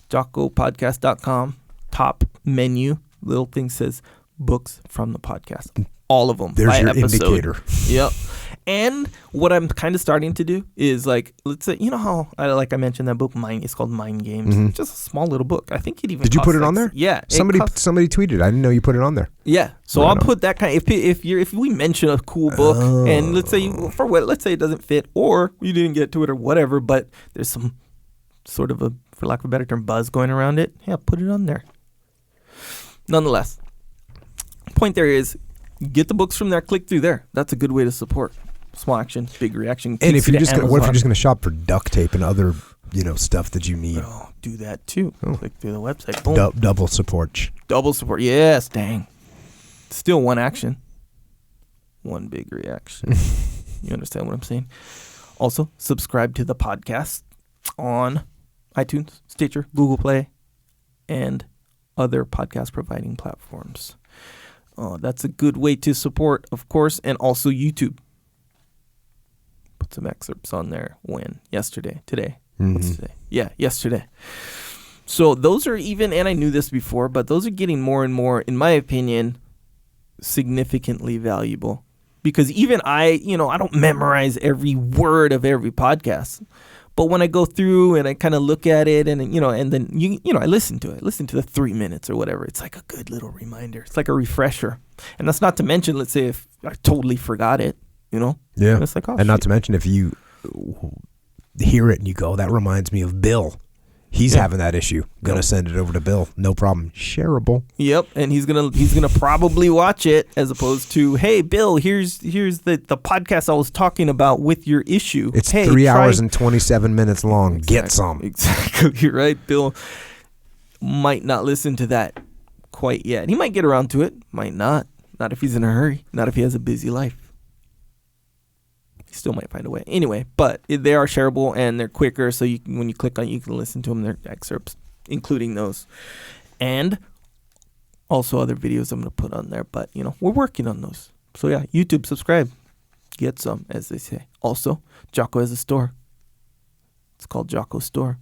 [SPEAKER 2] JockoPodcast.com, top menu, little thing says books from the podcast. All of them.
[SPEAKER 1] There's
[SPEAKER 2] by
[SPEAKER 1] your
[SPEAKER 2] episode.
[SPEAKER 1] indicator.
[SPEAKER 2] Yep. And what I'm kind of starting to do is like, let's say, you know how I mentioned that book, it's called Mind Games.
[SPEAKER 1] Mm-hmm.
[SPEAKER 2] It's just a small little book. I think it even
[SPEAKER 1] Did you put it
[SPEAKER 2] costs
[SPEAKER 1] on there?
[SPEAKER 2] Yeah.
[SPEAKER 1] Somebody tweeted. I didn't know you put it on there.
[SPEAKER 2] Yeah. So
[SPEAKER 1] Right
[SPEAKER 2] I'll
[SPEAKER 1] on.
[SPEAKER 2] put that kind. If we mention a cool book and let's say let's say it doesn't fit or you didn't get to it or whatever, but there's some sort of a, for lack of a better term, buzz going around it. Yeah, put it on there. Nonetheless, point there is get the books from there. Click through there. That's a good way to support. Small action, big reaction.
[SPEAKER 1] And if
[SPEAKER 2] Takes you
[SPEAKER 1] you're
[SPEAKER 2] to
[SPEAKER 1] just gonna, what if you're
[SPEAKER 2] Amazon.
[SPEAKER 1] just going to shop for duct tape and other, stuff that you need?
[SPEAKER 2] Oh, do that too.
[SPEAKER 1] Oh.
[SPEAKER 2] Click through the website. Boom.
[SPEAKER 1] Double support.
[SPEAKER 2] Double support. Yes, dang. Still one action. One big reaction. You understand what I'm saying? Also, subscribe to the podcast on iTunes, Stitcher, Google Play, and other podcast providing platforms. That's a good way to support, of course, and also YouTube. Put some excerpts on there. Yesterday, today. What's today? Yeah, yesterday. So those are even, and I knew this before, but those are getting more and more, in my opinion, significantly valuable. Because even I don't memorize every word of every podcast. But when I go through and I kind of look at it and, and then, I listen to it. Listen to the 3 minutes or whatever. It's like a good little reminder. It's like a refresher. And that's not to mention, let's say, if I totally forgot it,
[SPEAKER 1] Yeah.
[SPEAKER 2] And it's like, oh,
[SPEAKER 1] and not to mention if you hear it and you go, that reminds me of Bill. He's having that issue. Gonna send it over to Bill. No problem. Shareable.
[SPEAKER 2] Yep, and he's gonna probably watch it as opposed to, hey, Bill, here's the podcast I was talking about with your issue.
[SPEAKER 1] It's
[SPEAKER 2] hey,
[SPEAKER 1] 3 hours and 27 minutes long.
[SPEAKER 2] Exactly,
[SPEAKER 1] Get some.
[SPEAKER 2] Exactly. You're right. Bill might not listen to that quite yet. He might get around to it. Might not. Not if he's in a hurry. Not if he has a busy life. He still might find a way. Anyway, but they are shareable and they're quicker. So when you click on it, you can listen to them. They're excerpts, including those. And also other videos I'm going to put on there. But, we're working on those. So, yeah, YouTube, subscribe. Get some, as they say. Also, Jocko has a store. It's called JockoStore.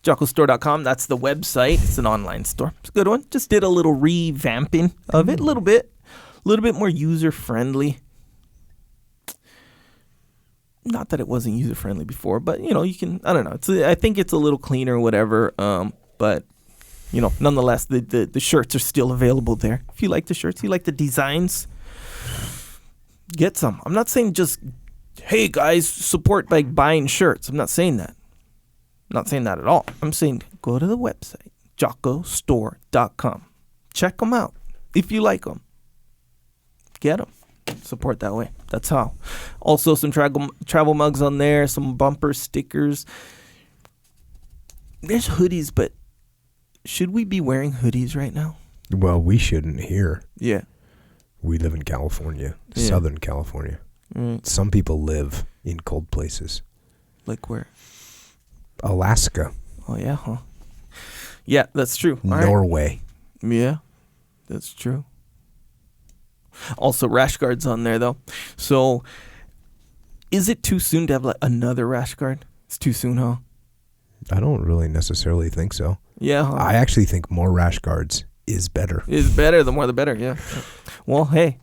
[SPEAKER 2] JockoStore.com. That's the website. It's an online store. It's a good one. Just did a little revamping of it. A little bit more user-friendly. Not that it wasn't user-friendly before, but, you can, I don't know. I think it's a little cleaner or whatever. But, nonetheless, the shirts are still available there. If you like the shirts, you like the designs, get some. I'm not saying just, hey, guys, support by buying shirts. I'm not saying that. I'm not saying that at all. I'm saying go to the website, JockoStore.com. Check them out. If you like them, get them. Support that way. That's how. Also, some travel mugs on there, some bumper stickers. There's hoodies, but should we be wearing hoodies right now?
[SPEAKER 1] Well, we shouldn't here.
[SPEAKER 2] Yeah.
[SPEAKER 1] We live in California,
[SPEAKER 2] Yeah.
[SPEAKER 1] Southern California. Some people live in cold places.
[SPEAKER 2] Like where?
[SPEAKER 1] Alaska.
[SPEAKER 2] Oh, yeah, huh? Yeah, that's true. All right.
[SPEAKER 1] Norway.
[SPEAKER 2] Yeah, that's true. Also, rash guards on there, though. So, is it too soon to have another rash guard? It's too soon, huh?
[SPEAKER 1] I don't really necessarily think so.
[SPEAKER 2] Yeah, huh?
[SPEAKER 1] I actually think more rash guards is better.
[SPEAKER 2] Is better. The more, the better. Yeah. Well, hey,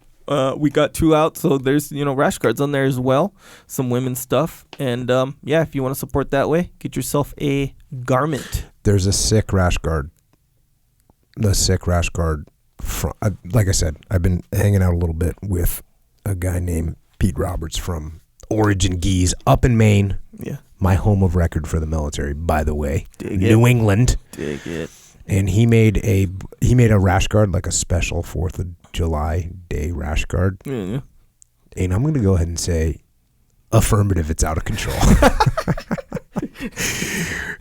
[SPEAKER 2] we got 2 out, so there's rash guards on there as well. Some women's stuff, and if you want to support that way, get yourself a garment.
[SPEAKER 1] There's a sick rash guard. Like I said, I've been hanging out a little bit with a guy named Pete Roberts from Origin Geese up in Maine.
[SPEAKER 2] Yeah.
[SPEAKER 1] My home of record for the military, by the way.
[SPEAKER 2] Dig
[SPEAKER 1] New
[SPEAKER 2] it.
[SPEAKER 1] England.
[SPEAKER 2] Dig it.
[SPEAKER 1] And he made a rash guard, like a special 4th of July Day rash guard.
[SPEAKER 2] Yeah.
[SPEAKER 1] And I'm going to go ahead and say, affirmative, it's out of control.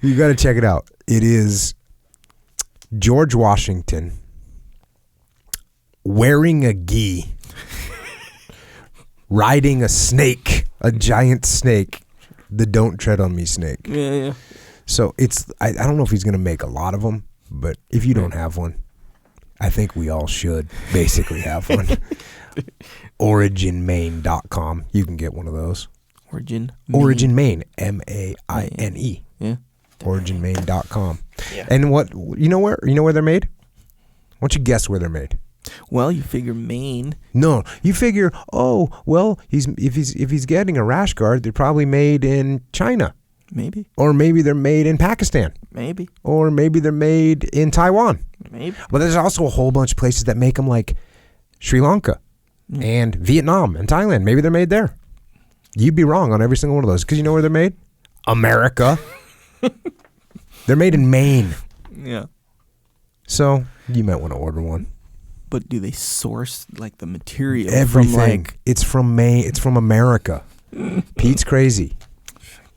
[SPEAKER 1] You got to check it out. It is George Washington wearing a gi, riding a snake, a giant snake, the Don't Tread on Me snake.
[SPEAKER 2] Yeah.
[SPEAKER 1] So I don't know if he's going to make a lot of them, but if you don't have one, I think we all should basically have one. OriginMaine.com. You can get one of those.
[SPEAKER 2] Origin
[SPEAKER 1] Maine. MAINE.
[SPEAKER 2] Yeah.
[SPEAKER 1] OriginMaine.com.
[SPEAKER 2] Yeah.
[SPEAKER 1] And you know where they're made? Why don't you guess where they're made?
[SPEAKER 2] Well, you figure Maine.
[SPEAKER 1] No, you figure, oh, well, if he's getting a rash guard, they're probably made in China.
[SPEAKER 2] Maybe.
[SPEAKER 1] Or maybe they're made in Pakistan.
[SPEAKER 2] Maybe.
[SPEAKER 1] Or maybe they're made in Taiwan.
[SPEAKER 2] Maybe.
[SPEAKER 1] But there's also a whole bunch of places that make them, like Sri Lanka and Vietnam and Thailand. Maybe they're made there. You'd be wrong on every single one of those because you know where they're made? America. They're made in Maine.
[SPEAKER 2] Yeah.
[SPEAKER 1] So you might want to order one.
[SPEAKER 2] But do they source like the material?
[SPEAKER 1] Everything.
[SPEAKER 2] From,
[SPEAKER 1] it's from Maine. It's from America. Pete's crazy.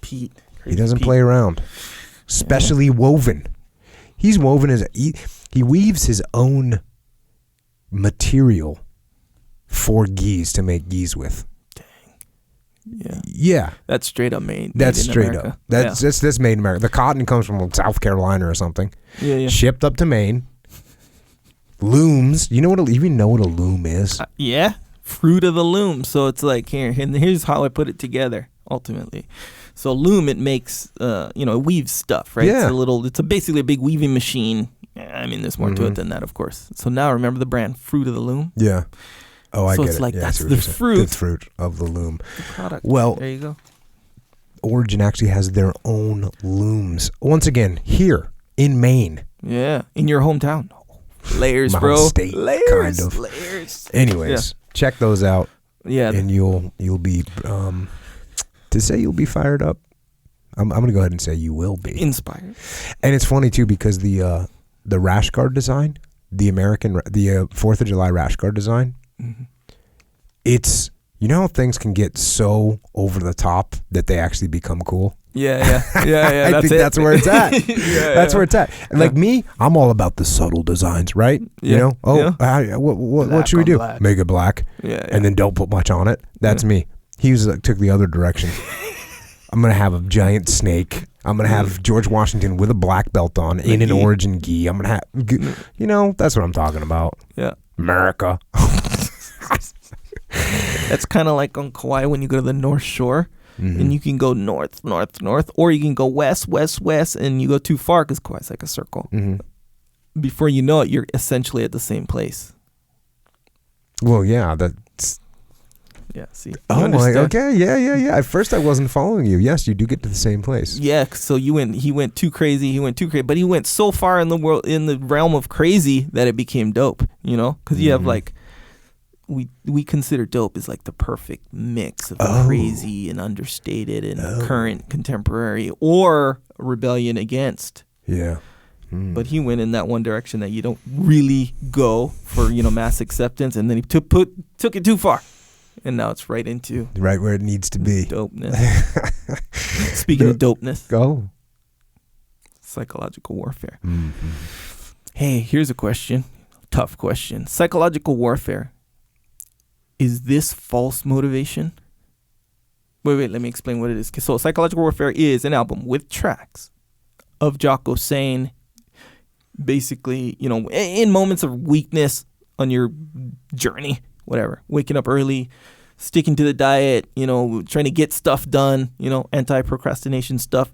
[SPEAKER 2] Pete.
[SPEAKER 1] He doesn't play around. Specially woven. He's woven he weaves his own material for geese to make geese with.
[SPEAKER 2] Yeah.
[SPEAKER 1] Yeah.
[SPEAKER 2] That's straight up made.
[SPEAKER 1] That's
[SPEAKER 2] made in
[SPEAKER 1] straight
[SPEAKER 2] America.
[SPEAKER 1] up. That's made in America. The cotton comes from South Carolina or something.
[SPEAKER 2] Yeah.
[SPEAKER 1] Shipped up to Maine. Looms. You even know what a loom is?
[SPEAKER 2] Yeah. Fruit of the loom. So it's like here's how I put it together ultimately. So loom, it makes it weaves stuff, right?
[SPEAKER 1] Yeah.
[SPEAKER 2] It's basically a big weaving machine. I mean, there's more to it than that, of course. So now remember the brand Fruit of the Loom?
[SPEAKER 1] Yeah. Oh, I
[SPEAKER 2] so
[SPEAKER 1] get
[SPEAKER 2] it's
[SPEAKER 1] it.
[SPEAKER 2] like
[SPEAKER 1] Yeah,
[SPEAKER 2] that's the fruit.
[SPEAKER 1] The fruit of the loom.
[SPEAKER 2] The product.
[SPEAKER 1] Well,
[SPEAKER 2] there you go.
[SPEAKER 1] Origin actually has their own looms. Once again, here in Maine.
[SPEAKER 2] Yeah, in your hometown. Layers,
[SPEAKER 1] Mountain
[SPEAKER 2] bro.
[SPEAKER 1] State,
[SPEAKER 2] Layers,
[SPEAKER 1] kind of.
[SPEAKER 2] layers.
[SPEAKER 1] Anyways, check those out.
[SPEAKER 2] Yeah.
[SPEAKER 1] And you'll be to say you'll be fired up. I'm gonna go ahead and say you will be
[SPEAKER 2] inspired.
[SPEAKER 1] And it's funny too because the rash guard design, the 4th of July rash guard design, it's how things can get so over the top that they actually become cool.
[SPEAKER 2] Yeah.
[SPEAKER 1] I think that's where it's at. That's where it's at. And like me, I'm all about the subtle designs, right?
[SPEAKER 2] Yeah.
[SPEAKER 1] What should we do?
[SPEAKER 2] Black.
[SPEAKER 1] Make it black.
[SPEAKER 2] Yeah.
[SPEAKER 1] And then don't put much on it. That's me. He took the other direction. I'm going to have a giant snake. I'm going to have George Washington with a black belt on in an Origin gi. I'm going to have, that's what I'm talking about.
[SPEAKER 2] Yeah.
[SPEAKER 1] America.
[SPEAKER 2] That's kind of like on Kauai when you go to the North Shore and you can go north, or you can go west, and you go too far because Kauai's like a circle. Before you know it, you're essentially at the same place.
[SPEAKER 1] Well, yeah, that's...
[SPEAKER 2] Yeah, see.
[SPEAKER 1] Okay, yeah. At first I wasn't following you. Yes, you do get to the same place.
[SPEAKER 2] Yeah, so he went too crazy, but he went so far in the realm of crazy that it became dope, because you have like, we consider dope as like the perfect mix of crazy and understated and current, contemporary, or rebellion against.
[SPEAKER 1] Yeah.
[SPEAKER 2] But he went in that one direction that you don't really go for, mass acceptance, and then he took it too far. And now it's right
[SPEAKER 1] where it needs to be.
[SPEAKER 2] Dopeness. Speaking of dopeness.
[SPEAKER 1] Go.
[SPEAKER 2] Psychological warfare. Hey, here's a question. Tough question. Psychological warfare. Is this false motivation? Wait, let me explain what it is. So Psychological Warfare is an album with tracks of Jocko saying, basically, in moments of weakness on your journey, whatever, waking up early, sticking to the diet, trying to get stuff done, anti-procrastination stuff,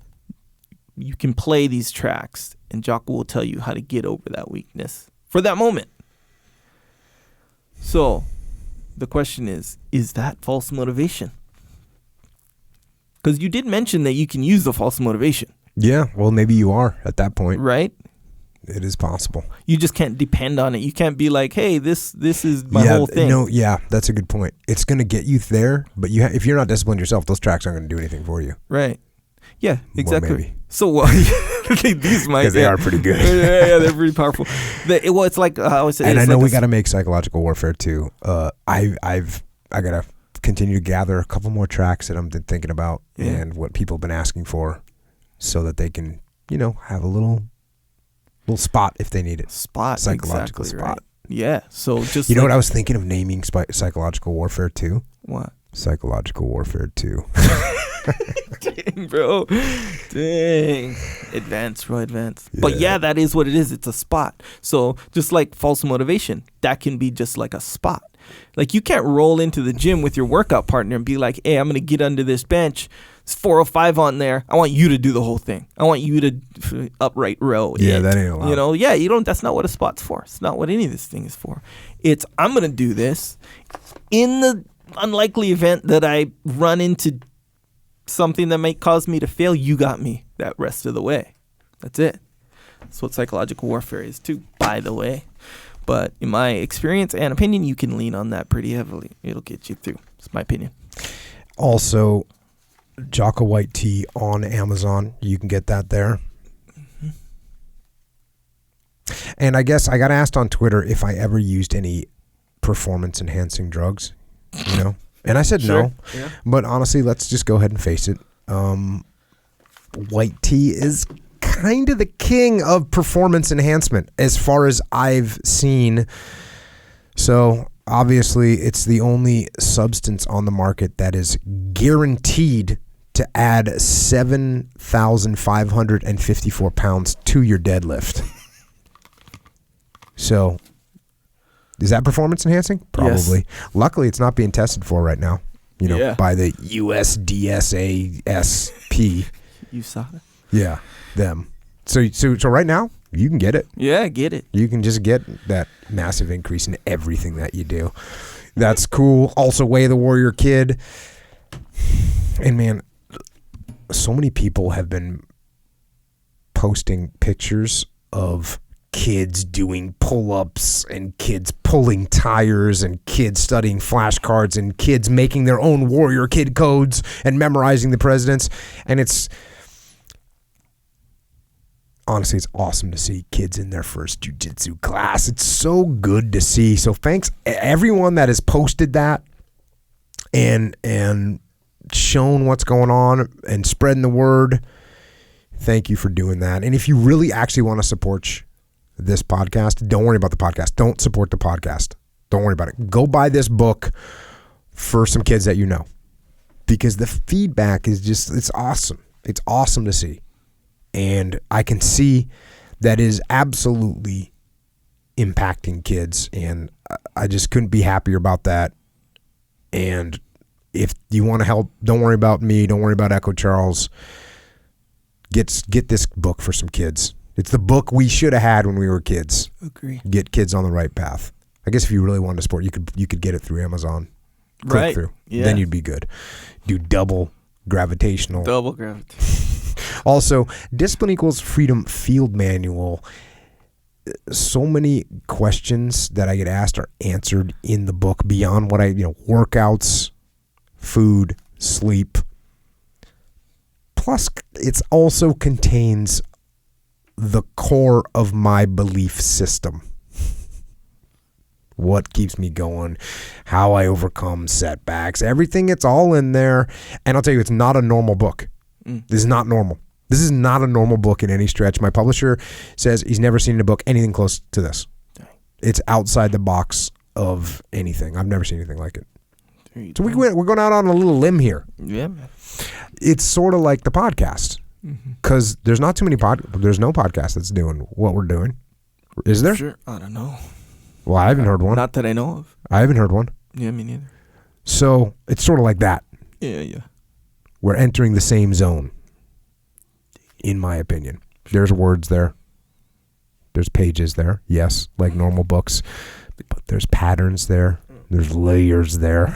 [SPEAKER 2] you can play these tracks and Jocko will tell you how to get over that weakness for that moment. So the question is that false motivation? Because you did mention that you can use the false motivation. Yeah,
[SPEAKER 1] well, maybe you are at that point.
[SPEAKER 2] Right?
[SPEAKER 1] It is possible.
[SPEAKER 2] You just can't depend on it. You can't be like, hey, this is my whole thing.
[SPEAKER 1] No, yeah, that's a good point. It's going to get you there, but if you're not disciplined yourself, those tracks aren't going to do anything for you.
[SPEAKER 2] Right. Yeah, exactly.
[SPEAKER 1] Well, maybe.
[SPEAKER 2] So these might,
[SPEAKER 1] because they are pretty good.
[SPEAKER 2] Yeah, they're pretty powerful. It's like I always say.
[SPEAKER 1] And I know we got to make Psychological Warfare too. I got to continue to gather a couple more tracks that I'm thinking about and what people have been asking for, so that they can have a little spot if they need it. Psychological spot. Right.
[SPEAKER 2] Yeah. So just
[SPEAKER 1] know what I was thinking of naming Psychological Warfare 2?
[SPEAKER 2] What?
[SPEAKER 1] Psychological Warfare 2.
[SPEAKER 2] Dang, bro. Dang. Advance, bro, advance. Yeah. But yeah, that is what it is. It's a spot. So just like false motivation, that can be just like a spot. Like you can't roll into the gym with your workout partner and be like, hey, I'm going to get under this bench It's 405 on there. I want you to do the whole thing. I want you to upright row.
[SPEAKER 1] Yeah, that ain't allowed.
[SPEAKER 2] You know, yeah, you don't. That's not what a spot's for. It's not what any of this thing is for. It's I'm gonna do this in the unlikely event that I run into something that might cause me to fail. You got me that rest of the way. That's it. That's what psychological warfare is too, by the way. But in my experience and opinion, you can lean on that pretty heavily. It'll get you through. It's my opinion.
[SPEAKER 1] Also, Jocko white tea on Amazon. You can get that there. Mm-hmm. And I guess I got asked on Twitter if I ever used any performance-enhancing drugs, you know? And I said
[SPEAKER 2] Sure.
[SPEAKER 1] no.
[SPEAKER 2] Yeah.
[SPEAKER 1] But honestly, let's just go ahead and face it. White tea is kind of the king of performance enhancement as far as I've seen. So obviously it's the only substance on the market that is guaranteed to add 7,554 pounds to your deadlift. So is that performance enhancing? Probably.
[SPEAKER 2] Yes.
[SPEAKER 1] Luckily it's not being tested for right now, you know,
[SPEAKER 2] Yeah.
[SPEAKER 1] by the USDSASP.
[SPEAKER 2] You saw it.
[SPEAKER 1] Yeah, them. So right now, you can get it.
[SPEAKER 2] Yeah, get it.
[SPEAKER 1] You can just get that massive increase in everything that you do. That's cool. Also, Way of the Warrior Kid. And man, so many people have been posting pictures of kids doing pull-ups and kids pulling tires and kids studying flashcards and kids making their own Warrior Kid codes and memorizing the presidents. And it's honestly, it's awesome to see kids in their first jiu-jitsu class. It's so good to see. So thanks everyone that has posted that and shown what's going on and spreading the word. Thank you for doing that. And if you really actually want to support this podcast, don't worry about the podcast. Don't support the podcast. Don't worry about it. Go buy this book for some kids that you know, because the feedback is just, it's awesome. It's awesome to see. And I can see that is absolutely impacting kids. And I just couldn't be happier about that. And if you want to help, don't worry about me. Don't worry about Echo Charles. Get this book for some kids. It's the book we should have had when we were kids.
[SPEAKER 2] Agree.
[SPEAKER 1] Get kids on the right path. I guess if you really wanted to support, you could get it through Amazon. Click
[SPEAKER 2] Right.
[SPEAKER 1] through.
[SPEAKER 2] Yeah.
[SPEAKER 1] Then you'd be good. Do double gravitational.
[SPEAKER 2] Double gravity.
[SPEAKER 1] Also, Discipline Equals Freedom Field Manual. So many questions that I get asked are answered in the book beyond what workouts, food, sleep. Plus, it also contains the core of my belief system. What keeps me going, how I overcome setbacks, everything, it's all in there. And I'll tell you, it's not a normal book. This is not normal. This is not a normal book in any stretch. My publisher says he's never seen in a book anything close to this. It's outside the box of anything. I've never seen anything like it. So we're going out on a little limb here.
[SPEAKER 2] Yeah, man.
[SPEAKER 1] It's sort of like the podcast, because there's not too many there's no podcast that's doing what we're doing. Is there?
[SPEAKER 2] Sure. I don't know.
[SPEAKER 1] Well, I haven't heard one.
[SPEAKER 2] Not that I know of.
[SPEAKER 1] I haven't heard one.
[SPEAKER 2] Yeah, me neither.
[SPEAKER 1] So it's sort of like that.
[SPEAKER 2] Yeah.
[SPEAKER 1] We're entering the same zone, in my opinion. There's words there. There's pages there. Yes, like normal books. But there's patterns there. There's layers there.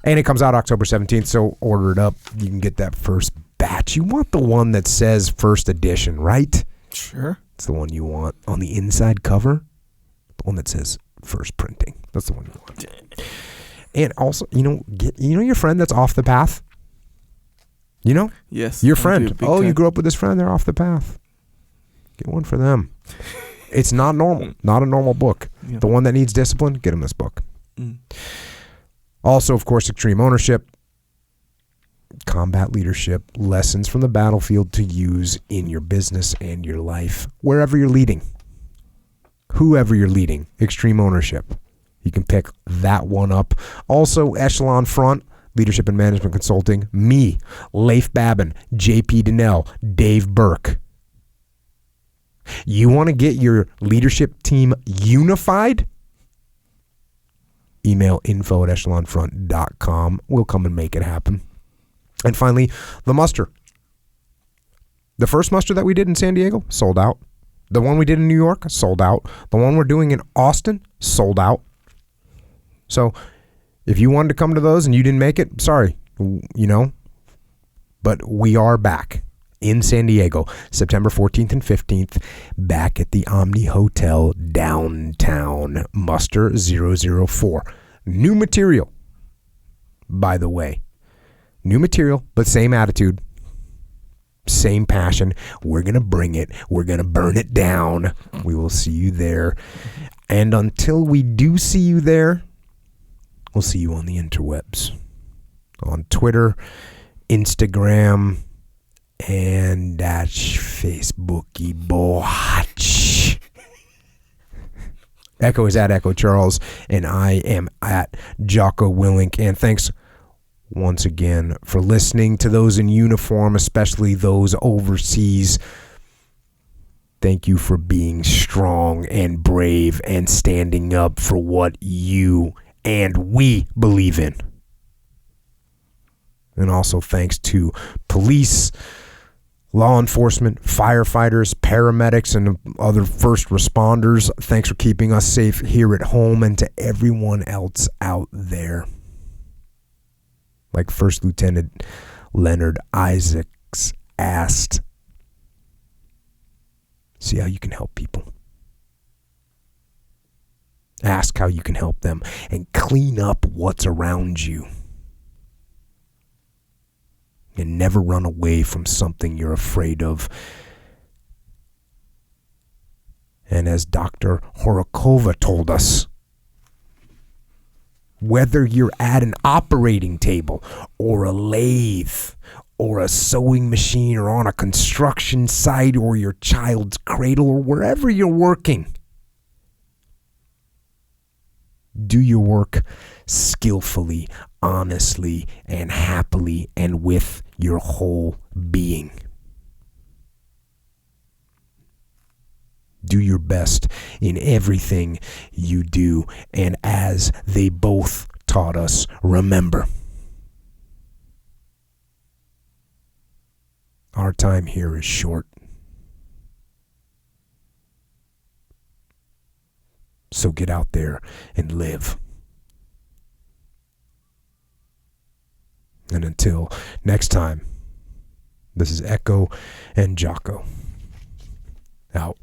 [SPEAKER 1] And it comes out October 17th, so order it up. You can get that first batch. You want the one that says first edition, right?
[SPEAKER 2] Sure.
[SPEAKER 1] It's the one you want. On the inside cover, the one that says first printing. That's the one you want. And also, get your friend that's off the path?
[SPEAKER 2] Yes.
[SPEAKER 1] Your
[SPEAKER 2] I
[SPEAKER 1] friend.
[SPEAKER 2] do, big
[SPEAKER 1] You
[SPEAKER 2] time.
[SPEAKER 1] grew up with this friend, they're off the path. Get one for them. It's not normal. Not a normal book.
[SPEAKER 2] Yeah.
[SPEAKER 1] The one that needs discipline, get them this book.
[SPEAKER 2] Mm.
[SPEAKER 1] Also, of course, Extreme Ownership, combat leadership, lessons from the battlefield to use in your business and your life, wherever you're leading, whoever you're leading. Extreme Ownership. You can pick that one up. Also, Echelon Front, Leadership and Management Consulting, me, Leif Babin, JP Donnell, Dave Burke. You want to get your leadership team unified? Email info@echelonfront.com. We'll come and make it happen. And finally, the muster. The first muster that we did in San Diego, sold out. The one we did in New York, sold out. The one we're doing in Austin, sold out. So if you wanted to come to those and you didn't make it, sorry, but we are back in San Diego, September 14th and 15th, back at the Omni Hotel downtown, Muster 004. New material, by the way. New material, but same attitude. Same passion. We're going to bring it. We're going to burn it down. We will see you there. And until we do see you there, we'll see you on the interwebs. On Twitter, Instagram, and that Facebooky boy. Echo is at Echo Charles, and I am at Jocko Willink. And thanks once again for listening. To those in uniform, especially those overseas, thank you for being strong and brave and standing up for what you and we believe in. And also thanks to police, law enforcement, firefighters, paramedics, and other first responders. Thanks for keeping us safe here at home, and to everyone else out there. Like First Lieutenant Leonard Isaacs asked, see how you can help people. Ask how you can help them and clean up what's around you. And never run away from something you're afraid of. And as Dr. Horokova told us, whether you're at an operating table or a lathe or a sewing machine or on a construction site or your child's cradle or wherever you're working, do your work skillfully, honestly, and happily, and with your whole being. Do your best in everything you do, and as they both taught us, remember, our time here is short. So get out there and live. And until next time, this is Echo and Jocko. Out.